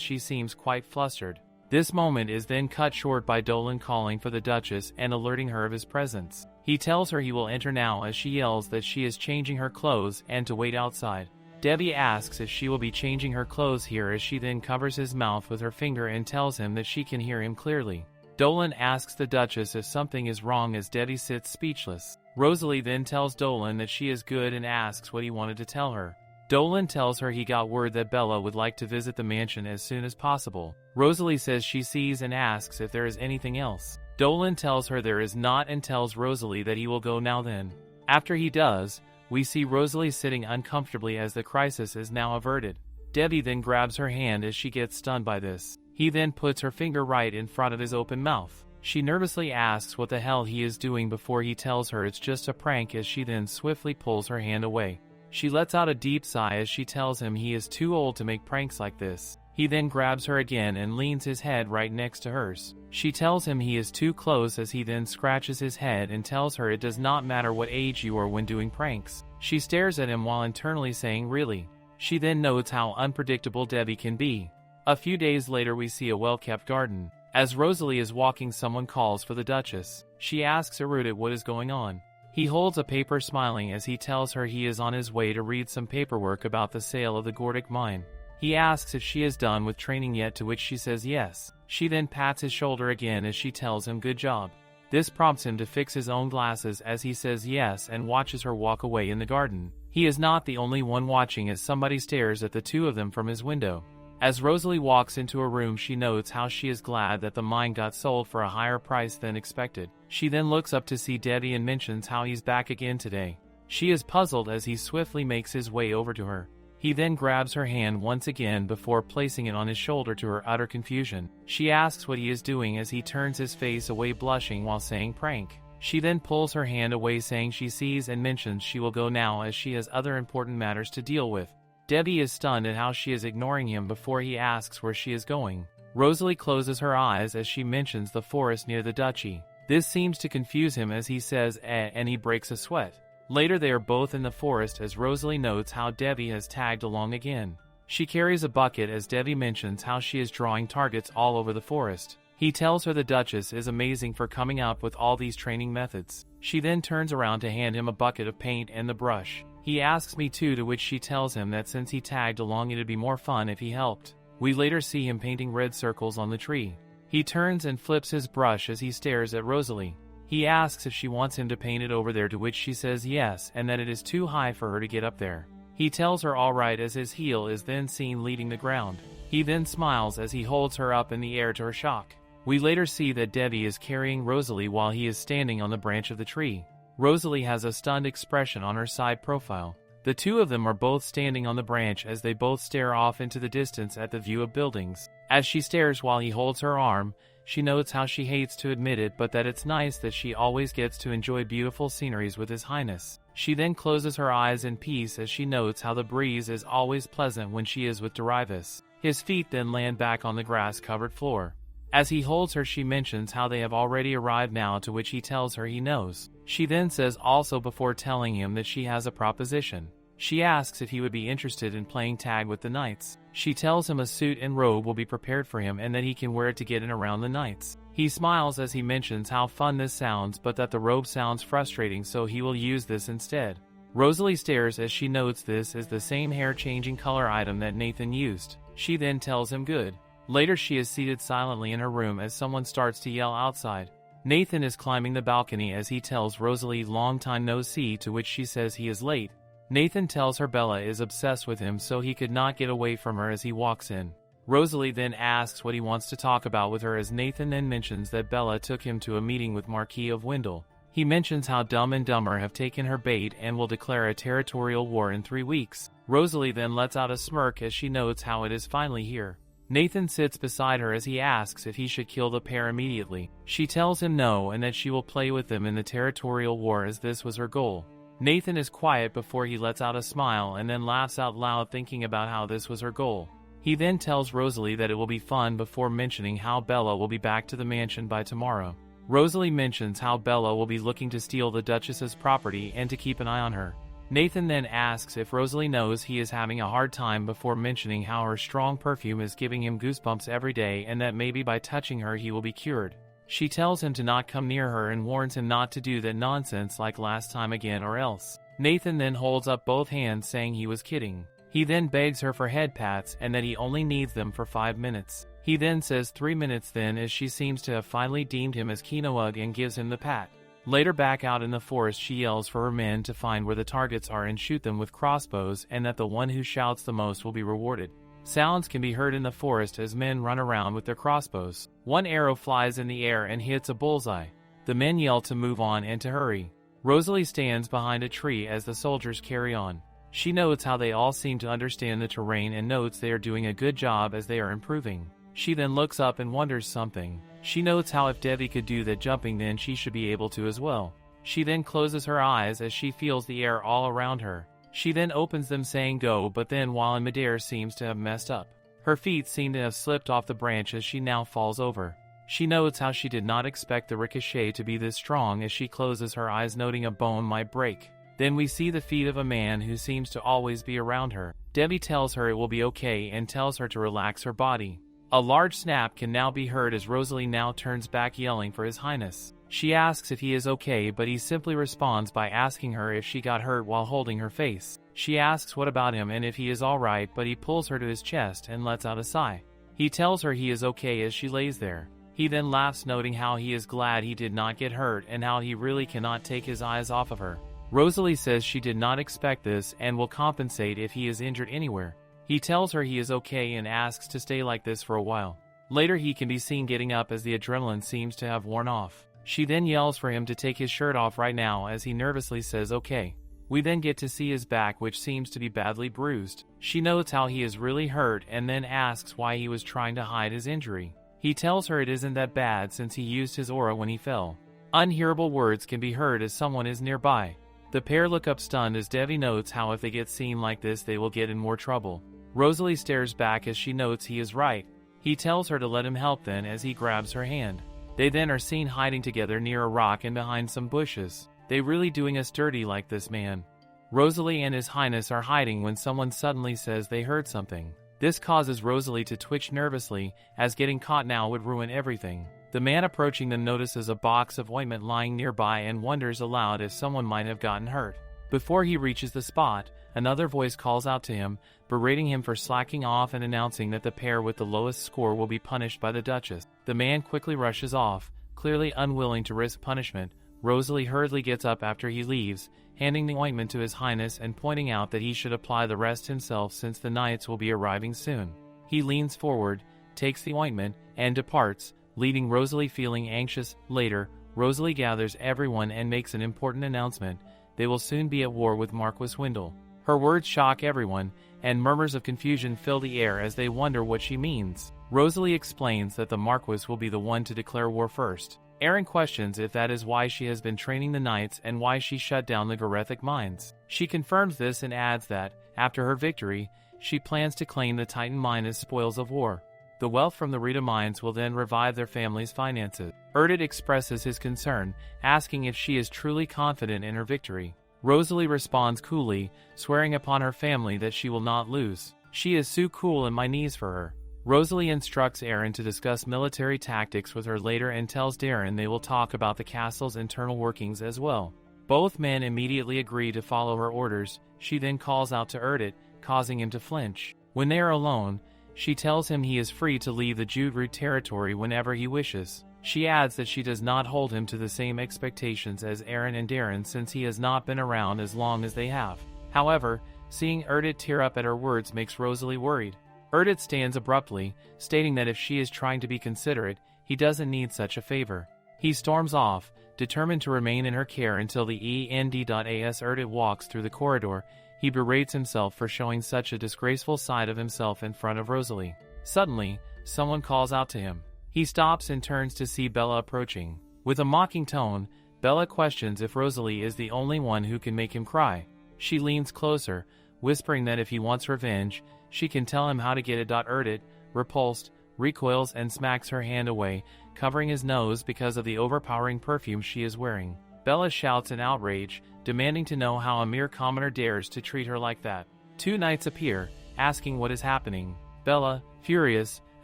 she seems quite flustered. This moment is then cut short by Dolan calling for the Duchess and alerting her of his presence. He tells her he will enter now as she yells that she is changing her clothes and to wait outside. Debbie asks if she will be changing her clothes here as she then covers his mouth with her finger and tells him that she can hear him clearly. Dolan asks the Duchess if something is wrong as Debbie sits speechless. Rosalie then tells Dolan that she is good and asks what he wanted to tell her. Dolan tells her he got word that Bella would like to visit the mansion as soon as possible. Rosalie says she sees and asks if there is anything else. Dolan tells her there is not and tells Rosalie that he will go now then. After he does, we see Rosalie sitting uncomfortably as the crisis is now averted. Debbie then grabs her hand as she gets stunned by this. He then puts her finger right in front of his open mouth. She nervously asks what the hell he is doing before he tells her it's just a prank as she then swiftly pulls her hand away. She lets out a deep sigh as she tells him he is too old to make pranks like this. He then grabs her again and leans his head right next to hers. She tells him he is too close as he then scratches his head and tells her it does not matter what age you are when doing pranks. She stares at him while internally saying really. She then notes how unpredictable Debbie can be. A few days later we see a well-kept garden. As Rosalie is walking, someone calls for the Duchess. She asks Erudit what is going on. He holds a paper smiling as he tells her he is on his way to read some paperwork about the sale of the Gordic mine. He asks if she is done with training yet, to which she says yes. She then pats his shoulder again as she tells him good job. This prompts him to fix his own glasses as he says yes and watches her walk away in the garden. He is not the only one watching as somebody stares at the two of them from his window. As Rosalie walks into her room, she notes how she is glad that the mine got sold for a higher price than expected. She then looks up to see Debbie and mentions how he's back again today. She is puzzled as he swiftly makes his way over to her. He then grabs her hand once again before placing it on his shoulder to her utter confusion. She asks what he is doing as he turns his face away blushing while saying prank. She then pulls her hand away saying she sees and mentions she will go now as she has other important matters to deal with. Debbie is stunned at how she is ignoring him before he asks where she is going. Rosalie closes her eyes as she mentions the forest near the duchy. This seems to confuse him as he says and he breaks a sweat. Later they are both in the forest as Rosalie notes how Debbie has tagged along again. She carries a bucket as Debbie mentions how she is drawing targets all over the forest. He tells her the Duchess is amazing for coming up with all these training methods. She then turns around to hand him a bucket of paint and the brush. He asks me too, to which she tells him that since he tagged along it'd be more fun if he helped. We later see him painting red circles on the tree. He turns and flips his brush as he stares at Rosalie. He asks if she wants him to paint it over there, to which she says yes and that it is too high for her to get up there. He tells her alright as his heel is then seen leading the ground. He then smiles as he holds her up in the air to her shock. We later see that Debbie is carrying Rosalie while he is standing on the branch of the tree. Rosalie has a stunned expression on her side profile. The two of them are both standing on the branch as they both stare off into the distance at the view of buildings. As she stares while he holds her arm, she notes how she hates to admit it, but that it's nice that she always gets to enjoy beautiful sceneries with His Highness. She then closes her eyes in peace as she notes how the breeze is always pleasant when she is with Darius. His feet then land back on the grass-covered floor. As he holds her, she mentions how they have already arrived now, to which he tells her he knows. She then says also before telling him that she has a proposition. She asks if he would be interested in playing tag with the knights. She tells him a suit and robe will be prepared for him and that he can wear it to get in around the knights. He smiles as he mentions how fun this sounds, but that the robe sounds frustrating, so he will use this instead. Rosalie stares as she notes this is the same hair-changing color item that Nathan used. She then tells him good. Later she is seated silently in her room as someone starts to yell outside. Nathan is climbing the balcony as he tells Rosalie long time no see, to which she says he is late. Nathan tells her Bella is obsessed with him, so he could not get away from her as he walks in. Rosalie then asks what he wants to talk about with her, as Nathan then mentions that Bella took him to a meeting with Marquis of Wendell. He mentions how Dumb and Dumber have taken her bait and will declare a territorial war in 3 weeks. Rosalie then lets out a smirk as she notes how it is finally here. Nathan sits beside her as he asks if he should kill the pair immediately. She tells him no, and that she will play with them in the territorial war as this was her goal. Nathan is quiet before he lets out a smile and then laughs out loud, thinking about how this was her goal. He then tells Rosalie that it will be fun before mentioning how Bella will be back to the mansion by tomorrow. Rosalie mentions how Bella will be looking to steal the Duchess's property and to keep an eye on her. Nathan then asks if Rosalie knows he is having a hard time before mentioning how her strong perfume is giving him goosebumps every day and that maybe by touching her he will be cured. She tells him to not come near her and warns him not to do that nonsense like last time again or else. Nathan then holds up both hands saying he was kidding. He then begs her for head pats and that he only needs them for 5 minutes. He then says 3 minutes then, as she seems to have finally deemed him as Kinoug, and gives him the pat. Later back out in the forest she yells for her men to find where the targets are and shoot them with crossbows, and that the one who shouts the most will be rewarded. Sounds can be heard in the forest as men run around with their crossbows. One arrow flies in the air and hits a bullseye. The men yell to move on and to hurry. Rosalie stands behind a tree as the soldiers carry on. She notes how they all seem to understand the terrain and notes they are doing a good job as they are improving. She then looks up and wonders something. She notes how if Debbie could do that jumping, then she should be able to as well. She then closes her eyes as she feels the air all around her. She then opens them saying go, but then while in midair seems to have messed up. Her feet seem to have slipped off the branch as she now falls over. She notes how she did not expect the ricochet to be this strong as she closes her eyes, noting a bone might break. Then we see the feet of a man who seems to always be around her. Debbie tells her it will be okay and tells her to relax her body. A large snap can now be heard as Rosalie now turns back yelling for His Highness. She asks if he is okay, but he simply responds by asking her if she got hurt while holding her face. She asks what about him and if he is alright, but he pulls her to his chest and lets out a sigh. He tells her he is okay as she lays there. He then laughs, noting how he is glad he did not get hurt and how he really cannot take his eyes off of her. Rosalie says she did not expect this and will compensate if he is injured anywhere. He tells her he is okay and asks to stay like this for a while. Later he can be seen getting up as the adrenaline seems to have worn off. She then yells for him to take his shirt off right now as he nervously says okay. We then get to see his back, which seems to be badly bruised. She notes how he is really hurt and then asks why he was trying to hide his injury. He tells her it isn't that bad since he used his aura when he fell. Unhearable words can be heard as someone is nearby. The pair look up stunned as Debbie notes how if they get seen like this they will get in more trouble. Rosalie stares back as she notes he is right. He tells her to let him help then as he grabs her hand. They then are seen hiding together near a rock and behind some bushes. They really doing us dirty like this, man. Rosalie and His Highness are hiding when someone suddenly says they heard something. This causes Rosalie to twitch nervously, as getting caught now would ruin everything. The man approaching them notices a box of ointment lying nearby and wonders aloud if someone might have gotten hurt. Before he reaches the spot, another voice calls out to him, berating him for slacking off and announcing that the pair with the lowest score will be punished by the Duchess. The man quickly rushes off, clearly unwilling to risk punishment. Rosalie hurriedly gets up after he leaves, handing the ointment to His Highness and pointing out that he should apply the rest himself since the knights will be arriving soon. He leans forward, takes the ointment, and departs, leaving Rosalie feeling anxious. Later, Rosalie gathers everyone and makes an important announcement. They will soon be at war with Marquis Wendell. Her words shock everyone, and murmurs of confusion fill the air as they wonder what she means. Rosalie explains that the Marquis will be the one to declare war first. Aaron questions if that is why she has been training the knights and why she shut down the Gorethic mines. She confirms this and adds that, after her victory, she plans to claim the Titan mine as spoils of war. The wealth from the Rita mines will then revive their family's finances. Erdit expresses his concern, asking if she is truly confident in her victory. Rosalie responds coolly, swearing upon her family that she will not lose. She is so cool in my knees for her. Rosalie instructs Aaron to discuss military tactics with her later and tells Darren they will talk about the castle's internal workings as well. Both men immediately agree to follow her orders. She then calls out to Erdit, causing him to flinch. When they are alone, she tells him he is free to leave the Judru territory whenever he wishes. She adds that she does not hold him to the same expectations as Aaron and Darren since he has not been around as long as they have. However, seeing Erdit tear up at her words makes Rosalie worried. Erdit stands abruptly, stating that if she is trying to be considerate, he doesn't need such a favor. He storms off, determined to remain in her care until the end.as Erdit walks through the corridor. He berates himself for showing such a disgraceful side of himself in front of Rosalie. Suddenly, someone calls out to him. He stops and turns to see Bella approaching. With a mocking tone, Bella questions if Rosalie is the only one who can make him cry. She leans closer, whispering that if he wants revenge, she can tell him how to get it. Erdit, repulsed, recoils and smacks her hand away, covering his nose because of the overpowering perfume she is wearing. Bella shouts in outrage, demanding to know how a mere commoner dares to treat her like that. Two knights appear, asking what is happening. Bella, furious,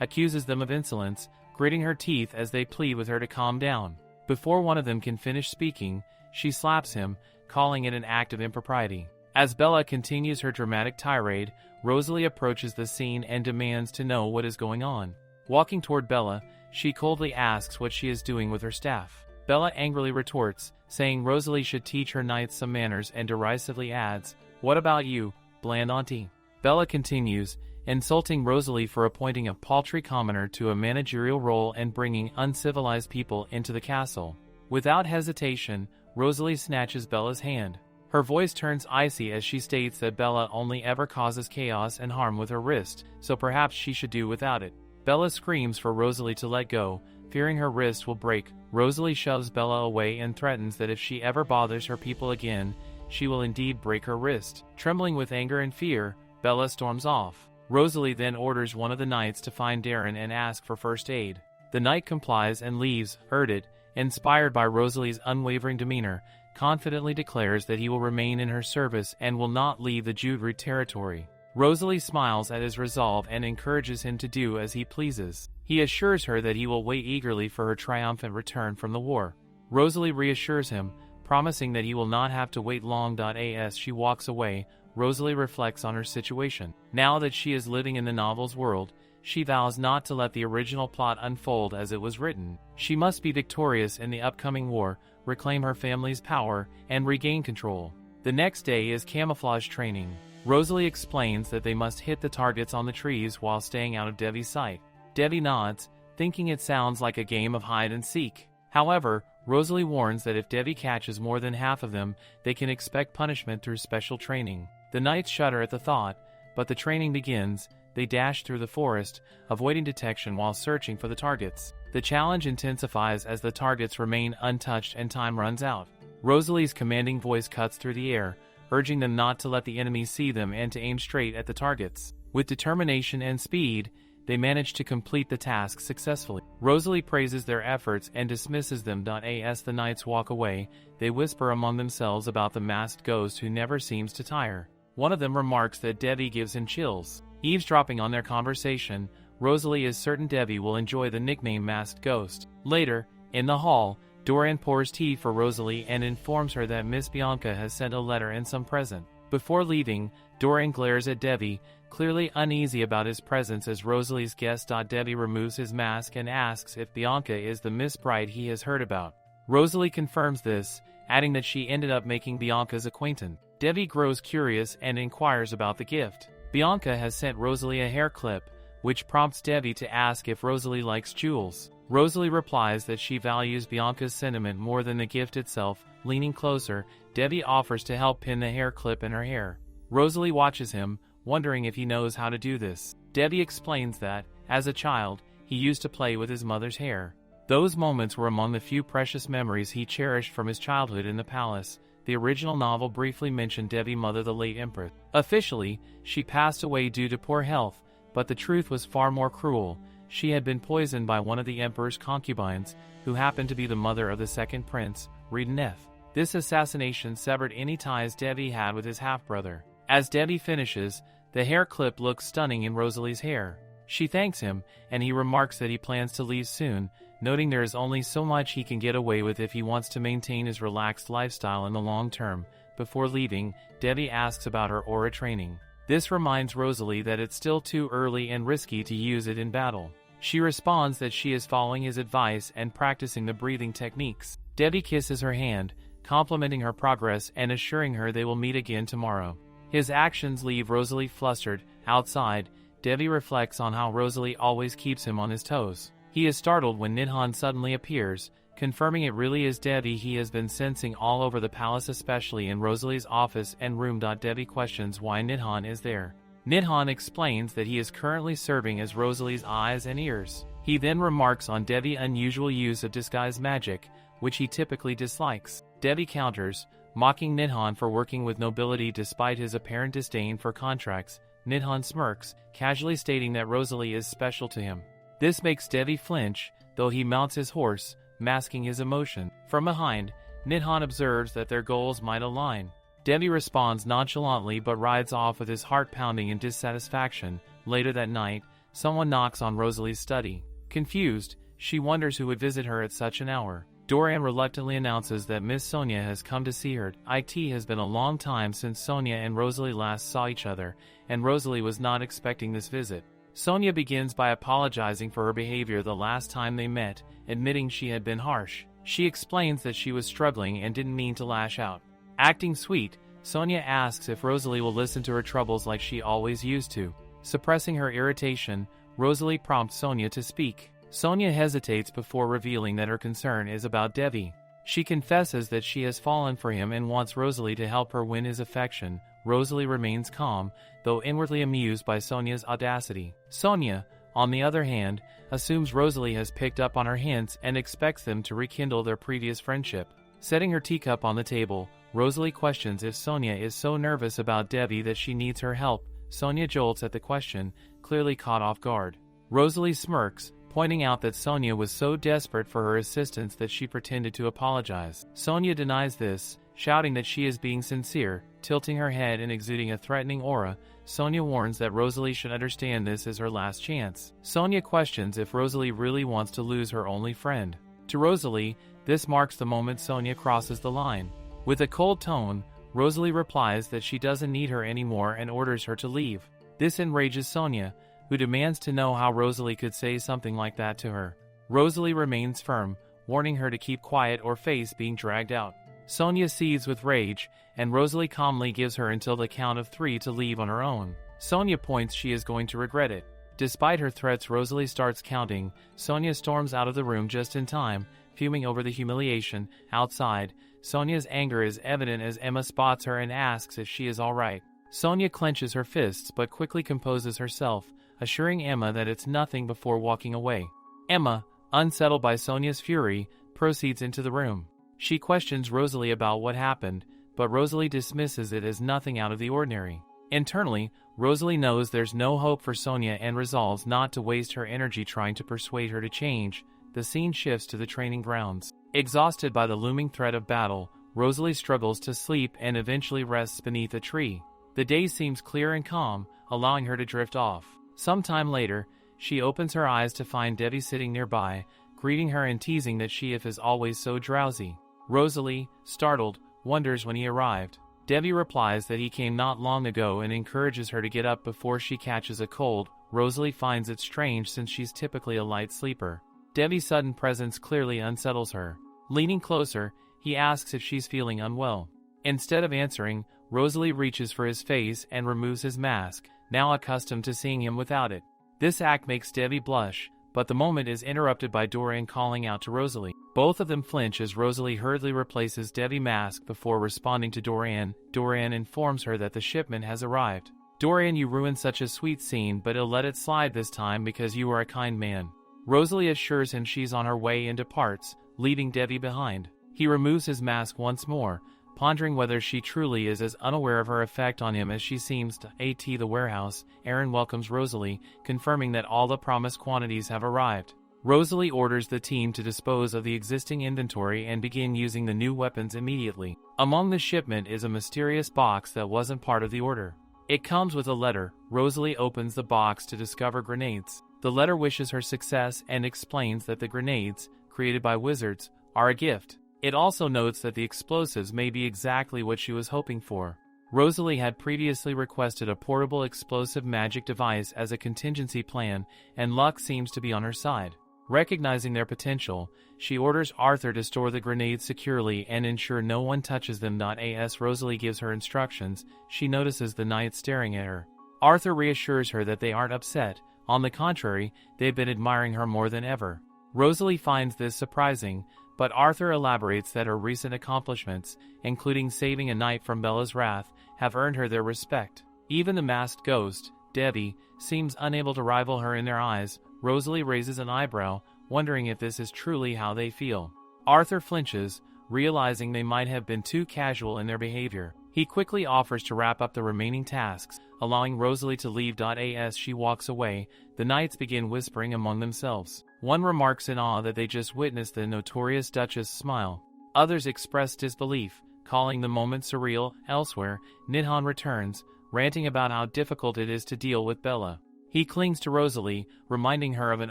accuses them of insolence, gritting her teeth as they plead with her to calm down. Before one of them can finish speaking, she slaps him, calling it an act of impropriety. As Bella continues her dramatic tirade, Rosalie approaches the scene and demands to know what is going on. Walking toward Bella, she coldly asks what she is doing with her staff. Bella angrily retorts, saying Rosalie should teach her knights some manners, and derisively adds, "What about you, bland auntie?" Bella continues, insulting Rosalie for appointing a paltry commoner to a managerial role and bringing uncivilized people into the castle. Without hesitation, Rosalie snatches Bella's hand. Her voice turns icy as she states that Bella only ever causes chaos and harm with her wrist, so perhaps she should do without it. Bella screams for Rosalie to let go, fearing her wrist will break. Rosalie shoves Bella away and threatens that if she ever bothers her people again, she will indeed break her wrist. Trembling with anger and fear, Bella storms off. Rosalie then orders one of the knights to find Darren and ask for first aid. The knight complies and leaves. Erdit, inspired by Rosalie's unwavering demeanor, confidently declares that he will remain in her service and will not leave the Judru territory. Rosalie smiles at his resolve and encourages him to do as he pleases. He assures her that he will wait eagerly for her triumphant return from the war. Rosalie reassures him, promising that he will not have to wait long. As she walks away, Rosalie reflects on her situation. Now that she is living in the novel's world, she vows not to let the original plot unfold as it was written. She must be victorious in the upcoming war, reclaim her family's power, and regain control. The next day is camouflage training. Rosalie explains that they must hit the targets on the trees while staying out of Devi's sight. Devi nods, thinking it sounds like a game of hide and seek. However, Rosalie warns that if Devi catches more than half of them, they can expect punishment through special training. The knights shudder at the thought, but the training begins. They dash through the forest, avoiding detection while searching for the targets. The challenge intensifies as the targets remain untouched and time runs out. Rosalie's commanding voice cuts through the air, urging them not to let the enemy see them and to aim straight at the targets. With determination and speed, they manage to complete the task successfully. Rosalie praises their efforts and dismisses them. As the knights walk away, they whisper among themselves about the masked ghost who never seems to tire. One of them remarks that Devi gives him chills. Eavesdropping on their conversation, Rosalie is certain Devi will enjoy the nickname Masked Ghost. Later, in the hall, Dorian pours tea for Rosalie and informs her that Miss Bianca has sent a letter and some present. Before leaving, Dorian glares at Devi, clearly uneasy about his presence as Rosalie's guest. Devi removes his mask and asks if Bianca is the Miss Bright he has heard about. Rosalie confirms this, adding that she ended up making Bianca's acquaintance. Devi grows curious and inquires about the gift. Bianca has sent Rosalie a hair clip, which prompts Devi to ask if Rosalie likes jewels. Rosalie replies that she values Bianca's sentiment more than the gift itself. Leaning closer, Devi offers to help pin the hair clip in her hair. Rosalie watches him, wondering if he knows how to do this. Devi explains that, as a child, he used to play with his mother's hair. Those moments were among the few precious memories he cherished from his childhood in the palace. The original novel briefly mentioned Devi's mother, the late Empress. Officially, she passed away due to poor health, but the truth was far more cruel. She had been poisoned by one of the Emperor's concubines, who happened to be the mother of the second prince, Reincarnates. This assassination severed any ties Devi had with his half-brother. As Devi finishes, the hair clip looks stunning in Rosalie's hair. She thanks him, and he remarks that he plans to leave soon. noting there is only so much he can get away with if he wants to maintain his relaxed lifestyle in the long term. Before leaving, Debbie asks about her aura training. This reminds Rosalie that it's still too early and risky to use it in battle. She responds that she is following his advice and practicing the breathing techniques. Debbie kisses her hand, complimenting her progress and assuring her they will meet again tomorrow. His actions leave Rosalie flustered. Outside, Debbie reflects on how Rosalie always keeps him on his toes. He is startled when Ninhan suddenly appears, confirming it really is Debbie he has been sensing all over the palace, especially in Rosalie's office and room. Debbie questions why Ninhan is there. Ninhan explains that he is currently serving as Rosalie's eyes and ears. He then remarks on Debbie's unusual use of disguise magic, which he typically dislikes. Debbie counters, mocking Ninhan for working with nobility despite his apparent disdain for contracts. Ninhan smirks, casually stating that Rosalie is special to him. This makes Debbie flinch, though he mounts his horse, masking his emotion. From behind, Ninhan observes that their goals might align. Debbie responds nonchalantly but rides off with his heart pounding in dissatisfaction. Later that night, someone knocks on Rosalie's study. Confused, she wonders who would visit her at such an hour. Dorian reluctantly announces that Miss Sonia has come to see her. It has been a long time since Sonia and Rosalie last saw each other, and Rosalie was not expecting this visit. Sonia begins by apologizing for her behavior the last time they met, admitting she had been harsh. She explains that she was struggling and didn't mean to lash out. Acting sweet, Sonia asks if Rosalie will listen to her troubles like she always used to. Suppressing her irritation, Rosalie prompts Sonia to speak. Sonia hesitates before revealing that her concern is about Debbie. She confesses that she has fallen for him and wants Rosalie to help her win his affection. Rosalie remains calm, though inwardly amused by Sonia's audacity. Sonia, on the other hand, assumes Rosalie has picked up on her hints and expects them to rekindle their previous friendship. Setting her teacup on the table, Rosalie questions if Sonia is so nervous about Debbie that she needs her help. Sonia jolts at the question, clearly caught off guard. Rosalie smirks, pointing out that Sonia was so desperate for her assistance that she pretended to apologize. Sonia denies this, shouting that she is being sincere, tilting her head and exuding a threatening aura. Sonia warns that Rosalie should understand this is her last chance. Sonia questions if Rosalie really wants to lose her only friend. To Rosalie, this marks the moment Sonia crosses the line. With a cold tone, Rosalie replies that she doesn't need her anymore and orders her to leave. This enrages Sonia, who demands to know how Rosalie could say something like that to her. Rosalie remains firm, warning her to keep quiet or face being dragged out. Sonia seethes with rage, and Rosalie calmly gives her until the count of 3 to leave on her own. Sonia points she is going to regret it. Despite her threats, Rosalie starts counting. Sonia storms out of the room just in time, fuming over the humiliation. Outside, Sonia's anger is evident as Emma spots her and asks if she is all right. Sonia clenches her fists but quickly composes herself, assuring Emma that it's nothing before walking away. Emma, unsettled by Sonia's fury, proceeds into the room. She questions Rosalie about what happened, but Rosalie dismisses it as nothing out of the ordinary. Internally, Rosalie knows there's no hope for Sonia and resolves not to waste her energy trying to persuade her to change. The scene shifts to the training grounds. Exhausted by the looming threat of battle, Rosalie struggles to sleep and eventually rests beneath a tree. The day seems clear and calm, allowing her to drift off. Sometime later, she opens her eyes to find Debbie sitting nearby, greeting her and teasing that she is always so drowsy. Rosalie, startled, wonders when he arrived. Debbie replies that he came not long ago and encourages her to get up before she catches a cold. Rosalie finds it strange since she's typically a light sleeper. Debbie's sudden presence clearly unsettles her. Leaning closer, he asks if she's feeling unwell. Instead of answering, Rosalie reaches for his face and removes his mask, now accustomed to seeing him without it. This act makes Debbie blush, but the moment is interrupted by Dorian calling out to Rosalie. Both of them flinch as Rosalie hurriedly replaces Debbie's mask before responding to Dorian. Dorian informs her that the shipment has arrived. Dorian, you ruined such a sweet scene, but I'll let it slide this time because you are a kind man. Rosalie assures him she's on her way and departs, leaving Debbie behind. He removes his mask once more, pondering whether she truly is as unaware of her effect on him as she seems to. At the warehouse, Aaron welcomes Rosalie, confirming that all the promised quantities have arrived. Rosalie orders the team to dispose of the existing inventory and begin using the new weapons immediately. Among the shipment is a mysterious box that wasn't part of the order. It comes with a letter. Rosalie opens the box to discover grenades. The letter wishes her success and explains that the grenades, created by wizards, are a gift. It also notes that the explosives may be exactly what she was hoping for. Rosalie had previously requested a portable explosive magic device as a contingency plan, and luck seems to be on her side. Recognizing their potential, she orders Arthur to store the grenades securely and ensure no one touches them. As Rosalie gives her instructions, she notices the knights staring at her. Arthur reassures her that they aren't upset. On the contrary, they've been admiring her more than ever. Rosalie finds this surprising, but Arthur elaborates that her recent accomplishments, including saving a knight from Bella's wrath, have earned her their respect. Even the masked ghost, Debbie, seems unable to rival her in their eyes. Rosalie raises an eyebrow, wondering if this is truly how they feel. Arthur flinches, realizing they might have been too casual in their behavior. He quickly offers to wrap up the remaining tasks, allowing Rosalie to leave. As she walks away, the knights begin whispering among themselves. One remarks in awe that they just witnessed the notorious Duchess smile. Others express disbelief, calling the moment surreal. Elsewhere, Nidhan returns, ranting about how difficult it is to deal with Bella. He clings to Rosalie, reminding her of an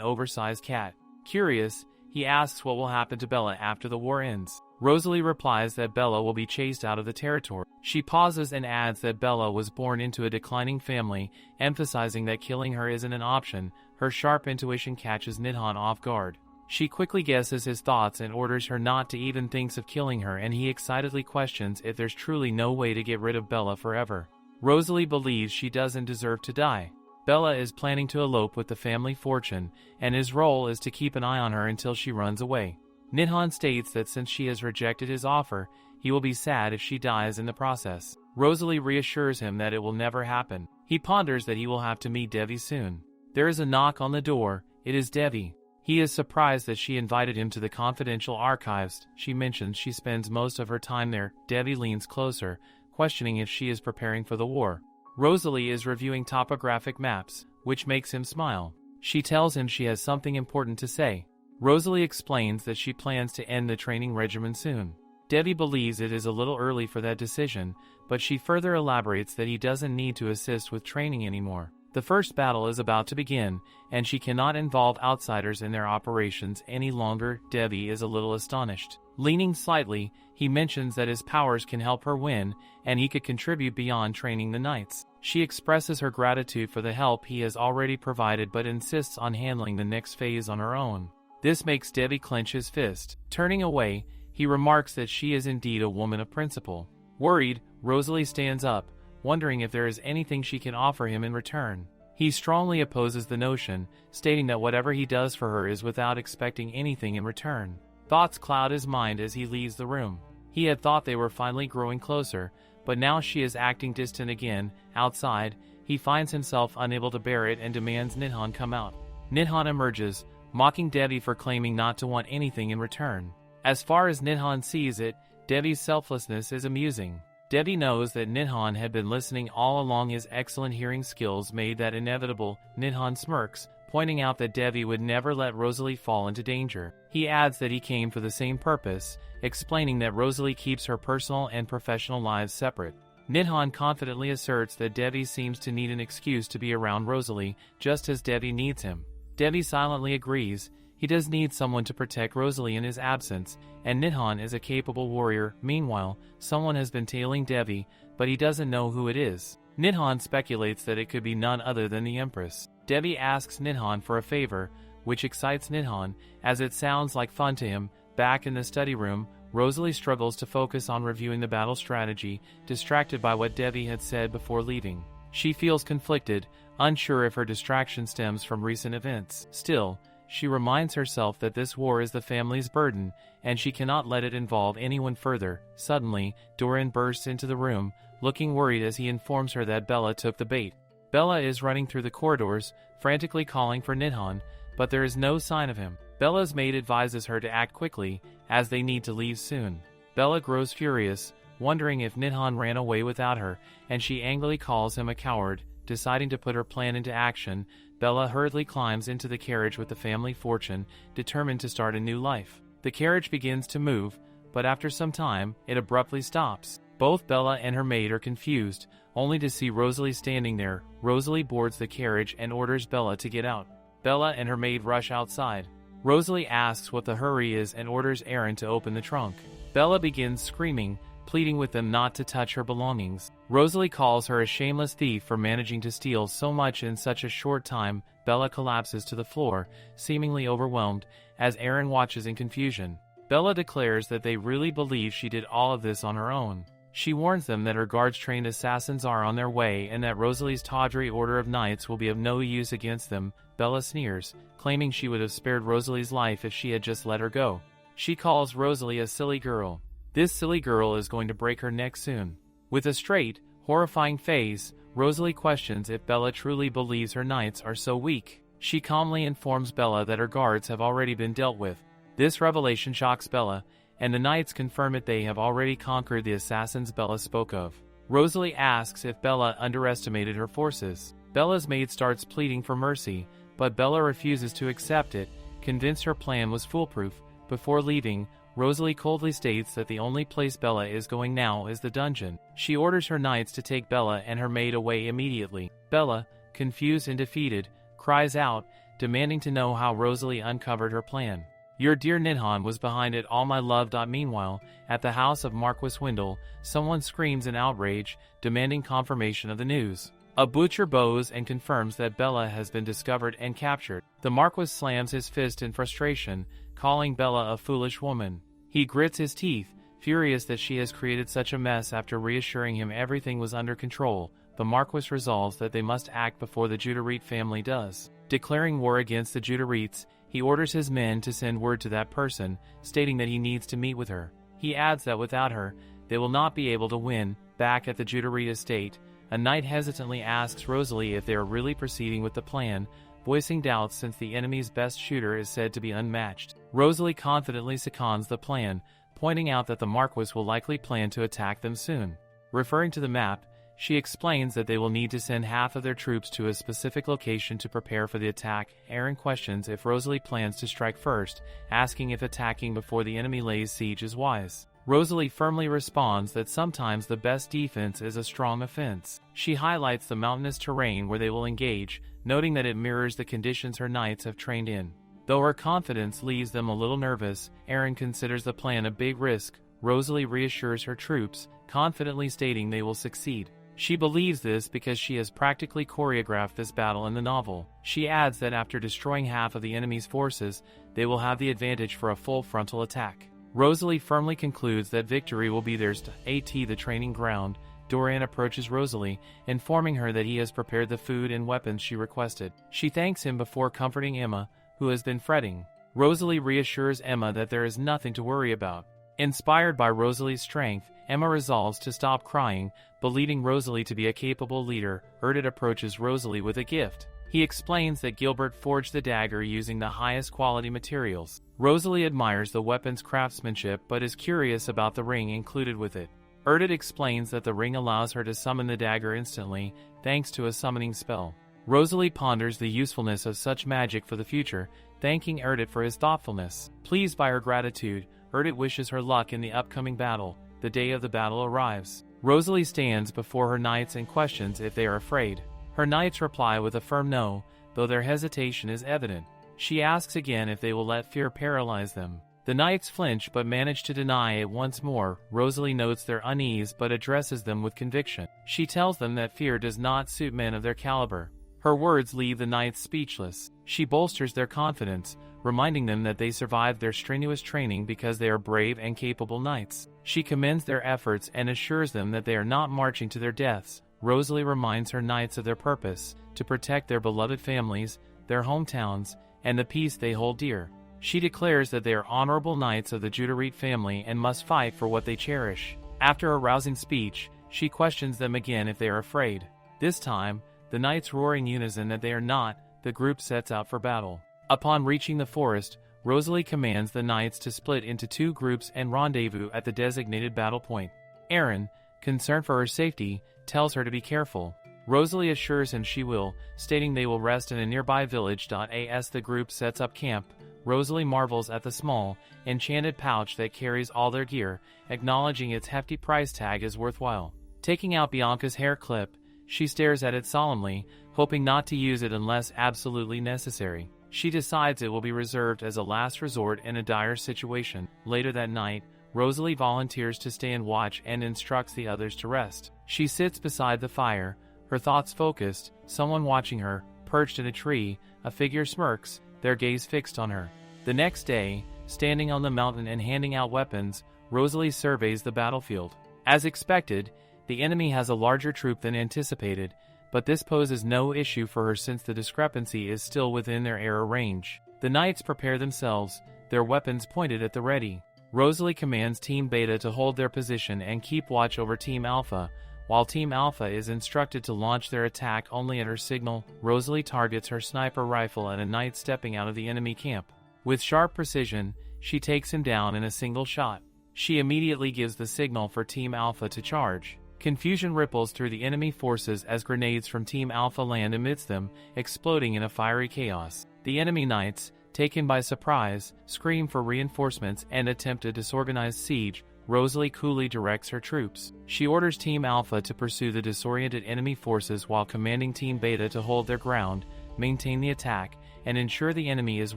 oversized cat. Curious, he asks what will happen to Bella after the war ends. Rosalie replies that Bella will be chased out of the territory. She pauses and adds that Bella was born into a declining family, emphasizing that killing her isn't an option. Her sharp intuition catches Nidhan off guard. She quickly guesses his thoughts and orders her not to even think of killing her, and he excitedly questions if there's truly no way to get rid of Bella forever. Rosalie believes she doesn't deserve to die. Bella is planning to elope with the family fortune, and his role is to keep an eye on her until she runs away. Nidhan states that since she has rejected his offer, he will be sad if she dies in the process. Rosalie reassures him that it will never happen. He ponders that he will have to meet Devi soon. There is a knock on the door. It is Devi. He is surprised that she invited him to the confidential archives. She mentions she spends most of her time there. Devi leans closer, questioning if she is preparing for the war. Rosalie is reviewing topographic maps, which makes him smile. She tells him she has something important to say. Rosalie explains that she plans to end the training regimen soon. Devi believes it is a little early for that decision, but she further elaborates that he doesn't need to assist with training anymore. The first battle is about to begin, and she cannot involve outsiders in their operations any longer. Devi is a little astonished. Leaning slightly, he mentions that his powers can help her win, and he could contribute beyond training the knights. She expresses her gratitude for the help he has already provided, but insists on handling the next phase on her own. This makes Devi clench his fist. Turning away, he remarks that she is indeed a woman of principle. Worried, Rosalie stands up, wondering if there is anything she can offer him in return. He strongly opposes the notion, stating that whatever he does for her is without expecting anything in return. Thoughts cloud his mind as he leaves the room. He had thought they were finally growing closer, but now she is acting distant again. Outside, he finds himself unable to bear it and demands Nidhan come out. Nidhan emerges, mocking Devi for claiming not to want anything in return. As far as Nidhan sees it, Devi's selflessness is amusing. Devi knows that Nidhan had been listening all along. His excellent hearing skills made that inevitable. Nidhan smirks, pointing out that Devi would never let Rosalie fall into danger. He adds that he came for the same purpose, explaining that Rosalie keeps her personal and professional lives separate. Nidhan confidently asserts that Devi seems to need an excuse to be around Rosalie, just as Devi needs him. Devi silently agrees. He does need someone to protect Rosalie in his absence, and Nidhan is a capable warrior. Meanwhile, someone has been tailing Devi, but he doesn't know who it is. Nidhan speculates that it could be none other than the Empress. Devi asks Nidhan for a favor, which excites Nidhan, as it sounds like fun to him. Back in the study room, Rosalie struggles to focus on reviewing the battle strategy, distracted by what Devi had said before leaving. She feels conflicted, unsure if her distraction stems from recent events. Still, she reminds herself that this war is the family's burden, and she cannot let it involve anyone further. Suddenly, Doran bursts into the room, looking worried as he informs her that Bella took the bait. Bella is running through the corridors, frantically calling for Nidhan, but there is no sign of him. Bella's maid advises her to act quickly, as they need to leave soon. Bella grows furious, wondering if Nidhan ran away without her, and she angrily calls him a coward. Deciding to put her plan into action, Bella hurriedly climbs into the carriage with the family fortune, determined to start a new life. The carriage begins to move, but after some time, it abruptly stops. Both Bella and her maid are confused, only to see Rosalie standing there. Rosalie boards the carriage and orders Bella to get out. Bella and her maid rush outside. Rosalie asks what the hurry is and orders Aaron to open the trunk. Bella begins screaming, pleading with them not to touch her belongings. Rosalie calls her a shameless thief for managing to steal so much in such a short time. Bella collapses to the floor, seemingly overwhelmed, as Aaron watches in confusion. Bella declares that they really believe she did all of this on her own. She warns them that her guards-trained assassins are on their way and that Rosalie's tawdry order of knights will be of no use against them. Bella sneers, claiming she would have spared Rosalie's life if she had just let her go. She calls Rosalie a silly girl. This silly girl is going to break her neck soon. With a straight, horrifying face, Rosalie questions if Bella truly believes her knights are so weak. She calmly informs Bella that her guards have already been dealt with. This revelation shocks Bella, and the knights confirm it they have already conquered the assassins Bella spoke of. Rosalie asks if Bella underestimated her forces. Bella's maid starts pleading for mercy, but Bella refuses to accept it, convinced her plan was foolproof. Before leaving, Rosalie coldly states that the only place Bella is going now is the dungeon. She orders her knights to take Bella and her maid away immediately. Bella, confused and defeated, cries out, demanding to know how Rosalie uncovered her plan. Your dear Ninhan was behind it all, my love. Meanwhile, at the house of Marquis Wendell, someone screams in outrage, demanding confirmation of the news. A butcher bows and confirms that Bella has been discovered and captured. The Marquis slams his fist in frustration, calling Bella a foolish woman. He grits his teeth, furious that she has created such a mess. After reassuring him everything was under control, the Marquis resolves that they must act before the Judarite family does. Declaring war against the Judarites, he orders his men to send word to that person, stating that he needs to meet with her. He adds that without her, they will not be able to win. Back at the Judarite estate, a knight hesitantly asks Rosalie if they are really proceeding with the plan, voicing doubts since the enemy's best shooter is said to be unmatched. Rosalie confidently seconds the plan, pointing out that the Marquis will likely plan to attack them soon. Referring to the map, she explains that they will need to send half of their troops to a specific location to prepare for the attack. Aaron questions if Rosalie plans to strike first, asking if attacking before the enemy lays siege is wise. Rosalie firmly responds that sometimes the best defense is a strong offense. She highlights the mountainous terrain where they will engage, noting that it mirrors the conditions her knights have trained in. Though her confidence leaves them a little nervous, Aaron considers the plan a big risk. Rosalie reassures her troops, confidently stating they will succeed. She believes this because she has practically choreographed this battle in the novel. She adds that after destroying half of the enemy's forces, they will have the advantage for a full frontal attack. Rosalie firmly concludes that victory will be theirs. At the training ground, Dorian approaches Rosalie, informing her that he has prepared the food and weapons she requested. She thanks him before comforting Emma, who has been fretting. Rosalie reassures Emma that there is nothing to worry about. Inspired by Rosalie's strength, Emma resolves to stop crying, believing Rosalie to be a capable leader. Erdit approaches Rosalie with a gift. He explains that Gilbert forged the dagger using the highest quality materials. Rosalie admires the weapon's craftsmanship but is curious about the ring included with it. Erdit explains that the ring allows her to summon the dagger instantly, thanks to a summoning spell. Rosalie ponders the usefulness of such magic for the future, thanking Erdit for his thoughtfulness. Pleased by her gratitude, Erdit wishes her luck in the upcoming battle. The day of the battle arrives. Rosalie stands before her knights and questions if they are afraid. Her knights reply with a firm no, though their hesitation is evident. She asks again if they will let fear paralyze them. The knights flinch but manage to deny it once more. Rosalie notes their unease but addresses them with conviction. She tells them that fear does not suit men of their caliber. Her words leave the knights speechless. She bolsters their confidence, reminding them that they survived their strenuous training because they are brave and capable knights. She commends their efforts and assures them that they are not marching to their deaths. Rosalie reminds her knights of their purpose, to protect their beloved families, their hometowns, and the peace they hold dear. She declares that they are honorable knights of the Judarite family and must fight for what they cherish. After a rousing speech, she questions them again if they are afraid. This time, the knights roar in unison that they are not. The group sets out for battle. Upon reaching the forest, Rosalie commands the knights to split into two groups and rendezvous at the designated battle point. Aaron, concerned for her safety, tells her to be careful. Rosalie assures him she will, stating they will rest in a nearby village. As the group sets up camp, Rosalie marvels at the small, enchanted pouch that carries all their gear, acknowledging its hefty price tag is worthwhile. Taking out Bianca's hair clip, she stares at it solemnly, hoping not to use it unless absolutely necessary. She decides it will be reserved as a last resort in a dire situation. Later that night, Rosalie volunteers to stay and watch and instructs the others to rest. She sits beside the fire, her thoughts focused, someone watching her, perched in a tree, a figure smirks, their gaze fixed on her. The next day, standing on the mountain and handing out weapons, Rosalie surveys the battlefield. As expected, the enemy has a larger troop than anticipated, but this poses no issue for her since the discrepancy is still within their arrow range. The knights prepare themselves, their weapons pointed at the ready. Rosalie commands Team Beta to hold their position and keep watch over Team Alpha, while Team Alpha is instructed to launch their attack only at her signal. Rosalie targets her sniper rifle at a knight stepping out of the enemy camp. With sharp precision, she takes him down in a single shot. She immediately gives the signal for Team Alpha to charge. Confusion ripples through the enemy forces as grenades from Team Alpha land amidst them, exploding in a fiery chaos. The enemy knights, taken by surprise, scream for reinforcements and attempt a disorganized siege. Rosalie coolly directs her troops. She orders Team Alpha to pursue the disoriented enemy forces while commanding Team Beta to hold their ground, maintain the attack, and ensure the enemy is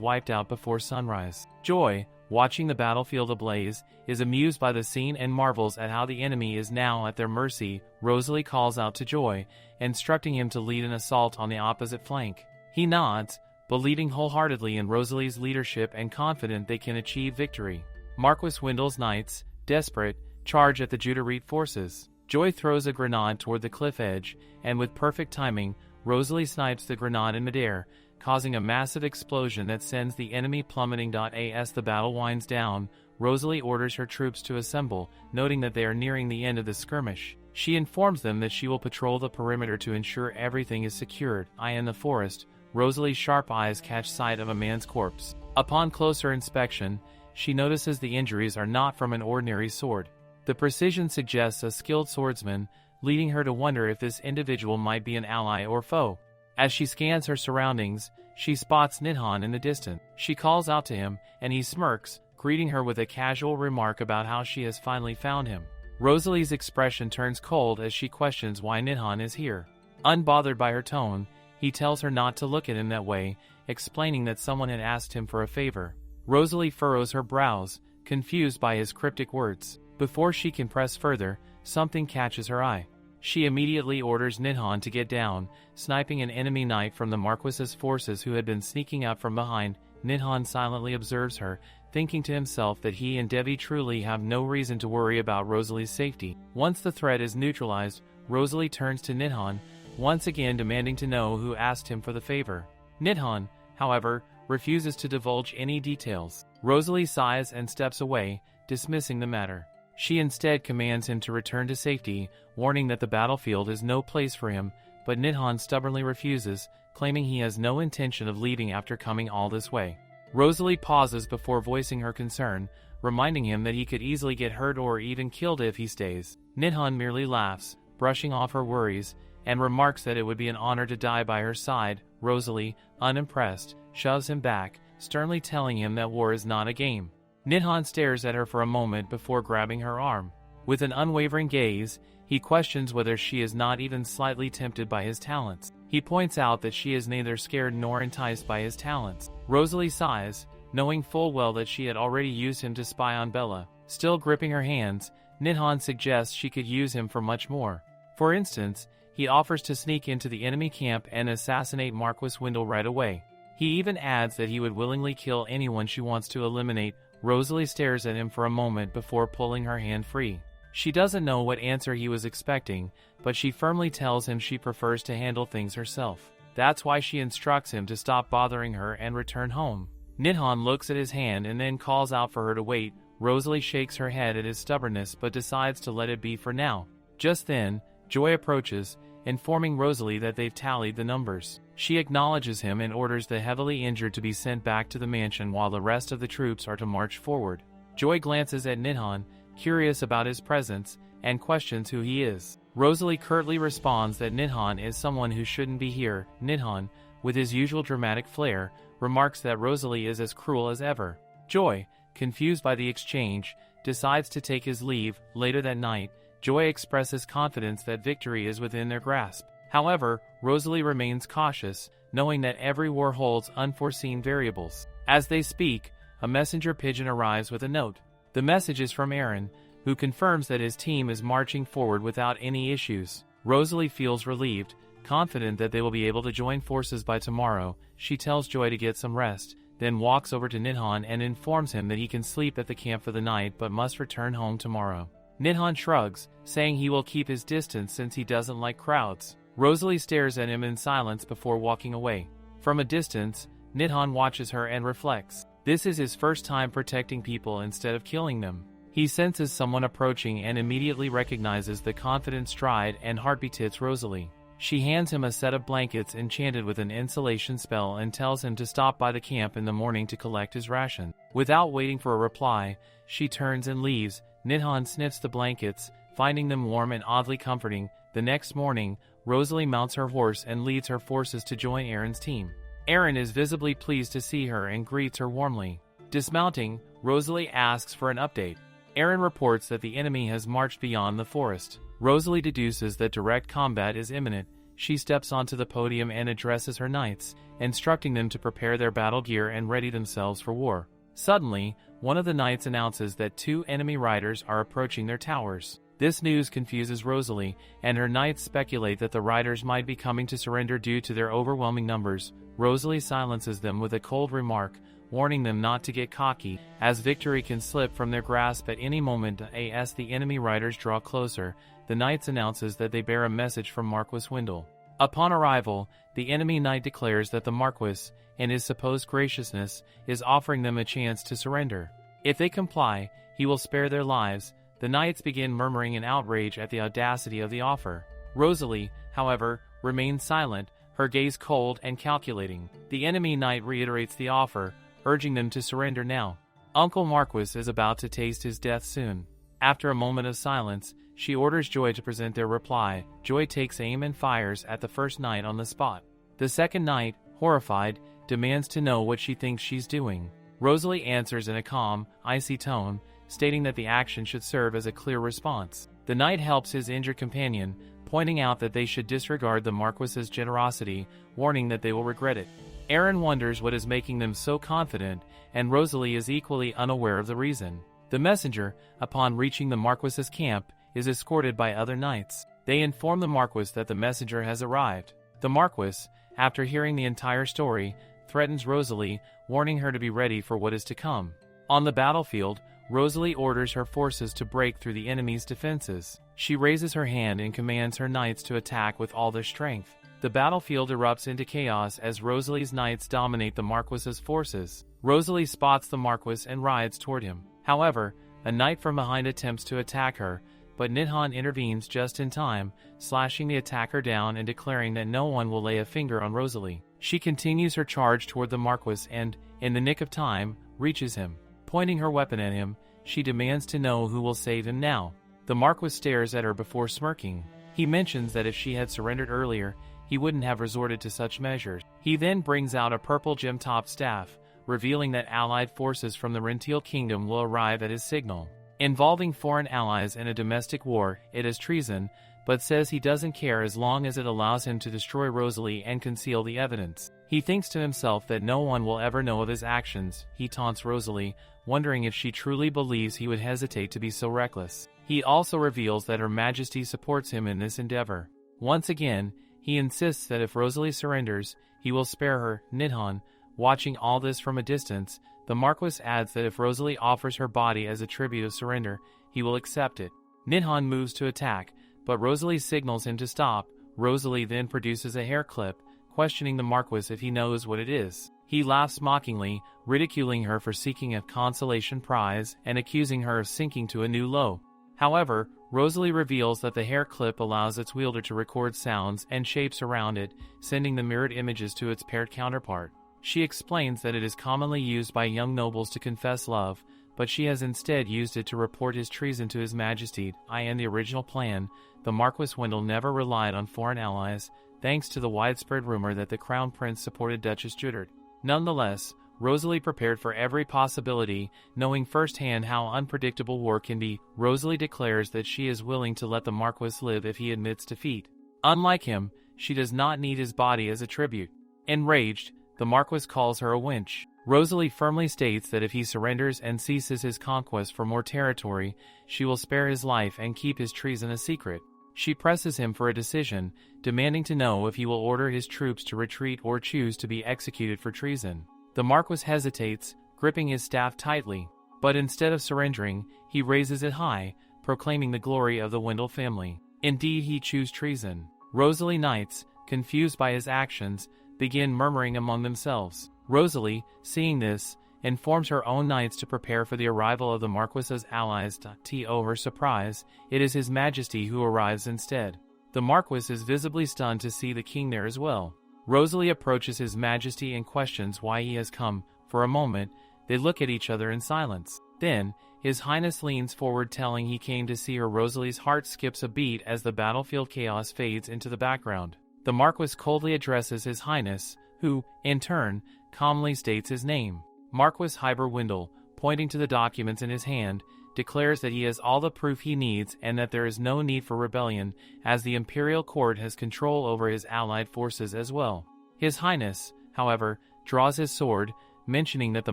wiped out before sunrise. Joy, watching the battlefield ablaze, is amused by the scene and marvels at how the enemy is now at their mercy. Rosalie calls out to Joy, instructing him to lead an assault on the opposite flank. He nods, believing wholeheartedly in Rosalie's leadership and confident they can achieve victory. Marquis Wendell's knights, desperate, charge at the Judarite forces. Joy throws a grenade toward the cliff edge, and with perfect timing, Rosalie snipes the grenade in midair, causing a massive explosion that sends the enemy plummeting. As the battle winds down, Rosalie orders her troops to assemble, noting that they are nearing the end of the skirmish. She informs them that she will patrol the perimeter to ensure everything is secured. In the forest, Rosalie's sharp eyes catch sight of a man's corpse. Upon closer inspection, she notices the injuries are not from an ordinary sword. The precision suggests a skilled swordsman, leading her to wonder if this individual might be an ally or foe. As she scans her surroundings, she spots Nidhan in the distance. She calls out to him, and he smirks, greeting her with a casual remark about how she has finally found him. Rosalie's expression turns cold as she questions why Nidhan is here. Unbothered by her tone, he tells her not to look at him that way, explaining that someone had asked him for a favor. Rosalie furrows her brows, confused by his cryptic words. Before she can press further, something catches her eye. She immediately orders Nidhan to get down, sniping an enemy knight from the Marquis's forces who had been sneaking up from behind. Nidhan silently observes her, thinking to himself that he and Devi truly have no reason to worry about Rosalie's safety. Once the threat is neutralized, Rosalie turns to Nidhan, once again demanding to know who asked him for the favor. Nidhan, however, refuses to divulge any details. Rosalie sighs and steps away, dismissing the matter. She instead commands him to return to safety, warning that the battlefield is no place for him, but Nidhan stubbornly refuses, claiming he has no intention of leaving after coming all this way. Rosalie pauses before voicing her concern, reminding him that he could easily get hurt or even killed if he stays. Nidhan merely laughs, brushing off her worries, and remarks that it would be an honor to die by her side. Rosalie, unimpressed, shoves him back, sternly telling him that war is not a game. Nidhan stares at her for a moment before grabbing her arm. With an unwavering gaze, he questions whether she is not even slightly tempted by his talents. He points out that she is neither scared nor enticed by his talents. Rosalie sighs, knowing full well that she had already used him to spy on Bella. Still gripping her hands, Nidhan suggests she could use him for much more. For instance, he offers to sneak into the enemy camp and assassinate Marquis Wendell right away. He even adds that he would willingly kill anyone she wants to eliminate. Rosalie stares at him for a moment before pulling her hand free. She doesn't know what answer he was expecting, but she firmly tells him she prefers to handle things herself. That's why she instructs him to stop bothering her and return home. Nidhan looks at his hand and then calls out for her to wait. Rosalie shakes her head at his stubbornness but decides to let it be for now. Just then, Joy approaches, informing Rosalie that they've tallied the numbers. She acknowledges him and orders the heavily injured to be sent back to the mansion while the rest of the troops are to march forward. Joy glances at Nidhan, curious about his presence, and questions who he is. Rosalie curtly responds that Nidhan is someone who shouldn't be here. Nidhan, with his usual dramatic flair, remarks that Rosalie is as cruel as ever. Joy, confused by the exchange, decides to take his leave. Later that night, Joy expresses confidence that victory is within their grasp. However, Rosalie remains cautious, knowing that every war holds unforeseen variables. As they speak, a messenger pigeon arrives with a note. The message is from Aaron, who confirms that his team is marching forward without any issues. Rosalie feels relieved, confident that they will be able to join forces by tomorrow. She tells Joy to get some rest, then walks over to Nidhan and informs him that he can sleep at the camp for the night but must return home tomorrow. Nidhan shrugs, saying he will keep his distance since he doesn't like crowds. Rosalie stares at him in silence before walking away. From a distance, Nidhan watches her and reflects. This is his first time protecting people instead of killing them. He senses someone approaching and immediately recognizes the confident stride and heartbeat hits Rosalie. She hands him a set of blankets enchanted with an insulation spell and tells him to stop by the camp in the morning to collect his ration. Without waiting for a reply, she turns and leaves. Nidhan sniffs the blankets, finding them warm and oddly comforting. The next morning, Rosalie mounts her horse and leads her forces to join Aaron's team. Aaron is visibly pleased to see her and greets her warmly. Dismounting, Rosalie asks for an update. Aaron reports that the enemy has marched beyond the forest. Rosalie deduces that direct combat is imminent. She steps onto the podium and addresses her knights, instructing them to prepare their battle gear and ready themselves for war. Suddenly, one of the knights announces that 2 enemy riders are approaching their towers. This news confuses Rosalie, and her knights speculate that the riders might be coming to surrender due to their overwhelming numbers. Rosalie silences them with a cold remark, warning them not to get cocky, as victory can slip from their grasp at any moment. As the enemy riders draw closer, the knights announces that they bear a message from Marquis Wendell. Upon arrival, the enemy knight declares that the Marquis, in his supposed graciousness, is offering them a chance to surrender. If they comply, he will spare their lives. The knights begin murmuring in outrage at the audacity of the offer. Rosalie, however, remains silent, her gaze cold and calculating. The enemy knight reiterates the offer, urging them to surrender now. Uncle Marquis is about to taste his death soon. After a moment of silence, she orders Joy to present their reply. Joy takes aim and fires at the first knight on the spot. The second knight, horrified, demands to know what she thinks she's doing. Rosalie answers in a calm, icy tone, stating that the action should serve as a clear response. The knight helps his injured companion, pointing out that they should disregard the Marquis's generosity, warning that they will regret it. Aaron wonders what is making them so confident, and Rosalie is equally unaware of the reason. The messenger, upon reaching the Marquis's camp, is escorted by other knights. They inform the Marquis that the messenger has arrived. The Marquis, after hearing the entire story, threatens Rosalie, warning her to be ready for what is to come. On the battlefield, Rosalie orders her forces to break through the enemy's defenses. She raises her hand and commands her knights to attack with all their strength. The battlefield erupts into chaos as Rosalie's knights dominate the Marquis's forces. Rosalie spots the Marquis and rides toward him. However, a knight from behind attempts to attack her, but Nidhan intervenes just in time, slashing the attacker down and declaring that no one will lay a finger on Rosalie. She continues her charge toward the Marquis and, in the nick of time, reaches him. Pointing her weapon at him, she demands to know who will save him now. The Marquis stares at her before smirking. He mentions that if she had surrendered earlier, he wouldn't have resorted to such measures. He then brings out a purple gem-topped staff, revealing that allied forces from the Rentiel Kingdom will arrive at his signal. Involving foreign allies in a domestic war, it is treason, but says he doesn't care as long as it allows him to destroy Rosalie and conceal the evidence. He thinks to himself that no one will ever know of his actions. He taunts Rosalie, wondering if she truly believes he would hesitate to be so reckless. He also reveals that Her Majesty supports him in this endeavor. Once again, he insists that if Rosalie surrenders, he will spare her. Nidhan, watching all this from a distance, the Marquis adds that if Rosalie offers her body as a tribute of surrender, he will accept it. Nidhan moves to attack, but Rosalie signals him to stop. Rosalie then produces a hair clip, questioning the Marquis if he knows what it is. He laughs mockingly, ridiculing her for seeking a consolation prize and accusing her of sinking to a new low. However, Rosalie reveals that the hair clip allows its wielder to record sounds and shapes around it, sending the mirrored images to its paired counterpart. She explains that it is commonly used by young nobles to confess love, but she has instead used it to report his treason to His Majesty. In the original plan, the Marquis Wendell never relied on foreign allies, thanks to the widespread rumor that the Crown Prince supported Duchess Judith. Nonetheless, Rosalie prepared for every possibility, knowing firsthand how unpredictable war can be. Rosalie declares that she is willing to let the Marquis live if he admits defeat. Unlike him, she does not need his body as a tribute. Enraged, the Marquis calls her a wench. Rosalie firmly states that if he surrenders and ceases his conquest for more territory, she will spare his life and keep his treason a secret. She presses him for a decision, demanding to know if he will order his troops to retreat or choose to be executed for treason. The Marquis hesitates, gripping his staff tightly, but instead of surrendering, he raises it high, proclaiming the glory of the Wendell family. Indeed, he chooses treason. Rosalie knights, confused by his actions, begin murmuring among themselves. Rosalie, seeing this, informs her own knights to prepare for the arrival of the Marquis's allies. To her surprise, it is His Majesty who arrives instead. The Marquis is visibly stunned to see the king there as well. Rosalie approaches His Majesty and questions why he has come. For a moment, they look at each other in silence. Then, His Highness leans forward telling he came to see her. Rosalie's heart skips a beat as the battlefield chaos fades into the background. The Marquis coldly addresses His Highness, who, in turn, calmly states his name. Marquis Hyber Wendell, pointing to the documents in his hand, declares that he has all the proof he needs and that there is no need for rebellion, as the imperial court has control over his allied forces as well. His Highness, however, draws his sword, mentioning that the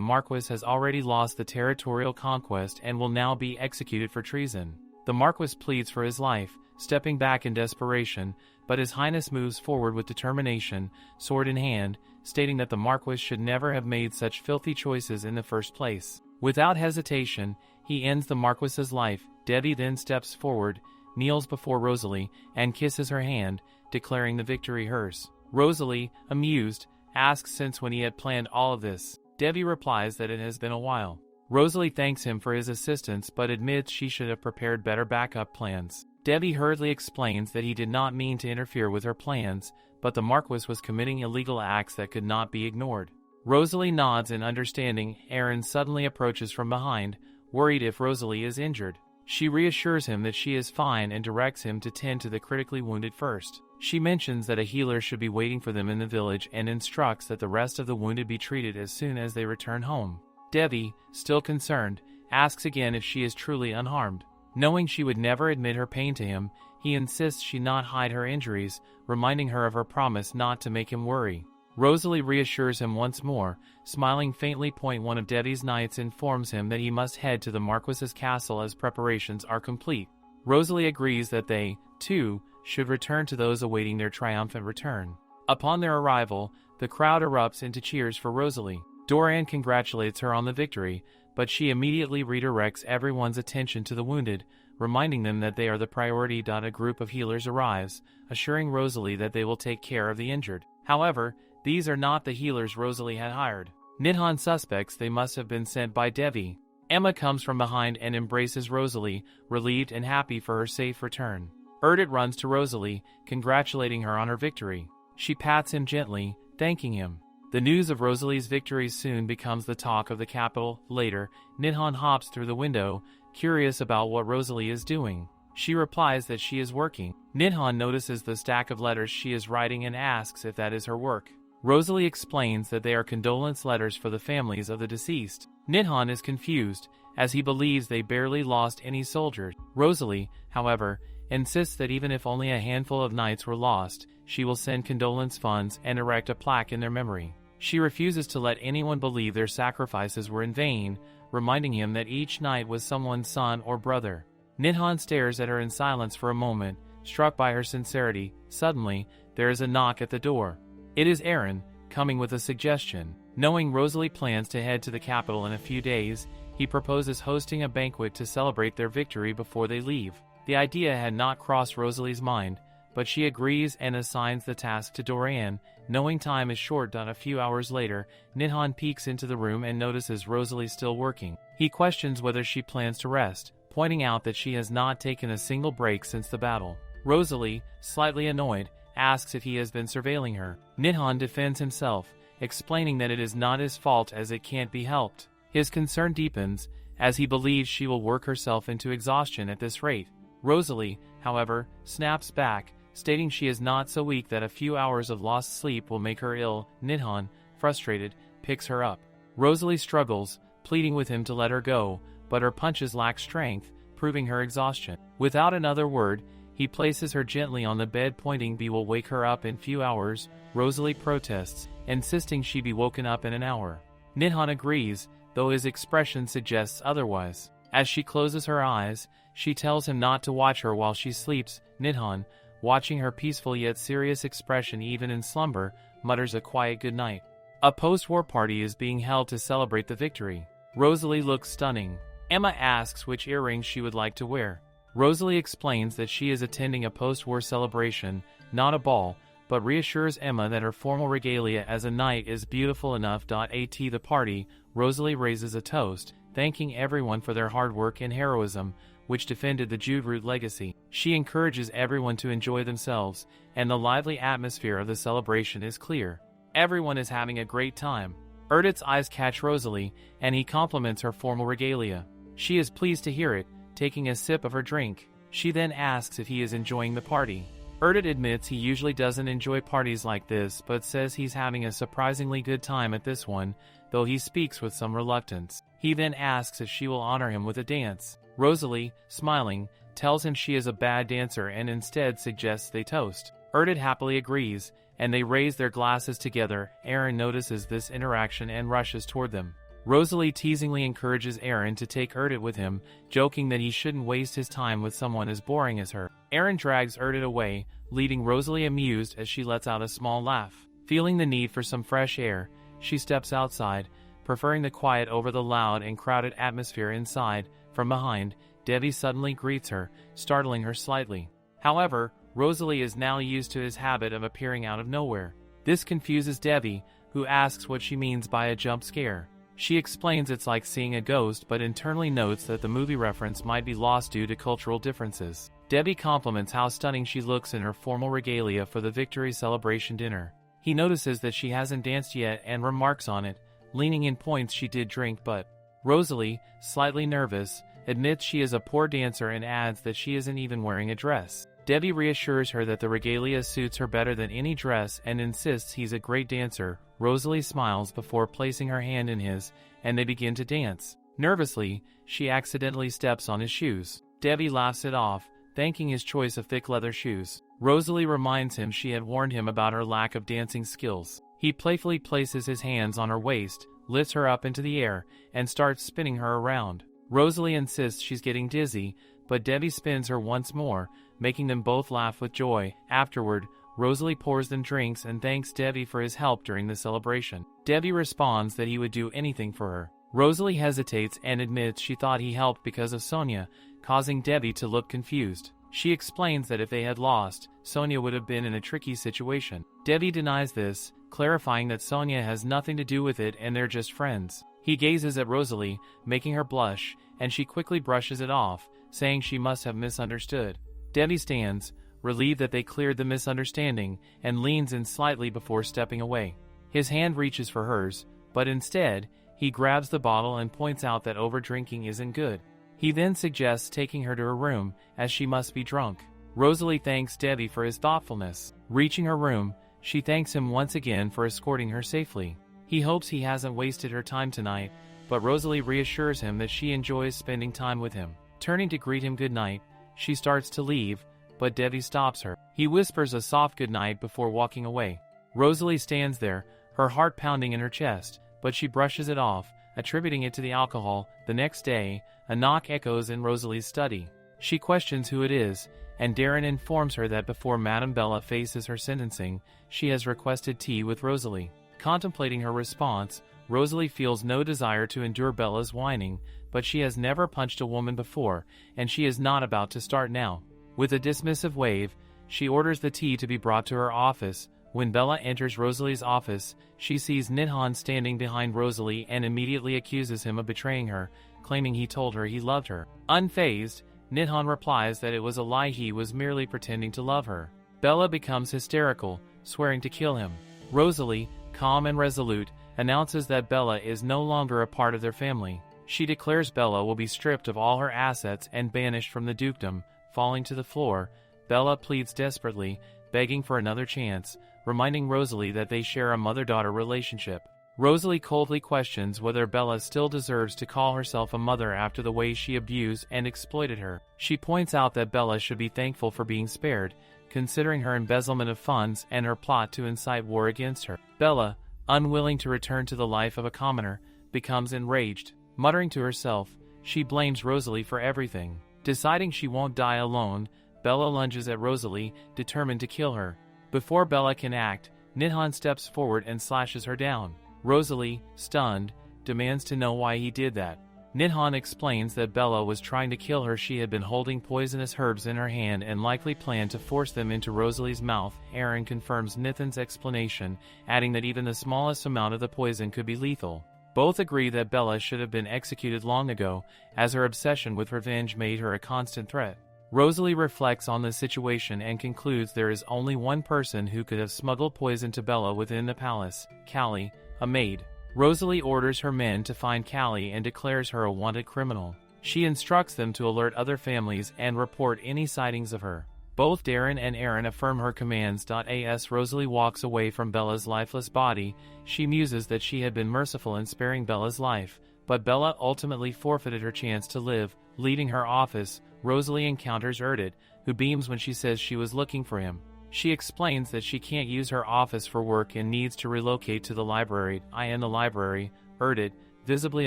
Marquis has already lost the territorial conquest and will now be executed for treason. The Marquis pleads for his life, stepping back in desperation, but His Highness moves forward with determination, sword in hand, stating that the Marquis should never have made such filthy choices in the first place. Without hesitation, he ends the Marquis's life. Debbie then steps forward, kneels before Rosalie, and kisses her hand, declaring the victory hers. Rosalie, amused, asks since when he had planned all of this. Debbie replies that it has been a while. Rosalie thanks him for his assistance but admits she should have prepared better backup plans. Debbie hurriedly explains that he did not mean to interfere with her plans, but the Marquis was committing illegal acts that could not be ignored. Rosalie nods in understanding. Aaron suddenly approaches from behind, worried if Rosalie is injured. She reassures him that she is fine and directs him to tend to the critically wounded first. She mentions that a healer should be waiting for them in the village and instructs that the rest of the wounded be treated as soon as they return home. Debbie, still concerned, asks again if she is truly unharmed. Knowing she would never admit her pain to him, he insists she not hide her injuries, reminding her of her promise not to make him worry. Rosalie reassures him once more, smiling faintly. One of Debbie's knights informs him that he must head to the Marquis's castle as preparations are complete. Rosalie agrees that they, too, should return to those awaiting their triumphant return. Upon their arrival, the crowd erupts into cheers for Rosalie. Doran congratulates her on the victory, but she immediately redirects everyone's attention to the wounded, reminding them that they are the priority. A group of healers arrives, assuring Rosalie that they will take care of the injured. However, these are not the healers Rosalie had hired. Nidhan suspects they must have been sent by Devi. Emma comes from behind and embraces Rosalie, relieved and happy for her safe return. Erdit runs to Rosalie, congratulating her on her victory. She pats him gently, thanking him. The news of Rosalie's victory soon becomes the talk of the capital. Later, Nidhan hops through the window, curious about what Rosalie is doing. She replies that she is working. Nidhan notices the stack of letters she is writing and asks if that is her work. Rosalie explains that they are condolence letters for the families of the deceased. Nidhan is confused, as he believes they barely lost any soldiers. Rosalie, however, insists that even if only a handful of knights were lost, she will send condolence funds and erect a plaque in their memory. She refuses to let anyone believe their sacrifices were in vain, reminding him that each knight was someone's son or brother. Nidhan stares at her in silence for a moment, struck by her sincerity. Suddenly, there is a knock at the door. It is Aaron, coming with a suggestion. Knowing Rosalie plans to head to the capital in a few days, he proposes hosting a banquet to celebrate their victory before they leave. The idea had not crossed Rosalie's mind, but she agrees and assigns the task to Doran. Knowing time is short. A few hours later, Nidhan peeks into the room and notices Rosalie still working. He questions whether she plans to rest, pointing out that she has not taken a single break since the battle. Rosalie, slightly annoyed, asks if he has been surveilling her. Nidhan defends himself, explaining that it is not his fault as it can't be helped. His concern deepens, as he believes she will work herself into exhaustion at this rate. Rosalie, however, snaps back, stating she is not so weak that a few hours of lost sleep will make her ill. Nidhan, frustrated, picks her up. Rosalie struggles, pleading with him to let her go, but her punches lack strength, proving her exhaustion. Without another word, he places her gently on the bed, pointing, "B will wake her up in few hours." Rosalie protests, insisting she be woken up in an hour. Nidhan agrees, though his expression suggests otherwise. As she closes her eyes, she tells him not to watch her while she sleeps. Nidhan, watching her peaceful yet serious expression even in slumber, mutters a quiet goodnight. A post-war party is being held to celebrate the victory. Rosalie looks stunning. Emma asks which earrings she would like to wear. Rosalie explains that she is attending a post-war celebration, not a ball, but reassures Emma that her formal regalia as a knight is beautiful enough. At the party, Rosalie raises a toast, thanking everyone for their hard work and heroism, which defended the Jewroot legacy. She encourages everyone to enjoy themselves, and the lively atmosphere of the celebration is clear. Everyone is having a great time. Erdit's eyes catch Rosalie, and he compliments her formal regalia. She is pleased to hear it, taking a sip of her drink. She then asks if he is enjoying the party. Erdit admits he usually doesn't enjoy parties like this, but says he's having a surprisingly good time at this one, though he speaks with some reluctance. He then asks if she will honor him with a dance. Rosalie, smiling, tells him she is a bad dancer and instead suggests they toast. Erdit happily agrees, and they raise their glasses together. Aaron notices this interaction and rushes toward them. Rosalie teasingly encourages Aaron to take Erdit with him, joking that he shouldn't waste his time with someone as boring as her. Aaron drags Erdit away, leaving Rosalie amused as she lets out a small laugh. Feeling the need for some fresh air, she steps outside, preferring the quiet over the loud and crowded atmosphere inside. From behind, Debbie suddenly greets her, startling her slightly. However, Rosalie is now used to his habit of appearing out of nowhere. This confuses Debbie, who asks what she means by a jump scare. She explains it's like seeing a ghost, but internally notes that the movie reference might be lost due to cultural differences. Debbie compliments how stunning she looks in her formal regalia for the victory celebration dinner. He notices that she hasn't danced yet and remarks on it, leaning in points she did drink, but Rosalie, slightly nervous, admits she is a poor dancer and adds that she isn't even wearing a dress. Debbie reassures her that the regalia suits her better than any dress and insists he's a great dancer. Rosalie smiles before placing her hand in his, and they begin to dance. Nervously, she accidentally steps on his shoes. Debbie laughs it off, thanking his choice of thick leather shoes. Rosalie reminds him she had warned him about her lack of dancing skills. He playfully places his hands on her waist, lifts her up into the air, and starts spinning her around. Rosalie insists she's getting dizzy, but Debbie spins her once more, making them both laugh with joy. Afterward, Rosalie pours them drinks and thanks Debbie for his help during the celebration. Debbie responds that he would do anything for her. Rosalie hesitates and admits she thought he helped because of Sonia, causing Debbie to look confused. She explains that if they had lost, Sonia would have been in a tricky situation. Debbie denies this, clarifying that Sonia has nothing to do with it and they're just friends. He gazes at Rosalie, making her blush, and she quickly brushes it off, saying she must have misunderstood. Debbie stands, relieved that they cleared the misunderstanding, and leans in slightly before stepping away. His hand reaches for hers, but instead, he grabs the bottle and points out that over-drinking isn't good. He then suggests taking her to her room, as she must be drunk. Rosalie thanks Debbie for his thoughtfulness. Reaching her room, she thanks him once again for escorting her safely. He hopes he hasn't wasted her time tonight, but Rosalie reassures him that she enjoys spending time with him. Turning to greet him goodnight, she starts to leave, but Debbie stops her. He whispers a soft goodnight before walking away. Rosalie stands there, her heart pounding in her chest, but she brushes it off, attributing it to the alcohol. The next day, a knock echoes in Rosalie's study. She questions who it is, and Darren informs her that before Madame Bella faces her sentencing, she has requested tea with Rosalie. Contemplating her response, Rosalie feels no desire to endure Bella's whining, but she has never punched a woman before, and she is not about to start now. With a dismissive wave, she orders the tea to be brought to her office. When Bella enters Rosalie's office, she sees Nidhan standing behind Rosalie and immediately accuses him of betraying her, claiming he told her he loved her. Unfazed, Nidhan replies that it was a lie, he was merely pretending to love her. Bella becomes hysterical, swearing to kill him. Rosalie, calm and resolute, announces that Bella is no longer a part of their family. She declares Bella will be stripped of all her assets and banished from the dukedom. Falling to the floor, Bella pleads desperately, begging for another chance, reminding Rosalie that they share a mother-daughter relationship. Rosalie coldly questions whether Bella still deserves to call herself a mother after the way she abused and exploited her. She points out that Bella should be thankful for being spared, considering her embezzlement of funds and her plot to incite war against her. Bella, unwilling to return to the life of a commoner, becomes enraged. Muttering to herself, she blames Rosalie for everything. Deciding she won't die alone, Bella lunges at Rosalie, determined to kill her. Before Bella can act, Nidhan steps forward and slashes her down. Rosalie, stunned, demands to know why he did that. Nidhan explains that Bella was trying to kill her. She had been holding poisonous herbs in her hand and likely planned to force them into Rosalie's mouth. Aaron confirms Nithan's explanation, adding that even the smallest amount of the poison could be lethal. Both agree that Bella should have been executed long ago, as her obsession with revenge made her a constant threat. Rosalie reflects on the situation and concludes there is only one person who could have smuggled poison to Bella within the palace: Callie, a maid. Rosalie orders her men to find Callie and declares her a wanted criminal. She instructs them to alert other families and report any sightings of her. Both Darren and Aaron affirm her commands. As Rosalie walks away from Bella's lifeless body, she muses that she had been merciful in sparing Bella's life, but Bella ultimately forfeited her chance to live. Leaving her office, Rosalie encounters Erdit, who beams when she says she was looking for him. She explains that she can't use her office for work and needs to relocate to the library. In the library, Erdit, visibly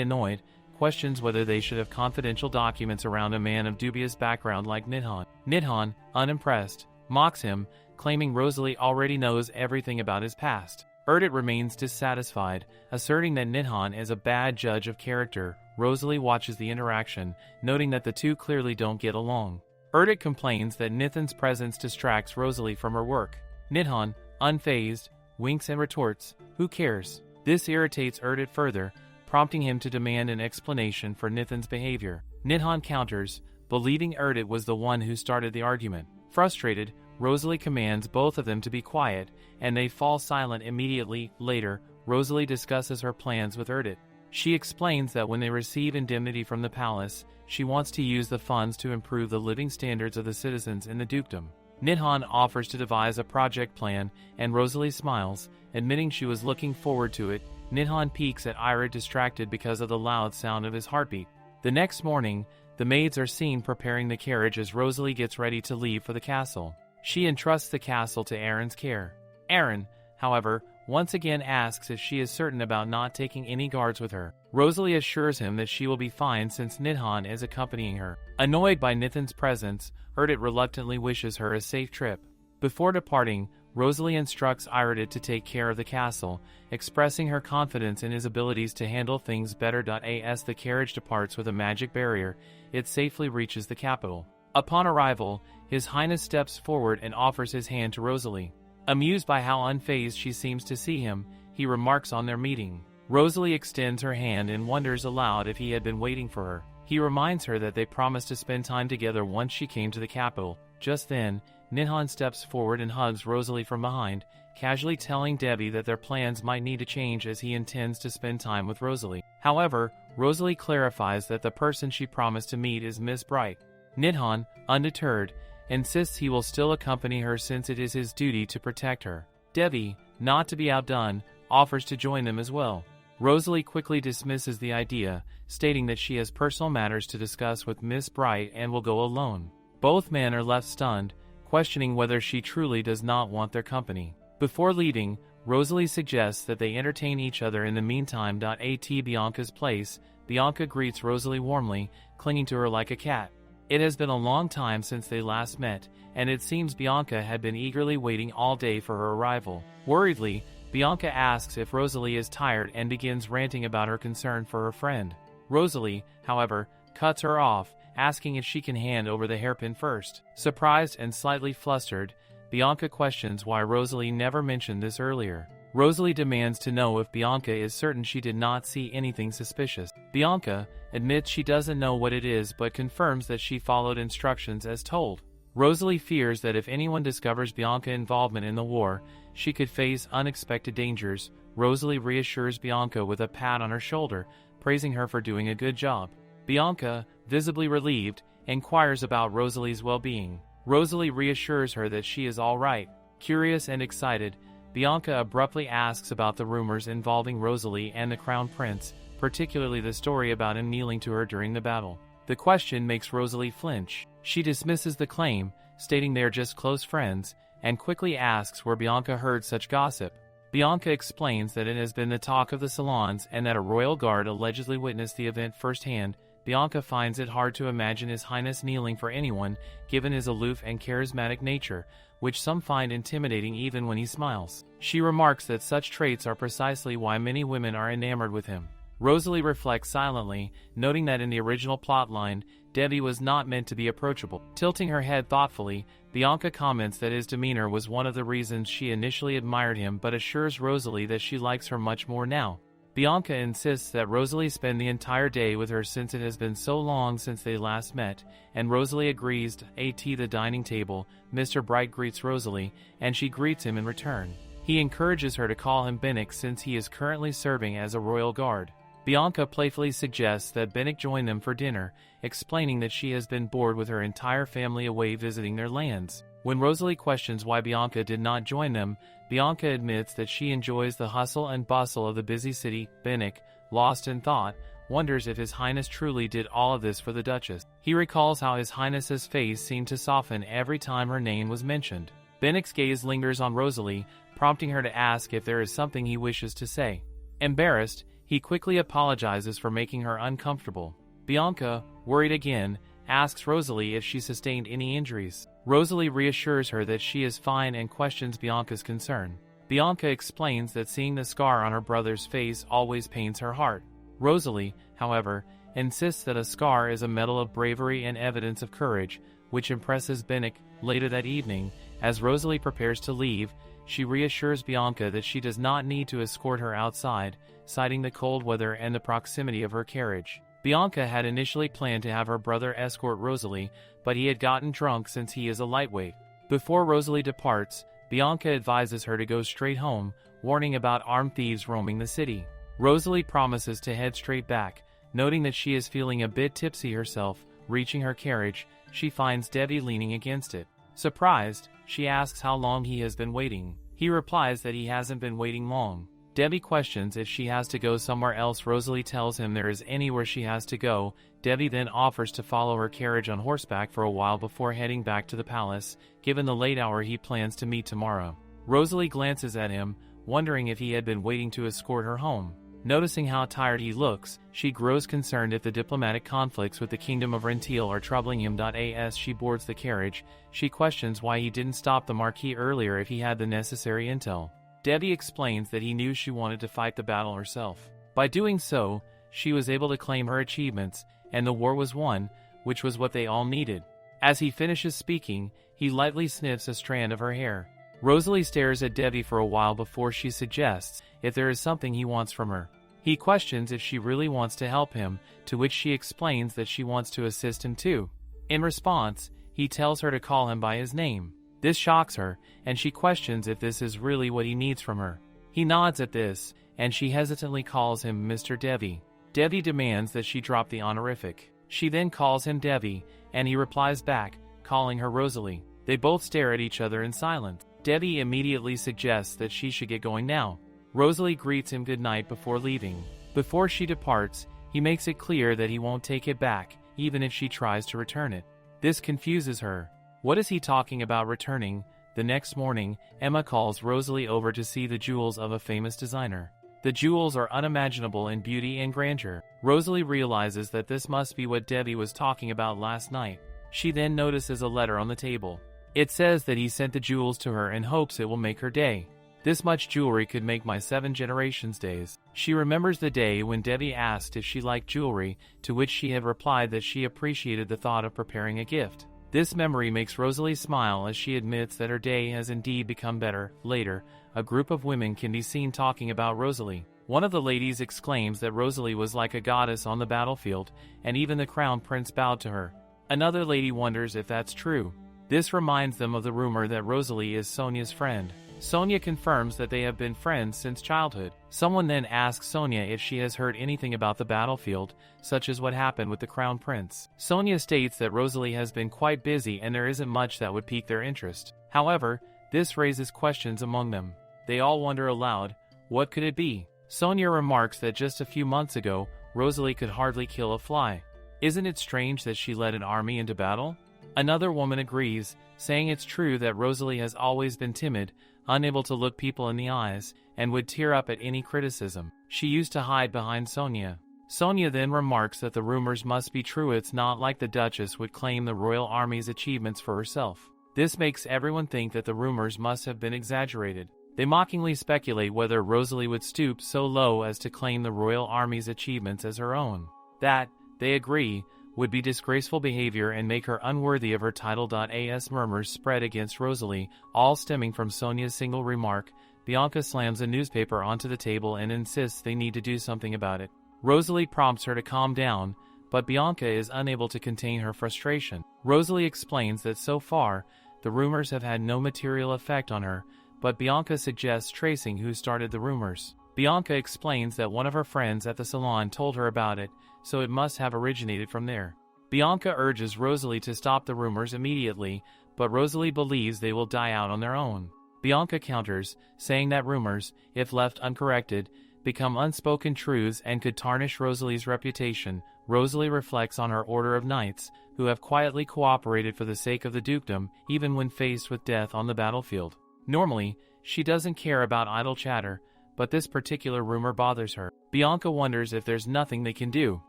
annoyed, questions whether they should have confidential documents around a man of dubious background like Nidhan. Nidhan, unimpressed, mocks him, claiming Rosalie already knows everything about his past. Erdit remains dissatisfied, asserting that Nidhan is a bad judge of character. Rosalie watches the interaction, noting that the two clearly don't get along. Erdit complains that Nithan's presence distracts Rosalie from her work. Nidhan, unfazed, winks and retorts, "Who cares?" This irritates Erdit further, prompting him to demand an explanation for Nithan's behavior. Nidhan counters, believing Erdit was the one who started the argument. Frustrated, Rosalie commands both of them to be quiet, and they fall silent immediately. Later, Rosalie discusses her plans with Erdit. She explains that when they receive indemnity from the palace, she wants to use the funds to improve the living standards of the citizens in the dukedom. Nidhan offers to devise a project plan, and Rosalie smiles, admitting she was looking forward to it. Nidhan peeks at Ira, distracted because of the loud sound of his heartbeat. The next morning, the maids are seen preparing the carriage as Rosalie gets ready to leave for the castle. She entrusts the castle to Aaron's care. Aaron, however, once again asks if she is certain about not taking any guards with her. Rosalie assures him that she will be fine since Nidhan is accompanying her. Annoyed by Nithan's presence, Erdit reluctantly wishes her a safe trip. Before departing, Rosalie instructs Erdit to take care of the castle, expressing her confidence in his abilities to handle things better. As the carriage departs with a magic barrier, it safely reaches the capital. Upon arrival, His Highness steps forward and offers his hand to Rosalie. Amused by how unfazed she seems to see him, he remarks on their meeting. Rosalie extends her hand and wonders aloud if he had been waiting for her. He reminds her that they promised to spend time together once she came to the capital. Just then, Nidhan steps forward and hugs Rosalie from behind, casually telling Debbie that their plans might need to change as he intends to spend time with Rosalie. However, Rosalie clarifies that the person she promised to meet is Miss Bright. Nidhan, undeterred, insists he will still accompany her since it is his duty to protect her. Debbie, not to be outdone, offers to join them as well. Rosalie quickly dismisses the idea, stating that she has personal matters to discuss with Miss Bright and will go alone. Both men are left stunned, questioning whether she truly does not want their company. Before leaving, Rosalie suggests that they entertain each other in the meantime. At Bianca's place, Bianca greets Rosalie warmly, clinging to her like a cat. It has been a long time since they last met, and it seems Bianca had been eagerly waiting all day for her arrival. Worriedly, Bianca asks if Rosalie is tired and begins ranting about her concern for her friend. Rosalie, however, cuts her off, asking if she can hand over the hairpin first. Surprised and slightly flustered, Bianca questions why Rosalie never mentioned this earlier. Rosalie demands to know if Bianca is certain she did not see anything suspicious. Bianca admits she doesn't know what it is but confirms that she followed instructions as told. Rosalie fears that if anyone discovers Bianca's involvement in the war, she could face unexpected dangers. Rosalie reassures Bianca with a pat on her shoulder, praising her for doing a good job. Bianca, visibly relieved, inquires about Rosalie's well-being. Rosalie reassures her that she is all right. Curious and excited, Bianca abruptly asks about the rumors involving Rosalie and the Crown Prince, particularly the story about him kneeling to her during the battle. The question makes Rosalie flinch. She dismisses the claim, stating they are just close friends, and quickly asks where Bianca heard such gossip. Bianca explains that it has been the talk of the salons and that a royal guard allegedly witnessed the event firsthand. Bianca finds it hard to imagine His Highness kneeling for anyone, given his aloof and charismatic nature, which some find intimidating even when he smiles. She remarks that such traits are precisely why many women are enamored with him. Rosalie reflects silently, noting that in the original plotline, Debbie was not meant to be approachable. Tilting her head thoughtfully, Bianca comments that his demeanor was one of the reasons she initially admired him, but assures Rosalie that she likes her much more now. Bianca insists that Rosalie spend the entire day with her since it has been so long since they last met, and Rosalie agrees. At the dining table, Mr. Bright greets Rosalie, and she greets him in return. He encourages her to call him Bennick since he is currently serving as a royal guard. Bianca playfully suggests that Bennick join them for dinner, explaining that she has been bored with her entire family away visiting their lands. When Rosalie questions why Bianca did not join them, Bianca admits that she enjoys the hustle and bustle of the busy city. Bennick, lost in thought, wonders if His Highness truly did all of this for the Duchess. He recalls how His Highness's face seemed to soften every time her name was mentioned. Bennick's gaze lingers on Rosalie, prompting her to ask if there is something he wishes to say. Embarrassed, he quickly apologizes for making her uncomfortable. Bianca, worried again, asks Rosalie if she sustained any injuries. Rosalie reassures her that she is fine and questions Bianca's concern. Bianca explains that seeing the scar on her brother's face always pains her heart. Rosalie, however, insists that a scar is a medal of bravery and evidence of courage, which impresses Bennick. Later that evening, as Rosalie prepares to leave, she reassures Bianca that she does not need to escort her outside, citing the cold weather and the proximity of her carriage. Bianca had initially planned to have her brother escort Rosalie, but he had gotten drunk since he is a lightweight. Before Rosalie departs, Bianca advises her to go straight home, warning about armed thieves roaming the city. Rosalie promises to head straight back, noting that she is feeling a bit tipsy herself. Reaching her carriage, she finds Debbie leaning against it. Surprised, she asks how long he has been waiting. He replies that he hasn't been waiting long. Debbie questions if she has to go somewhere else. Rosalie tells him there is anywhere she has to go. Debbie then offers to follow her carriage on horseback for a while before heading back to the palace, given the late hour he plans to meet tomorrow. Rosalie glances at him, wondering if he had been waiting to escort her home. Noticing how tired he looks, she grows concerned if the diplomatic conflicts with the Kingdom of Rentil are troubling him. As she boards the carriage, she questions why he didn't stop the Marquis earlier if he had the necessary intel. Debbie explains that he knew she wanted to fight the battle herself. By doing so, she was able to claim her achievements, and the war was won, which was what they all needed. As he finishes speaking, he lightly sniffs a strand of her hair. Rosalie stares at Debbie for a while before she suggests if there is something he wants from her. He questions if she really wants to help him, to which she explains that she wants to assist him too. In response, he tells her to call him by his name. This shocks her, and she questions if this is really what he needs from her. He nods at this, and she hesitantly calls him Mr. Debbie. Debbie demands that she drop the honorific. She then calls him Debbie, and he replies back, calling her Rosalie. They both stare at each other in silence. Debbie immediately suggests that she should get going now. Rosalie greets him goodnight before leaving. Before she departs, he makes it clear that he won't take it back, even if she tries to return it. This confuses her. What is he talking about returning? The next morning, Emma calls Rosalie over to see the jewels of a famous designer. The jewels are unimaginable in beauty and grandeur. Rosalie realizes that this must be what Debbie was talking about last night. She then notices a letter on the table. It says that he sent the jewels to her in hopes it will make her day. This much jewelry could make my 7 generations' days. She remembers the day when Debbie asked if she liked jewelry, to which she had replied that she appreciated the thought of preparing a gift. This memory makes Rosalie smile as she admits that her day has indeed become better. Later, a group of women can be seen talking about Rosalie. One of the ladies exclaims that Rosalie was like a goddess on the battlefield, and even the crown prince bowed to her. Another lady wonders if that's true. This reminds them of the rumor that Rosalie is Sonia's friend. Sonia confirms that they have been friends since childhood. Someone then asks Sonia if she has heard anything about the battlefield, such as what happened with the crown prince. Sonia states that Rosalie has been quite busy and there isn't much that would pique their interest. However, this raises questions among them. They all wonder aloud, what could it be? Sonia remarks that just a few months ago, Rosalie could hardly kill a fly. Isn't it strange that she led an army into battle? Another woman agrees, saying it's true that Rosalie has always been timid, unable to look people in the eyes. and would tear up at any criticism. She used to hide behind Sonia. Sonia then remarks that the rumors must be true. It's not like the Duchess would claim the royal army's achievements for herself. This makes everyone think that the rumors must have been exaggerated. They mockingly speculate whether Rosalie would stoop so low as to claim the royal army's achievements as her own. That, they agree, would be disgraceful behavior and make her unworthy of her title. As murmurs spread against Rosalie, all stemming from Sonia's single remark, Bianca slams a newspaper onto the table and insists they need to do something about it. Rosalie prompts her to calm down, but Bianca is unable to contain her frustration. Rosalie explains that so far, the rumors have had no material effect on her, but Bianca suggests tracing who started the rumors. Bianca explains that one of her friends at the salon told her about it, so it must have originated from there. Bianca urges Rosalie to stop the rumors immediately, but Rosalie believes they will die out on their own. Bianca counters, saying that rumors, if left uncorrected, become unspoken truths and could tarnish Rosalie's reputation. Rosalie reflects on her order of knights, who have quietly cooperated for the sake of the dukedom, even when faced with death on the battlefield. Normally, she doesn't care about idle chatter, but this particular rumor bothers her. Bianca wonders if there's nothing they can do.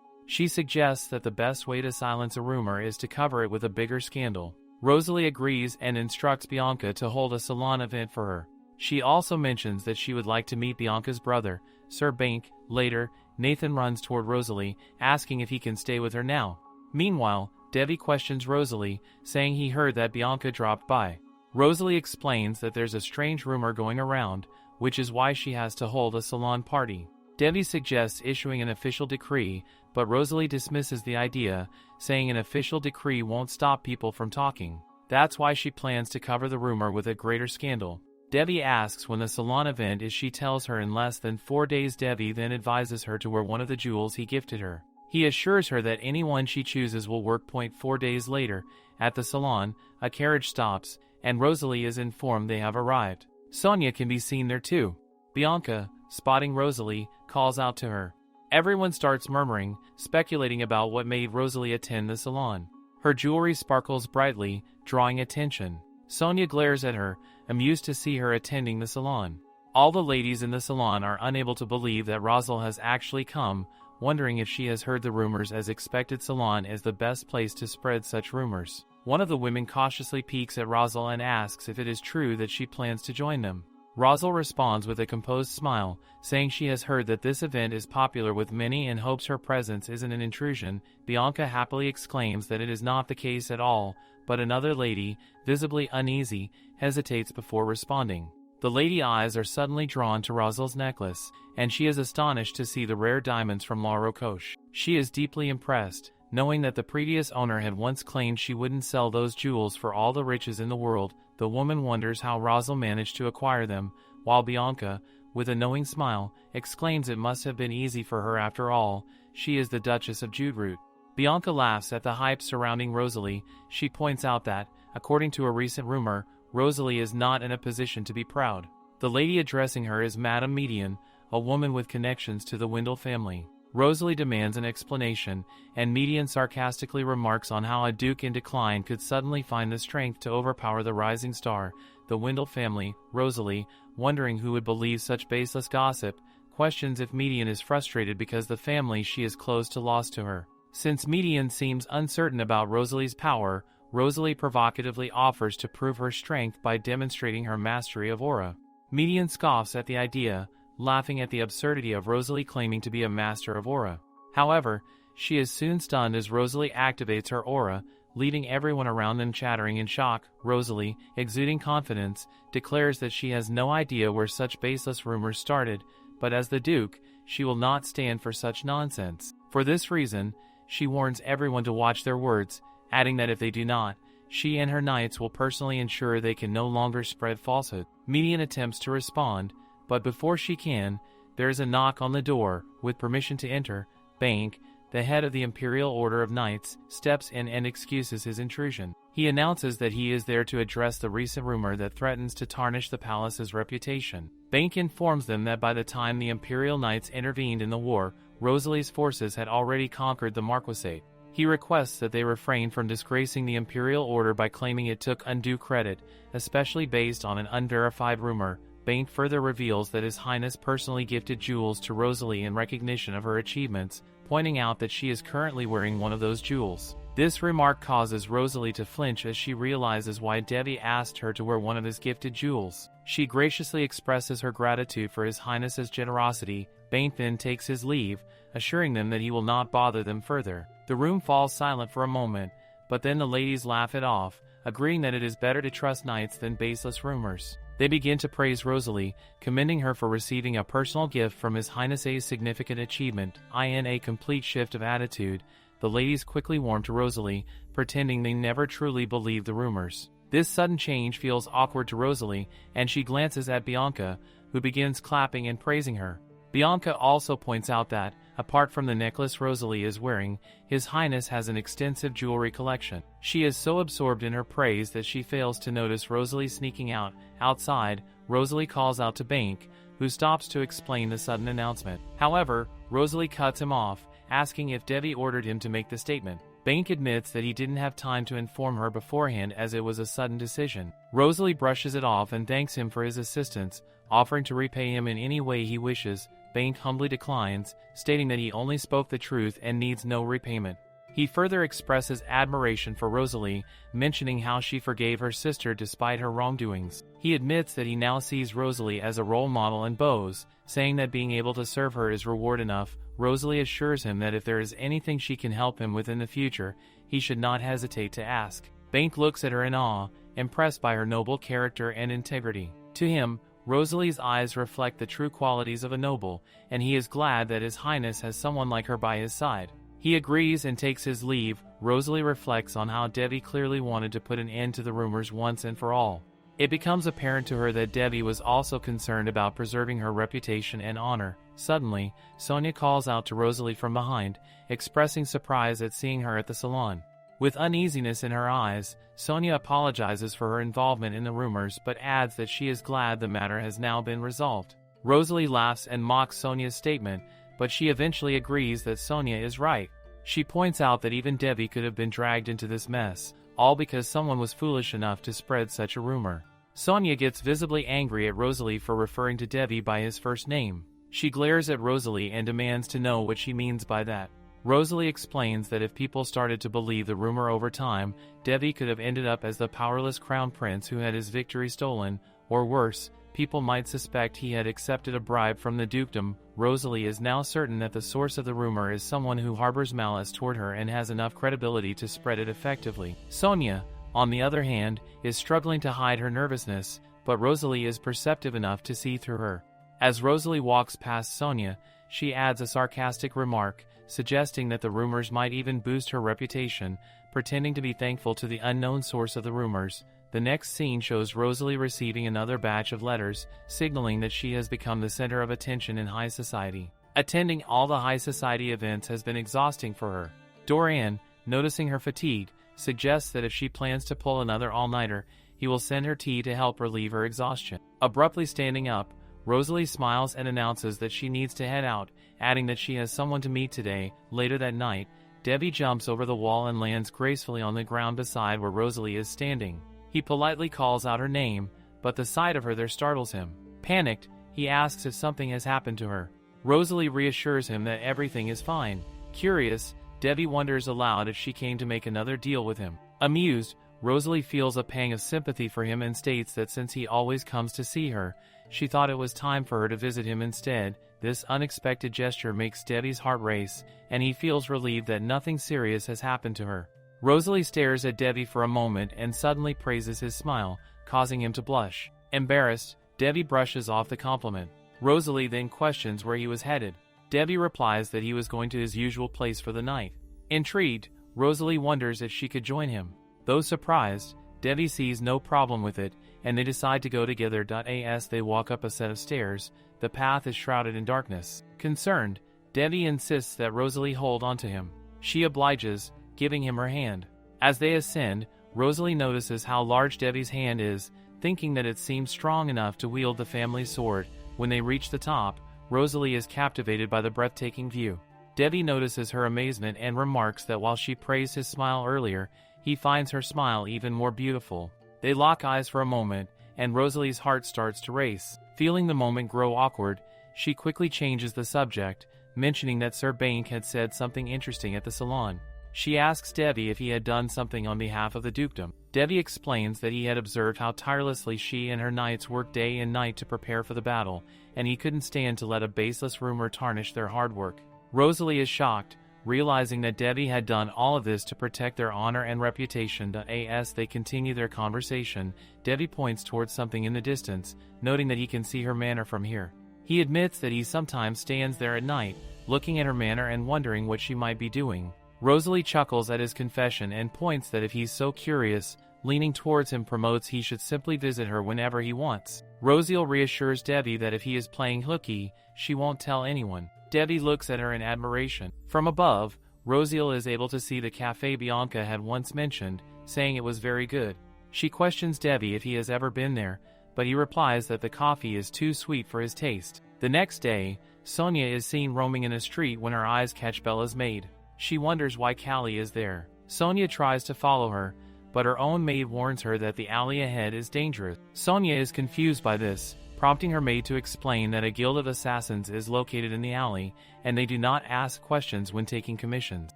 She suggests that the best way to silence a rumor is to cover it with a bigger scandal. Rosalie agrees and instructs Bianca to hold a salon event for her. She also mentions that she would like to meet Bianca's brother, Sir Bank. Later, Nathan runs toward Rosalie, asking if he can stay with her now. Meanwhile, Devi questions Rosalie, saying he heard that Bianca dropped by. Rosalie explains that there's a strange rumor going around, which is why she has to hold a salon party. Devi suggests issuing an official decree, but Rosalie dismisses the idea, saying an official decree won't stop people from talking. That's why she plans to cover the rumor with a greater scandal. Devi asks when the salon event is. She tells her in less than 4 days. Devi then advises her to wear one of the jewels he gifted her. He assures her that anyone she chooses will work. 4 days later, at the salon, a carriage stops, and Rosalie is informed they have arrived. Sonia can be seen there too. Bianca, spotting Rosalie, calls out to her. Everyone starts murmuring, speculating about what made Rosalie attend the salon. Her jewelry sparkles brightly, drawing attention. Sonia glares at her, amused to see her attending the salon. All the ladies in the salon are unable to believe that Rosalie has actually come, wondering if she has heard the rumors. As expected, salon is the best place to spread such rumors. One of the women cautiously peeks at Rosalie and asks if it is true that she plans to join them. Rosalie responds with a composed smile, saying she has heard that this event is popular with many and hopes her presence isn't an intrusion. Bianca happily exclaims that it is not the case at all, but another lady, visibly uneasy, hesitates before responding. The lady eyes are suddenly drawn to Rosalie's necklace, and she is astonished to see the rare diamonds from La Rocoche. She is deeply impressed, knowing that the previous owner had once claimed she wouldn't sell those jewels for all the riches in the world. The woman wonders how Rosalie managed to acquire them, while Bianca, with a knowing smile, exclaims it must have been easy for her after all. She is the Duchess of Juderoot. Bianca laughs at the hype surrounding Rosalie. She points out that, according to a recent rumor, Rosalie is not in a position to be proud. The lady addressing her is Madame Median, a woman with connections to the Wendell family. Rosalie demands an explanation, and Median sarcastically remarks on how a duke in decline could suddenly find the strength to overpower the rising star. The Wendell family, Rosalie, wondering who would believe such baseless gossip, questions if Median is frustrated because the family she is close to lost to her. Since Median seems uncertain about Rosalie's power, Rosalie provocatively offers to prove her strength by demonstrating her mastery of aura. Median scoffs at the idea, laughing at the absurdity of Rosalie claiming to be a master of aura. However, she is soon stunned as Rosalie activates her aura, leaving everyone around them chattering in shock. Rosalie, exuding confidence, declares that she has no idea where such baseless rumors started, but as the Duke, she will not stand for such nonsense. For this reason, she warns everyone to watch their words, adding that if they do not, she and her knights will personally ensure they can no longer spread falsehood. Median attempts to respond, but before she can, there is a knock on the door. With permission to enter, Bank, the head of the Imperial Order of Knights, steps in and excuses his intrusion. He announces that he is there to address the recent rumor that threatens to tarnish the palace's reputation. Bank informs them that by the time the Imperial Knights intervened in the war, Rosalie's forces had already conquered the Marquisate. He requests that they refrain from disgracing the Imperial Order by claiming it took undue credit, especially based on an unverified rumor. Bain further reveals that His Highness personally gifted jewels to Rosalie in recognition of her achievements, pointing out that she is currently wearing one of those jewels. This remark causes Rosalie to flinch as she realizes why Devi asked her to wear one of his gifted jewels. She graciously expresses her gratitude for His Highness's generosity. Bain then takes his leave, assuring them that he will not bother them further. The room falls silent for a moment, but then the ladies laugh it off, agreeing that it is better to trust knights than baseless rumors. They begin to praise Rosalie, commending her for receiving a personal gift from His Highness's significant achievement. In a complete shift of attitude, the ladies quickly warm to Rosalie, pretending they never truly believe the rumors. This sudden change feels awkward to Rosalie, and she glances at Bianca, who begins clapping and praising her. Bianca also points out that, apart from the necklace Rosalie is wearing, His Highness has an extensive jewelry collection. She is so absorbed in her praise that she fails to notice Rosalie sneaking out. Outside, Rosalie calls out to Bank, who stops to explain the sudden announcement. However, Rosalie cuts him off, asking if Devi ordered him to make the statement. Bank admits that he didn't have time to inform her beforehand as it was a sudden decision. Rosalie brushes it off and thanks him for his assistance, offering to repay him in any way he wishes. Bank humbly declines, stating that he only spoke the truth and needs no repayment. He further expresses admiration for Rosalie, mentioning how she forgave her sister despite her wrongdoings. He admits that he now sees Rosalie as a role model and bows, saying that being able to serve her is reward enough. Rosalie assures him that if there is anything she can help him with in the future, he should not hesitate to ask. Bank looks at her in awe, impressed by her noble character and integrity. To him, Rosalie's eyes reflect the true qualities of a noble, and he is glad that His Highness has someone like her by his side. He agrees and takes his leave. Rosalie reflects on how Devi clearly wanted to put an end to the rumors once and for all. It becomes apparent to her that Devi was also concerned about preserving her reputation and honor. Suddenly, Sonia calls out to Rosalie from behind, expressing surprise at seeing her at the salon. With uneasiness in her eyes, Sonia apologizes for her involvement in the rumors but adds that she is glad the matter has now been resolved. Rosalie laughs and mocks Sonia's statement, but she eventually agrees that Sonia is right. She points out that even Devi could have been dragged into this mess, all because someone was foolish enough to spread such a rumor. Sonia gets visibly angry at Rosalie for referring to Devi by his first name. She glares at Rosalie and demands to know what she means by that. Rosalie explains that if people started to believe the rumor over time, Devi could have ended up as the powerless crown prince who had his victory stolen, or worse, people might suspect he had accepted a bribe from the dukedom. Rosalie is now certain that the source of the rumor is someone who harbors malice toward her and has enough credibility to spread it effectively. Sonia, on the other hand, is struggling to hide her nervousness, but Rosalie is perceptive enough to see through her. As Rosalie walks past Sonia, she adds a sarcastic remark, suggesting that the rumors might even boost her reputation, pretending to be thankful to the unknown source of the rumors. The next scene shows Rosalie receiving another batch of letters, signaling that she has become the center of attention in high society. Attending all the high society events has been exhausting for her. Dorian, noticing her fatigue, suggests that if she plans to pull another all-nighter, he will send her tea to help relieve her exhaustion. Abruptly standing up, Rosalie smiles and announces that she needs to head out, adding that she has someone to meet today. Later that night, Devi jumps over the wall and lands gracefully on the ground beside where Rosalie is standing. He politely calls out her name, but the sight of her there startles him. Panicked, he asks if something has happened to her. Rosalie reassures him that everything is fine. Curious, Devi wonders aloud if she came to make another deal with him. Amused, Rosalie feels a pang of sympathy for him and states that since he always comes to see her, she thought it was time for her to visit him instead. This unexpected gesture makes Devi's heart race, and he feels relieved that nothing serious has happened to her. Rosalie stares at Devi for a moment and suddenly praises his smile, causing him to blush. Embarrassed, Devi brushes off the compliment. Rosalie then questions where he was headed. Devi replies that he was going to his usual place for the night. Intrigued, Rosalie wonders if she could join him. Though surprised, Devi sees no problem with it, and they decide to go together. As they walk up a set of stairs, the path is shrouded in darkness. Concerned, Devi insists that Rosalie hold onto him. She obliges, giving him her hand. As they ascend, Rosalie notices how large Devi's hand is, thinking that it seems strong enough to wield the family sword. When they reach the top, Rosalie is captivated by the breathtaking view. Devi notices her amazement and remarks that while she praised his smile earlier, he finds her smile even more beautiful. They lock eyes for a moment, and Rosalie's heart starts to race. Feeling the moment grow awkward, she quickly changes the subject, mentioning that Sir Bank had said something interesting at the salon. She asks Devi if he had done something on behalf of the dukedom. Devi explains that he had observed how tirelessly she and her knights worked day and night to prepare for the battle, and he couldn't stand to let a baseless rumor tarnish their hard work. Rosalie is shocked, realizing that Devi had done all of this to protect their honor and reputation. As they continue their conversation, Devi points towards something in the distance, noting that he can see her manor from here. He admits that he sometimes stands there at night, looking at her manor and wondering what she might be doing. Rosalie chuckles at his confession and points that if he's so curious, leaning towards him promotes he should simply visit her whenever he wants. Rosalie reassures Devi that if he is playing hooky, she won't tell anyone. Devi looks at her in admiration. From above, Rosalie is able to see the cafe Bianca had once mentioned, saying it was very good. She questions Devi if he has ever been there, but he replies that the coffee is too sweet for his taste. The next day, Sonia is seen roaming in a street when her eyes catch Bella's maid. She wonders why Callie is there. Sonia tries to follow her, but her own maid warns her that the alley ahead is dangerous. Sonia is confused by this, prompting her maid to explain that a guild of assassins is located in the alley, and they do not ask questions when taking commissions.